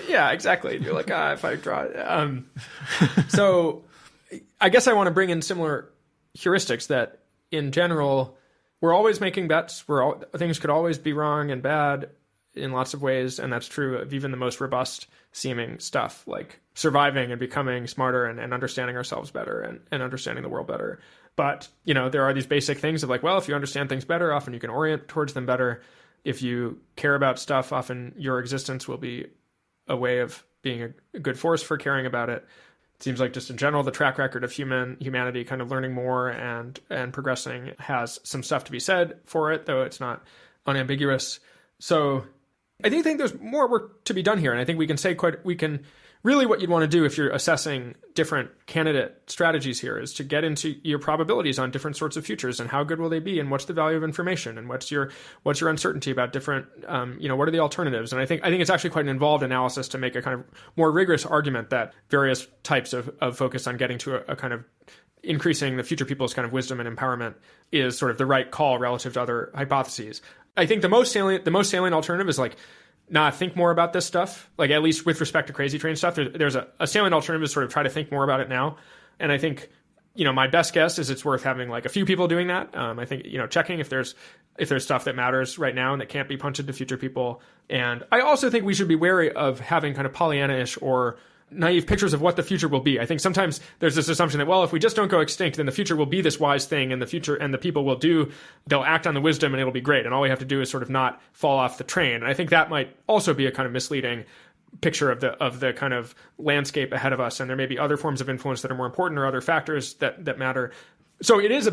Yeah, exactly. You're like, if I draw so I guess I want to bring in similar heuristics that in general we're always making bets. Things could always be wrong and bad in lots of ways, and that's true of even the most robust seeming stuff, like surviving and becoming smarter and understanding ourselves better and understanding the world better. But there are these basic things of like, well, if you understand things better, often you can orient towards them better. If you care about stuff, often your existence will be a way of being a good force for caring about it. It seems like just in general, the track record of humanity kind of learning more and progressing has some stuff to be said for it, though it's not unambiguous. So I do think there's more work to be done here. And I think we can really what you'd want to do if you're assessing different candidate strategies here is to get into your probabilities on different sorts of futures and how good will they be, and what's the value of information, and what's your uncertainty about different, what are the alternatives? And I think it's actually quite an involved analysis to make a kind of more rigorous argument that various types of focus on getting to a kind of increasing the future people's kind of wisdom and empowerment is sort of the right call relative to other hypotheses. I think the most salient alternative is like, think more about this stuff, like at least with respect to crazy train stuff. There's a salient alternative to sort of try to think more about it now. And I think, my best guess is it's worth having like a few people doing that. I think, checking if there's stuff that matters right now and that can't be punted to future people. And I also think we should be wary of having kind of Pollyanna-ish or naive pictures of what the future will be. I think sometimes there's this assumption that, well, if we just don't go extinct, then the future will be this wise thing, and the future and the people they'll act on the wisdom and it'll be great. And all we have to do is sort of not fall off the train. And I think that might also be a kind of misleading picture of the kind of landscape ahead of us. And there may be other forms of influence that are more important or other factors that matter. So it's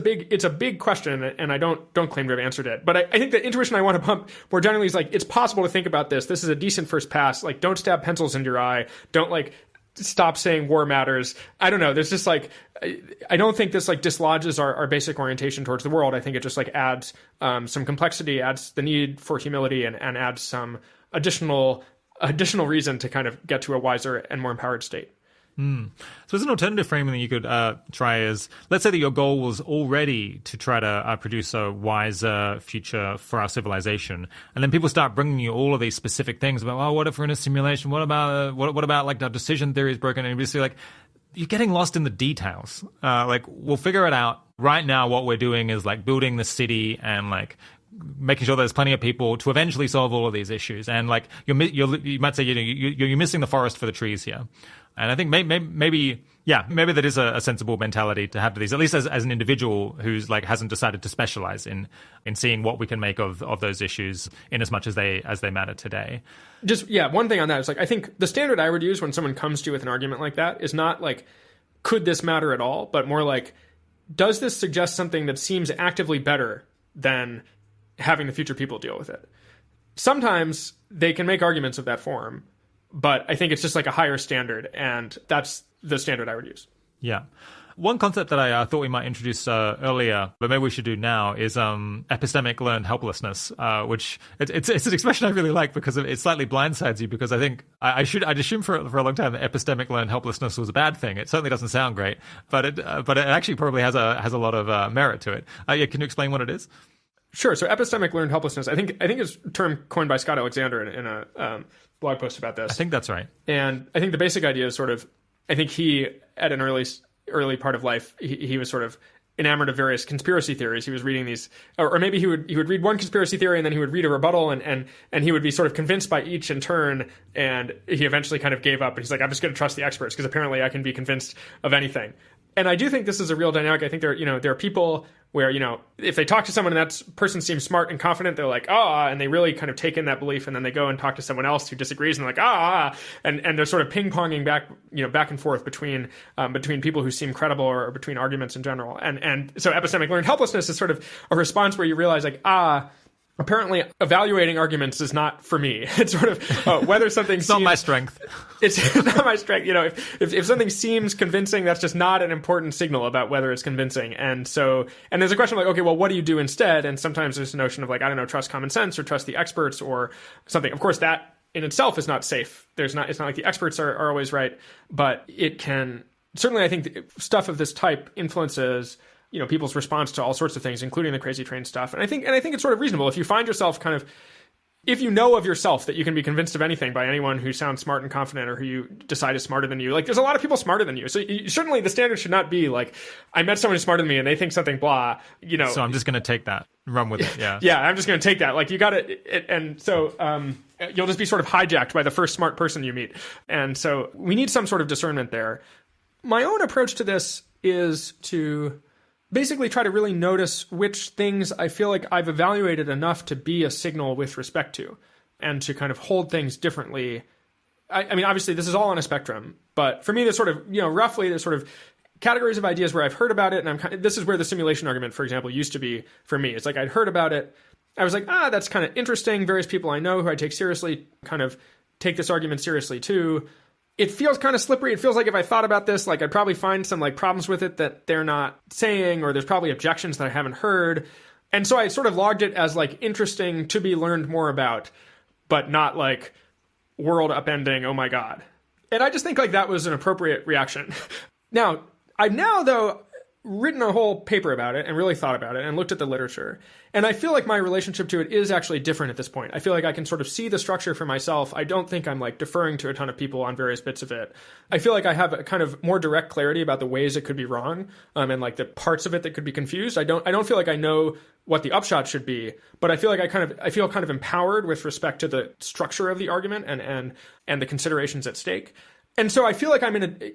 a big question, and I don't claim to have answered it. But I think the intuition I want to pump more generally is like, it's possible to think about this. This is a decent first pass. Like, don't stab pencils into your eye. Don't like stop saying war matters. I don't know. There's just like, I don't think this like dislodges our basic orientation towards the world. I think it just like adds some complexity, adds the need for humility, and adds some additional reason to kind of get to a wiser and more empowered state. So there's an alternative framing that you could try is, let's say that your goal was already to try to produce a wiser future for our civilization, and then people start bringing you all of these specific things about, well, what if we're in a simulation? What about like the decision theory is broken? And you just see like, you're getting lost in the details. Like, we'll figure it out. Right now, what we're doing is like building the city and like making sure there's plenty of people to eventually solve all of these issues. And like you might say, you're missing the forest for the trees here. And I think maybe that is a sensible mentality to have to these, at least as an individual who's like hasn't decided to specialize in seeing what we can make of those issues in as much as they matter today. Just, one thing on that is like, I think the standard I would use when someone comes to you with an argument like that is not like, could this matter at all? But more like, does this suggest something that seems actively better than having the future people deal with it? Sometimes they can make arguments of that form, but I think it's just like a higher standard, and that's the standard I would use. Yeah. One concept that I thought we might introduce earlier, but maybe we should do now, is epistemic learned helplessness, which it's an expression I really like because it slightly blindsides you, because I think I'd assumed for a long time that epistemic learned helplessness was a bad thing. It certainly doesn't sound great, but it actually probably has a lot of merit to it. Can you explain what it is? Sure. So epistemic learned helplessness, I think it's a term coined by Scott Alexander in a blog post about this. I think that's right. And I think the basic idea is sort of, I think he, at an early part of life, he was sort of enamored of various conspiracy theories. He was reading these, or maybe he would read one conspiracy theory and then he would read a rebuttal, and he would be sort of convinced by each in turn, and he eventually kind of gave up. And he's like, I'm just going to trust the experts because apparently I can be convinced of anything. And I do think this is a real dynamic. I think there are people where, if they talk to someone and that person seems smart and confident, they're like, and they really kind of take in that belief, and then they go and talk to someone else who disagrees, and they're like, and they're sort of ping-ponging back and forth between people who seem credible or between arguments in general. And so epistemic learned helplessness is sort of a response where you realize like, apparently evaluating arguments is not for me. It's sort of whether something it's not my strength. It's not my strength. If something seems convincing, that's just not an important signal about whether it's convincing. And there's a question of like, okay, well, what do you do instead? And sometimes there's a notion of like, I don't know, trust common sense or trust the experts or something. Of course, that in itself is not safe. It's not like the experts are always right, but it can certainly, I think, stuff of this type influences people's response to all sorts of things, including the crazy train stuff. And I think it's sort of reasonable if you find yourself if you know of yourself that you can be convinced of anything by anyone who sounds smart and confident or who you decide is smarter than you. Like, there's a lot of people smarter than you. So certainly the standard should not be like, I met someone who's smarter than me and they think something blah, So I'm just going to take that, run with it. Yeah. Yeah, I'm just going to take that. Like, you got to, and so you'll just be sort of hijacked by the first smart person you meet. And so we need some sort of discernment there. My own approach to this is to basically try to really notice which things I feel like I've evaluated enough to be a signal with respect to, and to kind of hold things differently. I mean, obviously this is all on a spectrum, but for me, there's sort of, roughly there's sort of categories of ideas where I've heard about it. And this is where the simulation argument, for example, used to be for me. It's like, I'd heard about it. I was like, that's kind of interesting. Various people I know who I take seriously kind of take this argument seriously too. It feels kind of slippery. It feels like if I thought about this, like I'd probably find some like problems with it that they're not saying, or there's probably objections that I haven't heard. And so I sort of logged it as like interesting to be learned more about, but not like world upending, oh my God. And I just think like that was an appropriate reaction. Now, I've though written a whole paper about it and really thought about it and looked at the literature. And I feel like my relationship to it is actually different at this point. I feel like I can sort of see the structure for myself. I don't think I'm like deferring to a ton of people on various bits of it. I feel like I have a kind of more direct clarity about the ways it could be wrong, and like the parts of it that could be confused. I don't feel like I know what the upshot should be, but I feel like I feel kind of empowered with respect to the structure of the argument and the considerations at stake. And so I feel like I'm in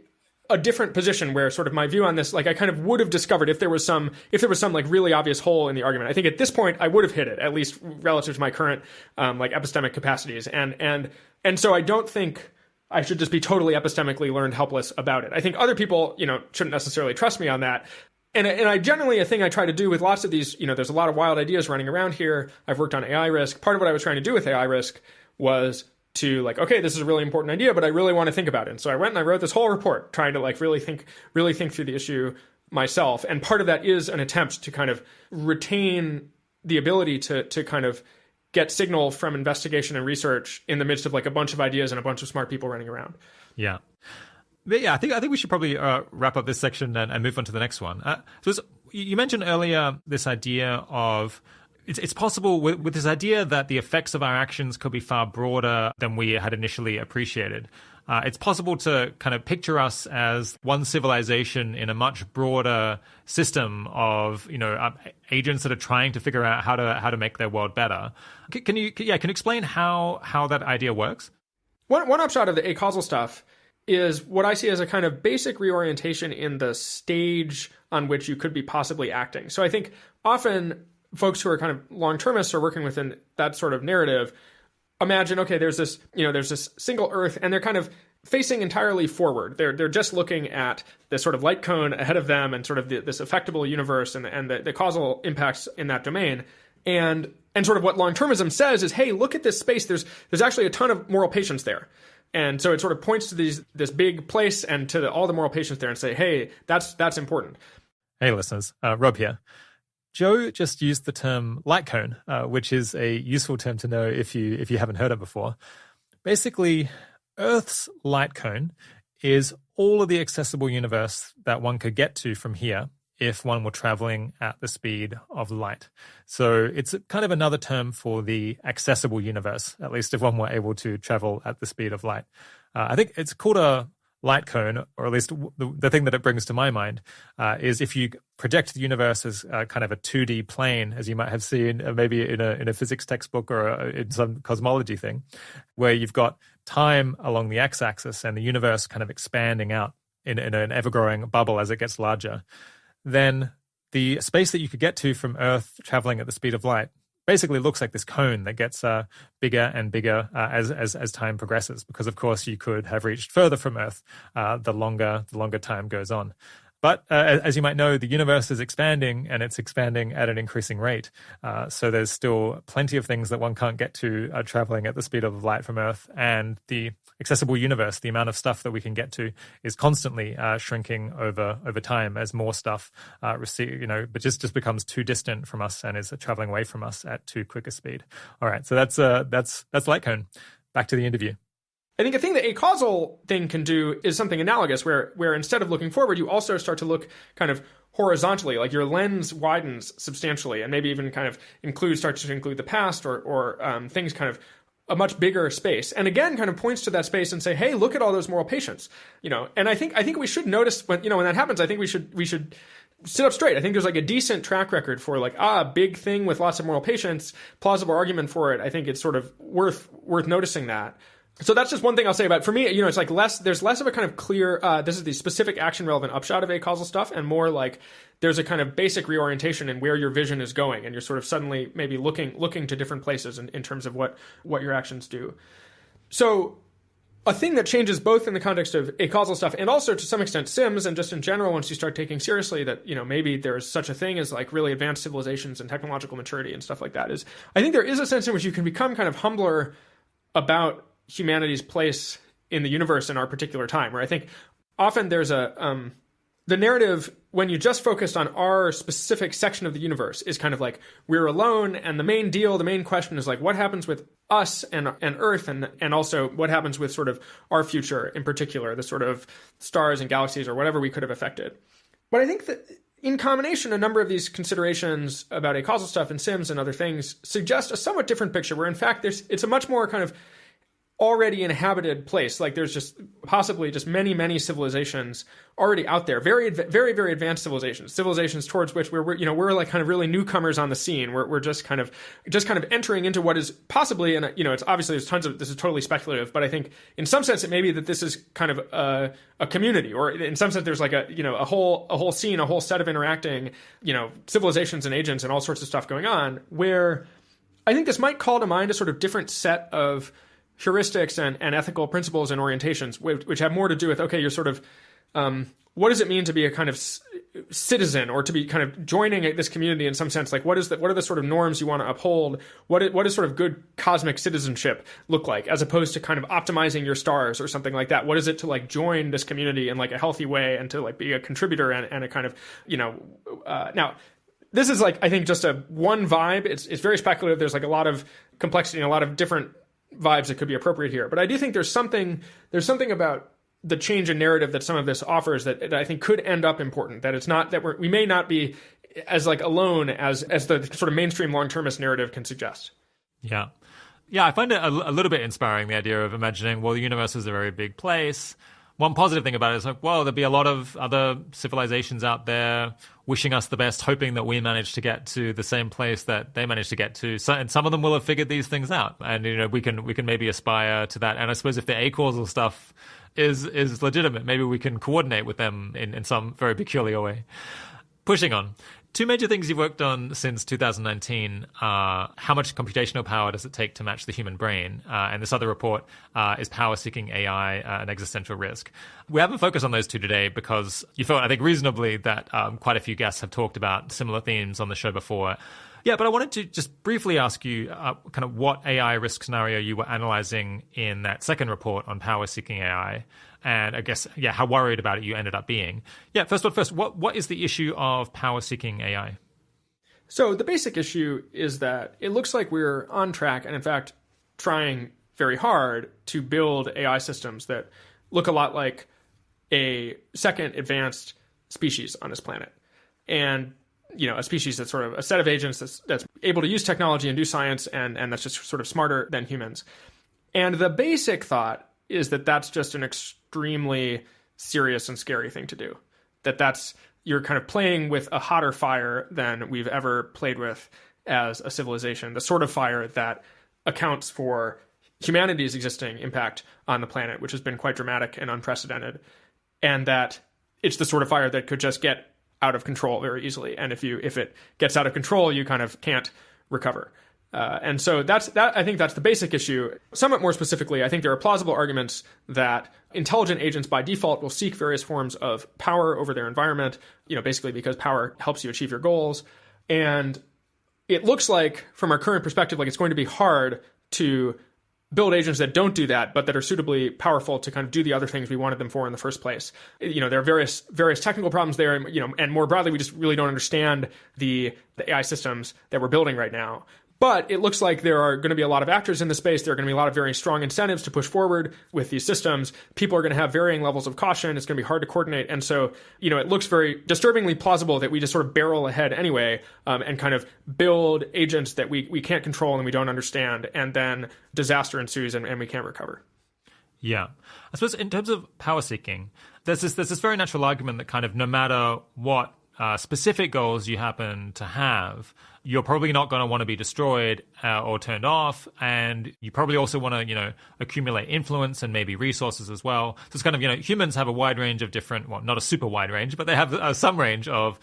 a different position where sort of my view on this, like I kind of would have discovered if there was some like really obvious hole in the argument. I think at this point I would have hit it, at least relative to my current like epistemic capacities. And so I don't think I should just be totally epistemically learned helpless about it. I think other people, shouldn't necessarily trust me on that. And I generally, a thing I try to do with lots of these, there's a lot of wild ideas running around here. I've worked on AI risk. Part of what I was trying to do with AI risk was to like, okay, this is a really important idea, but I really want to think about it. And so I went and I wrote this whole report trying to like really think through the issue myself. And part of that is an attempt to kind of retain the ability to kind of get signal from investigation and research in the midst of like a bunch of ideas and a bunch of smart people running around. Yeah. But yeah, I think we should probably wrap up this section and move on to the next one. You mentioned earlier this idea of it's possible with this idea that the effects of our actions could be far broader than we had initially appreciated. It's possible to kind of picture us as one civilization in a much broader system of agents that are trying to figure out how to make their world better. Can you explain how that idea works? One upshot of the acausal stuff is what I see as a kind of basic reorientation in the stage on which you could be possibly acting. So I think often folks who are kind of long-termists or working within that sort of narrative imagine, okay, there's this single Earth, and they're kind of facing entirely forward. They're just looking at this sort of light cone ahead of them and sort of this affectable universe and the causal impacts in that domain. And sort of what long-termism says is, hey, look at this space. There's actually a ton of moral patience there. And so it sort of points to this big place and to all the moral patience there and say, hey, that's important. Hey, listeners, Rob here. Joe just used the term light cone, which is a useful term to know if you haven't heard it before. Basically, Earth's light cone is all of the accessible universe that one could get to from here if one were traveling at the speed of light. So it's kind of another term for the accessible universe, at least if one were able to travel at the speed of light. I think it's called a light cone, or at least the thing that it brings to my mind is if you project the universe as kind of a 2D plane, as you might have seen maybe in a physics textbook or in some cosmology thing, where you've got time along the x-axis and the universe kind of expanding out in an ever-growing bubble as it gets larger, then the space that you could get to from Earth traveling at the speed of light basically looks like this cone that gets bigger and bigger as time progresses, because of course you could have reached further from Earth the longer time goes on. But as you might know, the universe is expanding, and it's expanding at an increasing rate. So there's still plenty of things that one can't get to traveling at the speed of light from Earth. And the accessible universe, the amount of stuff that we can get to, is constantly shrinking over time as more stuff but just becomes too distant from us and is traveling away from us at too quick a speed. All right, so that's light cone. Back to the interview. I think a thing the acausal thing can do is something analogous, where instead of looking forward, you also start to look kind of horizontally, like your lens widens substantially, and maybe even kind of starts to include the past or things kind of a much bigger space. And again, kind of points to that space and say, hey, look at all those moral patience, And I think we should notice when that happens. I think we should sit up straight. I think there's like a decent track record for like, big thing with lots of moral patience, plausible argument for it. I think it's sort of worth noticing that. So that's just one thing I'll say about it. For me, it's like there's less of a kind of clear, this is the specific action relevant upshot of acausal stuff, and more like there's a kind of basic reorientation in where your vision is going, and you're sort of suddenly maybe looking to different places in terms of what your actions do. So a thing that changes both in the context of acausal stuff and also to some extent Sims, and just in general, once you start taking seriously that, maybe there's such a thing as like really advanced civilizations and technological maturity and stuff like that, is I think there is a sense in which you can become kind of humbler about humanity's place in the universe in our particular time, where I think often there's the narrative when you just focused on our specific section of the universe is kind of like we're alone, and the main question is like what happens with us and Earth, and also what happens with sort of our future in particular, the sort of stars and galaxies or whatever we could have affected. But I think that in combination, a number of these considerations about acausal stuff and Sims and other things suggest a somewhat different picture where, in fact, it's a much more kind of already inhabited place. Like there's just possibly just many, many civilizations already out there, very, very advanced civilizations towards which we're like kind of really newcomers on the scene. We're just kind of entering into what is possibly, and it's obviously this is totally speculative, but I think in some sense it may be that this is kind of a community, or in some sense there's like a whole scene, a whole set of interacting, civilizations and agents and all sorts of stuff going on, where I think this might call to mind a sort of different set of heuristics and ethical principles and orientations, which have more to do with, okay, you're sort of, what does it mean to be a kind of citizen, or to be kind of joining this community in some sense? Like, what are the sort of norms you want to uphold? What does sort of good cosmic citizenship look like, as opposed to kind of optimizing your stars or something like that? What is it to like join this community in like a healthy way and to like be a contributor and a kind of, now, this is like, I think, just one vibe. It's very speculative. There's like a lot of complexity and a lot of different vibes that could be appropriate here. But I do think there's something about the change in narrative that some of this offers that I think could end up important, that it's not that we may not be as like alone as the sort of mainstream long-termist narrative can suggest. Yeah. I find it a little bit inspiring, the idea of imagining, well, the universe is a very big place. One positive thing about it is like, well, there'll be a lot of other civilizations out there wishing us the best, hoping that we manage to get to the same place that they managed to get to. So, and some of them will have figured these things out, and we can maybe aspire to that. And I suppose if the acausal stuff is legitimate, maybe we can coordinate with them in some very peculiar way. Pushing on. Two major things you've worked on since 2019 are how much computational power does it take to match the human brain? And this other report is power-seeking AI, an existential risk. We haven't focused on those two today because you felt, I think, reasonably that quite a few guests have talked about similar themes on the show before. Yeah, but I wanted to just briefly ask you kind of what AI risk scenario you were analyzing in that second report on power-seeking AI. And I guess, how worried about it you ended up being. Yeah, first, what is the issue of power-seeking AI? So the basic issue is that it looks like we're on track and, in fact, trying very hard to build AI systems that look a lot like a second advanced species on this planet. And, a species that's sort of a set of agents that's able to use technology and do science and that's just sort of smarter than humans. And the basic thought is that that's just an extremely serious and scary thing to do. You're kind of playing with a hotter fire than we've ever played with as a civilization, the sort of fire that accounts for humanity's existing impact on the planet, which has been quite dramatic and unprecedented, and that it's the sort of fire that could just get out of control very easily. And if it gets out of control, you kind of can't recover. And so I think that's the basic issue. Somewhat more specifically, I think there are plausible arguments that intelligent agents by default will seek various forms of power over their environment, basically because power helps you achieve your goals. And it looks like, from our current perspective, like it's going to be hard to build agents that don't do that, but that are suitably powerful to kind of do the other things we wanted them for in the first place. There are various technical problems there, and more broadly, we just really don't understand the AI systems that we're building right now. But it looks like there are going to be a lot of actors in the space. There are going to be a lot of very strong incentives to push forward with these systems. People are going to have varying levels of caution. It's going to be hard to coordinate. And so, it looks very disturbingly plausible that we just sort of barrel ahead anyway and kind of build agents that we can't control and we don't understand. And then disaster ensues and we can't recover. Yeah. I suppose in terms of power seeking, there's this very natural argument that kind of no matter what specific goals you happen to have, you're probably not going to want to be destroyed or turned off, and you probably also want to, accumulate influence and maybe resources as well. So it's kind of, humans have a wide range of different, well, not a super wide range, but they have some range of,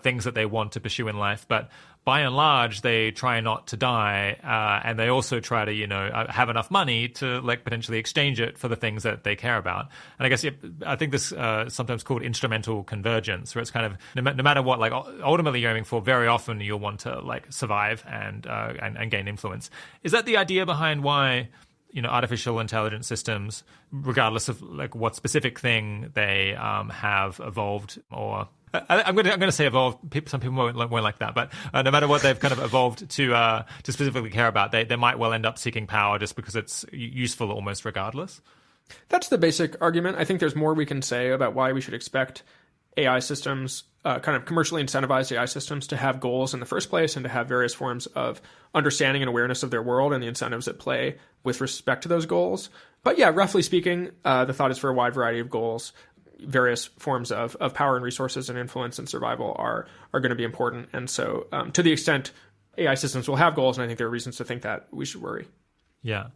things that they want to pursue in life. But by and large, they try not to die, and they also try to, have enough money to potentially exchange it for the things that they care about. And I guess I think this is sometimes called instrumental convergence, where it's kind of no matter what, ultimately you're aiming for, very often you'll want to survive and gain influence. Is that the idea behind why artificial intelligence systems, regardless of what specific thing they have evolved, or I'm going to say evolved. Some people won't like that, but no matter what they've kind of evolved to specifically care about, they might well end up seeking power just because it's useful almost regardless. That's the basic argument. I think there's more we can say about why we should expect AI systems, kind of commercially incentivized AI systems, to have goals in the first place and to have various forms of understanding and awareness of their world and the incentives at play with respect to those goals. But yeah, roughly speaking, the thought is for a wide variety of goals. Various forms of power and resources and influence and survival are going to be important. And so to the extent AI systems will have goals, and I think there are reasons to think that, we should worry. Yeah.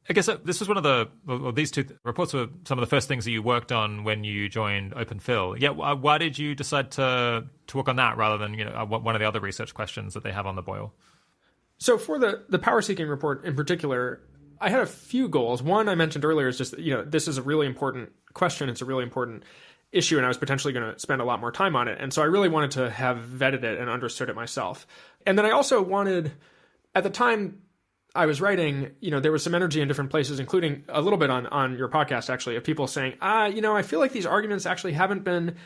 I guess this was one of these two reports were some of the first things that you worked on when you joined Open Phil. Yeah, why did you decide to work on that rather than one of the other research questions that they have on the boil? So for the power seeking report in particular, I had a few goals. One I mentioned earlier is just this is a really important question. It's a really important issue, and I was potentially going to spend a lot more time on it. And so I really wanted to have vetted it and understood it myself. And then I also wanted, at the time I was writing, there was some energy in different places, including a little bit on your podcast, actually, of people saying, I feel like these arguments actually haven't been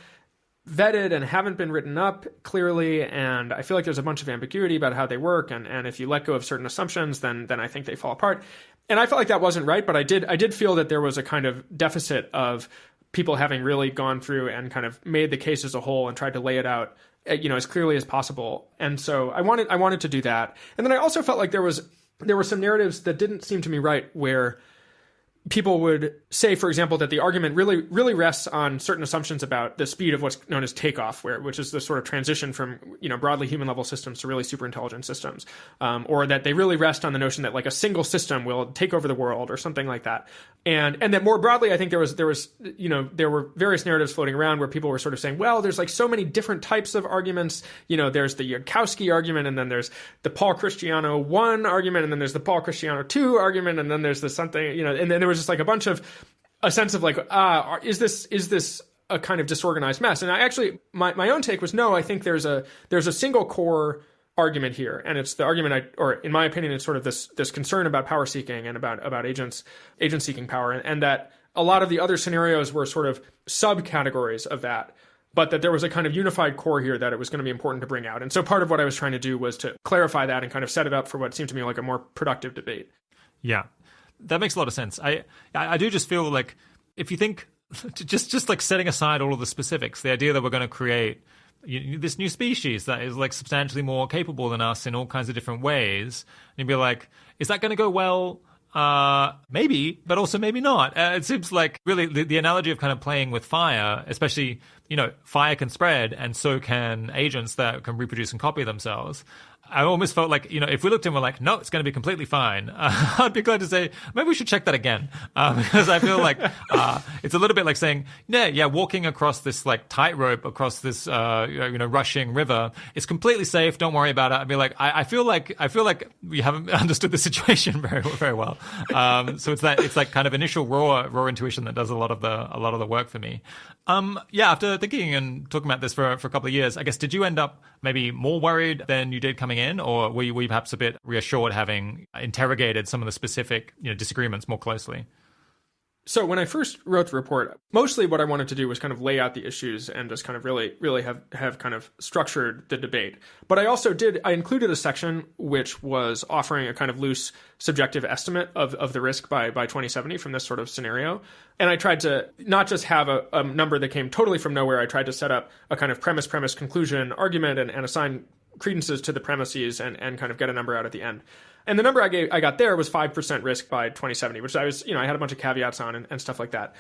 vetted and haven't been written up clearly, and I feel like there's a bunch of ambiguity about how they work, and if you let go of certain assumptions, then I think they fall apart. And I felt like that wasn't right, but I did feel that there was a kind of deficit of people having really gone through and kind of made the case as a whole and tried to lay it out, as clearly as possible. And so I wanted to do that. And then I also felt like there were some narratives that didn't seem to me right, where people would say, for example, that the argument really rests on certain assumptions about the speed of what's known as takeoff, which is the sort of transition from broadly human level systems to really super intelligent systems, or that they really rest on the notion that like a single system will take over the world or something like that, and that more broadly, I think there were various narratives floating around where people were sort of saying, well, there's like so many different types of arguments. There's the Yudkowsky argument, and then there's the Paul Christiano 1 argument, and then there's the Paul Christiano 2 argument, and then there's the something, and then there was just like a sense of like, is this a kind of disorganized mess? And I actually, my own take was, no, I think there's a single core argument here, and it's the argument or in my opinion, it's sort of this concern about power seeking and about agent seeking power, and that a lot of the other scenarios were sort of subcategories of that, but that there was a kind of unified core here that it was going to be important to bring out. And so part of what I was trying to do was to clarify that and kind of set it up for what seemed to me like a more productive debate. Yeah. That makes a lot of sense. I do just feel like if you think just like setting aside all of the specifics, the idea that we're going to create this new species that is like substantially more capable than us in all kinds of different ways, and you'd be like, is that going to go well? Maybe, but also maybe not. It seems like really the analogy of kind of playing with fire, especially, fire can spread and so can agents that can reproduce and copy themselves. I almost felt like, if we looked and we're like, no, it's going to be completely fine, I'd be glad to say, maybe we should check that again. Because I feel like it's a little bit like saying, yeah, walking across this like tightrope across this, rushing river, it's completely safe. Don't worry about it. I'd be like, I feel like we haven't understood the situation very, very well. So it's like kind of initial raw intuition that does a lot of the work for me. After thinking and talking about this for a couple of years, I guess, did you end up maybe more worried than you did coming in, or were you perhaps a bit reassured having interrogated some of the specific disagreements more closily? So when I first wrote the report, mostly what I wanted to do was kind of lay out the issues and just kind of really have kind of structured the debate. But I included a section which was offering a kind of loose subjective estimate of the risk by 2070 from this sort of scenario. And I tried to not just have a number that came totally from nowhere. I tried to set up a kind of premise, conclusion, argument, and assign credences to the premises and kind of get a number out at the end. And the number I got there was 5% risk by 2070, which I was, I had a bunch of caveats on and stuff like that.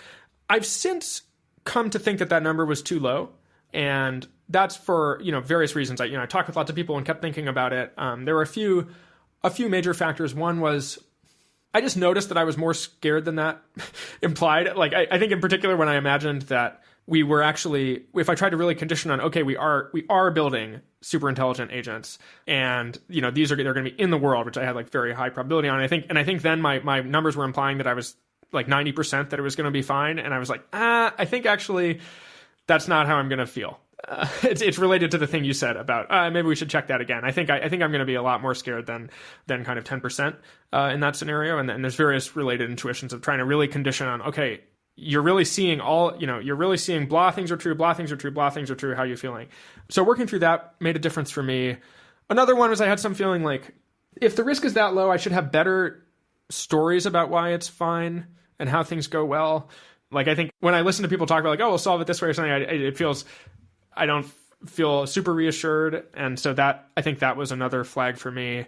I've since come to think that number was too low. And that's for, various reasons. I talked with lots of people and kept thinking about it. There were a few major factors. One was I just noticed that I was more scared than that implied. Like, I think in particular when I imagined that we were actually, if I tried to really condition on, okay, we are building super intelligent agents, and they're going to be in the world, which I had like very high probability on. I think then my numbers were implying that I was like 90% that it was going to be fine, and I was like, I think actually that's not how I'm going to feel. It's related to the thing you said about maybe we should check that again. I think I'm going to be a lot more scared than kind of 10% in that scenario, and there's various related intuitions of trying to really condition on, okay, you're really seeing blah things are true, blah things are true, blah things are true, how are you feeling? So working through that made a difference for me. Another one was I had some feeling like if the risk is that low, I should have better stories about why it's fine and how things go well. Like, I think when I listen to people talk about like, oh, we'll solve it this way or something, I don't feel super reassured. And so I think that was another flag for me.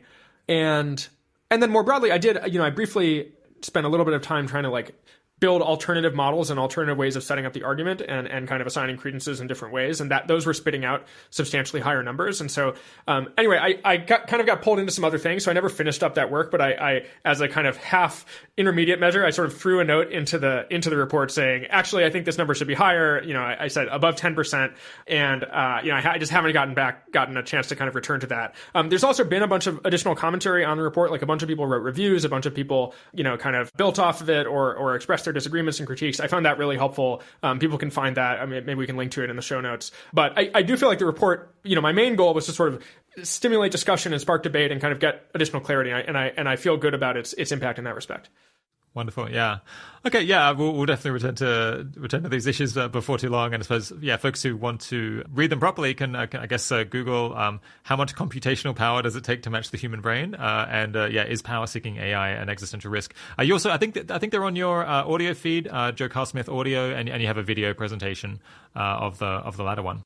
And then more broadly, I briefly spent a little bit of time trying to like build alternative models and alternative ways of setting up the argument and kind of assigning credences in different ways. And that those were spitting out substantially higher numbers. And so anyway, I got pulled into some other things. So I never finished up that work, but I as a kind of half intermediate measure, I sort of threw a note into the report saying, actually, I think this number should be higher. I said above 10%. And, I just haven't gotten a chance to kind of return to that. There's also been a bunch of additional commentary on the report. Like a bunch of people wrote reviews, a bunch of people, kind of built off of it or expressed their disagreements and critiques. I found that really helpful. People can find that. I mean, maybe we can link to it in the show notes. But I do feel like the report, my main goal was to sort of stimulate discussion and spark debate and kind of get additional clarity. And I feel good about its impact in that respect. Wonderful. Yeah. Okay. Yeah. We'll definitely return to these issues before too long. And I suppose, folks who want to read them properly can I guess, Google how much computational power does it take to match the human brain? Is power-seeking AI an existential risk? You also, I think they're on your audio feed, Joe Carlsmith audio, and you have a video presentation of the latter one.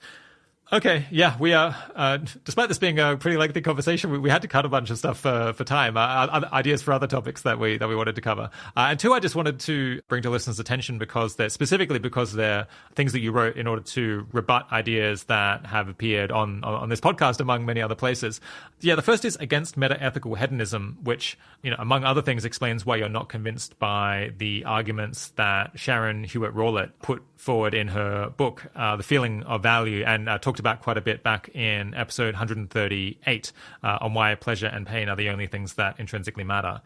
Okay, yeah, we are, despite this being a pretty lengthy conversation, we had to cut a bunch of stuff for time, ideas for other topics that we wanted to cover. And two, I just wanted to bring to listeners' attention because they're things that you wrote in order to rebut ideas that have appeared on this podcast, among many other places. Yeah, the first is against meta-ethical hedonism, which, among other things, explains why you're not convinced by the arguments that Sharon Hewitt-Rowlett put forward in her book, The Feeling of Value, and talked about quite a bit back in episode 138 on why pleasure and pain are the only things that intrinsically matter.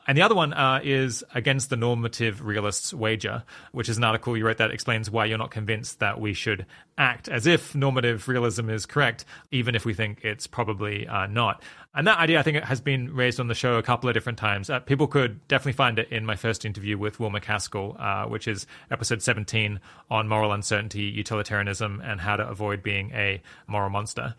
And the other one is against the normative realist's wager, which is an article you wrote that explains why you're not convinced that we should act as if normative realism is correct, even if we think it's probably not. And that idea, I think, has been raised on the show a couple of different times. People could definitely find it in my first interview with Will MacAskill, which is episode 17 on moral uncertainty, utilitarianism, and how to avoid being a moral monster.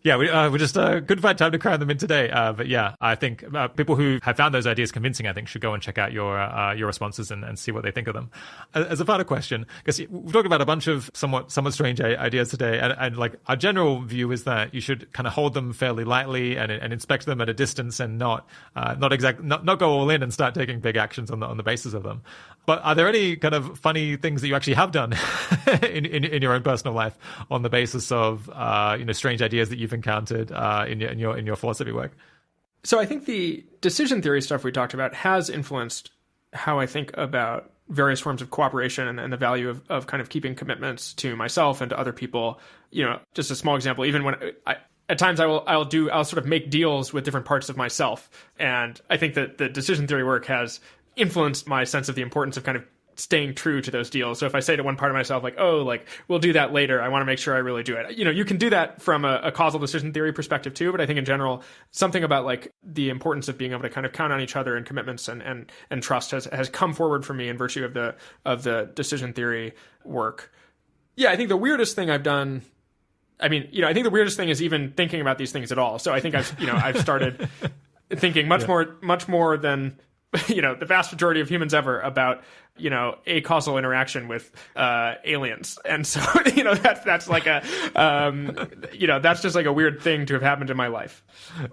Yeah, we just couldn't find time to cram them in today. But yeah, I think people who have found those ideas convincing, I think, should go and check out your responses and see what they think of them. As a final question, because we've talked about a bunch of somewhat strange ideas today, and like our general view is that you should kind of hold them fairly lightly and inspect them at a distance and not go all in and start taking big actions on the basis of them. But are there any kind of funny things that you actually have done in your own personal life on the basis of strange ideas that you've encountered in your philosophy work? So I think the decision theory stuff we talked about has influenced how I think about various forms of cooperation and the value of kind of keeping commitments to myself and to other people. Just a small example, even when at times I'll sort of make deals with different parts of myself. And I think that the decision theory work has influenced my sense of the importance of kind of staying true to those deals. So if I say to one part of myself, like, oh, like, we'll do that later, I want to make sure I really do it. You can do that from a causal decision theory perspective too, but I think in general, something about like the importance of being able to kind of count on each other and commitments and trust has come forward for me in virtue of the decision theory work. Yeah, I think the weirdest thing I've done, I think the weirdest thing is even thinking about these things at all. So I think I've started thinking much more than the vast majority of humans ever about, acausal interaction with aliens. And so, that's like that's just like a weird thing to have happened in my life.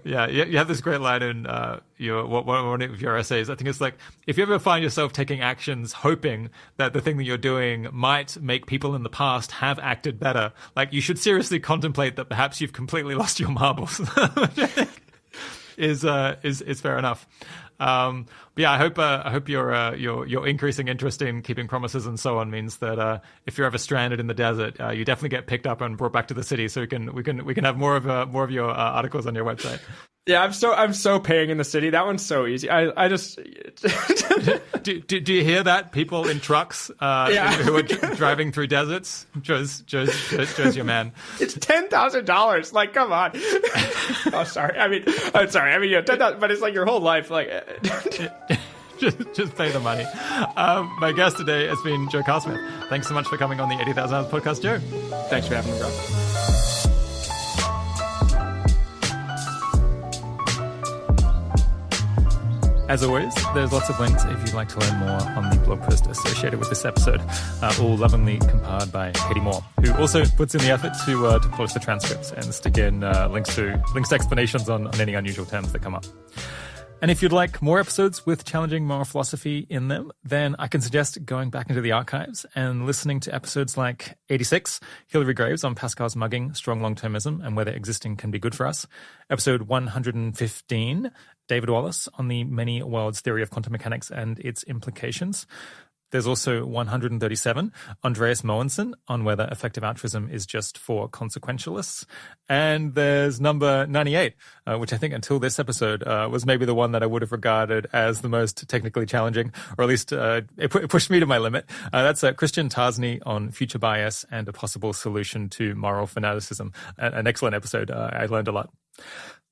Yeah. You have this great line in one of your essays. I think it's like, if you ever find yourself taking actions hoping that the thing that you're doing might make people in the past have acted better, like you should seriously contemplate that perhaps you've completely lost your marbles. is fair enough. But yeah, I hope your increasing interest in keeping promises and so on means that if you're ever stranded in the desert, you definitely get picked up and brought back to the city, so we can have more of your articles on your website. Yeah, I'm so paying in the city. That one's so easy. I just do you hear that? People in trucks who are driving through deserts. Joe's your man. It's $10,000. Like, come on. Oh, sorry. I'm sorry. $10,000, but it's like your whole life. Like, just pay the money. My guest today has been Joe Carlsmith. Thanks so much for coming on the 80,000 Hours podcast, Joe. Thanks for having me, Rob. As always, there's lots of links if you'd like to learn more on the blog post associated with this episode, all lovingly compiled by Katie Moore, who also puts in the effort to polish the transcripts and stick in links to explanations on any unusual terms that come up. And if you'd like more episodes with challenging moral philosophy in them, then I can suggest going back into the archives and listening to episodes like 86, Hilary Graves on Pascal's mugging, strong long-termism, and whether existing can be good for us. Episode 115, David Wallace on the many worlds theory of quantum mechanics and its implications. There's also 137, Andreas Mogensen on whether effective altruism is just for consequentialists. And there's number 98, which I think until this episode was maybe the one that I would have regarded as the most technically challenging, or at least it pushed me to my limit. That's Christian Tasny on future bias and a possible solution to moral fanaticism. An excellent episode. I learned a lot.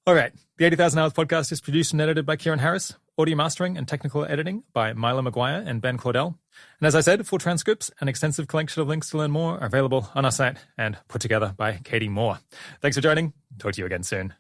All right. The 80,000 Hours podcast is produced and edited by Kieran Harris. Audio mastering and technical editing by Milo Maguire and Ben Claudel. And as I said, full transcripts and extensive collection of links to learn more are available on our site and put together by Katie Moore. Thanks for joining. Talk to you again soon.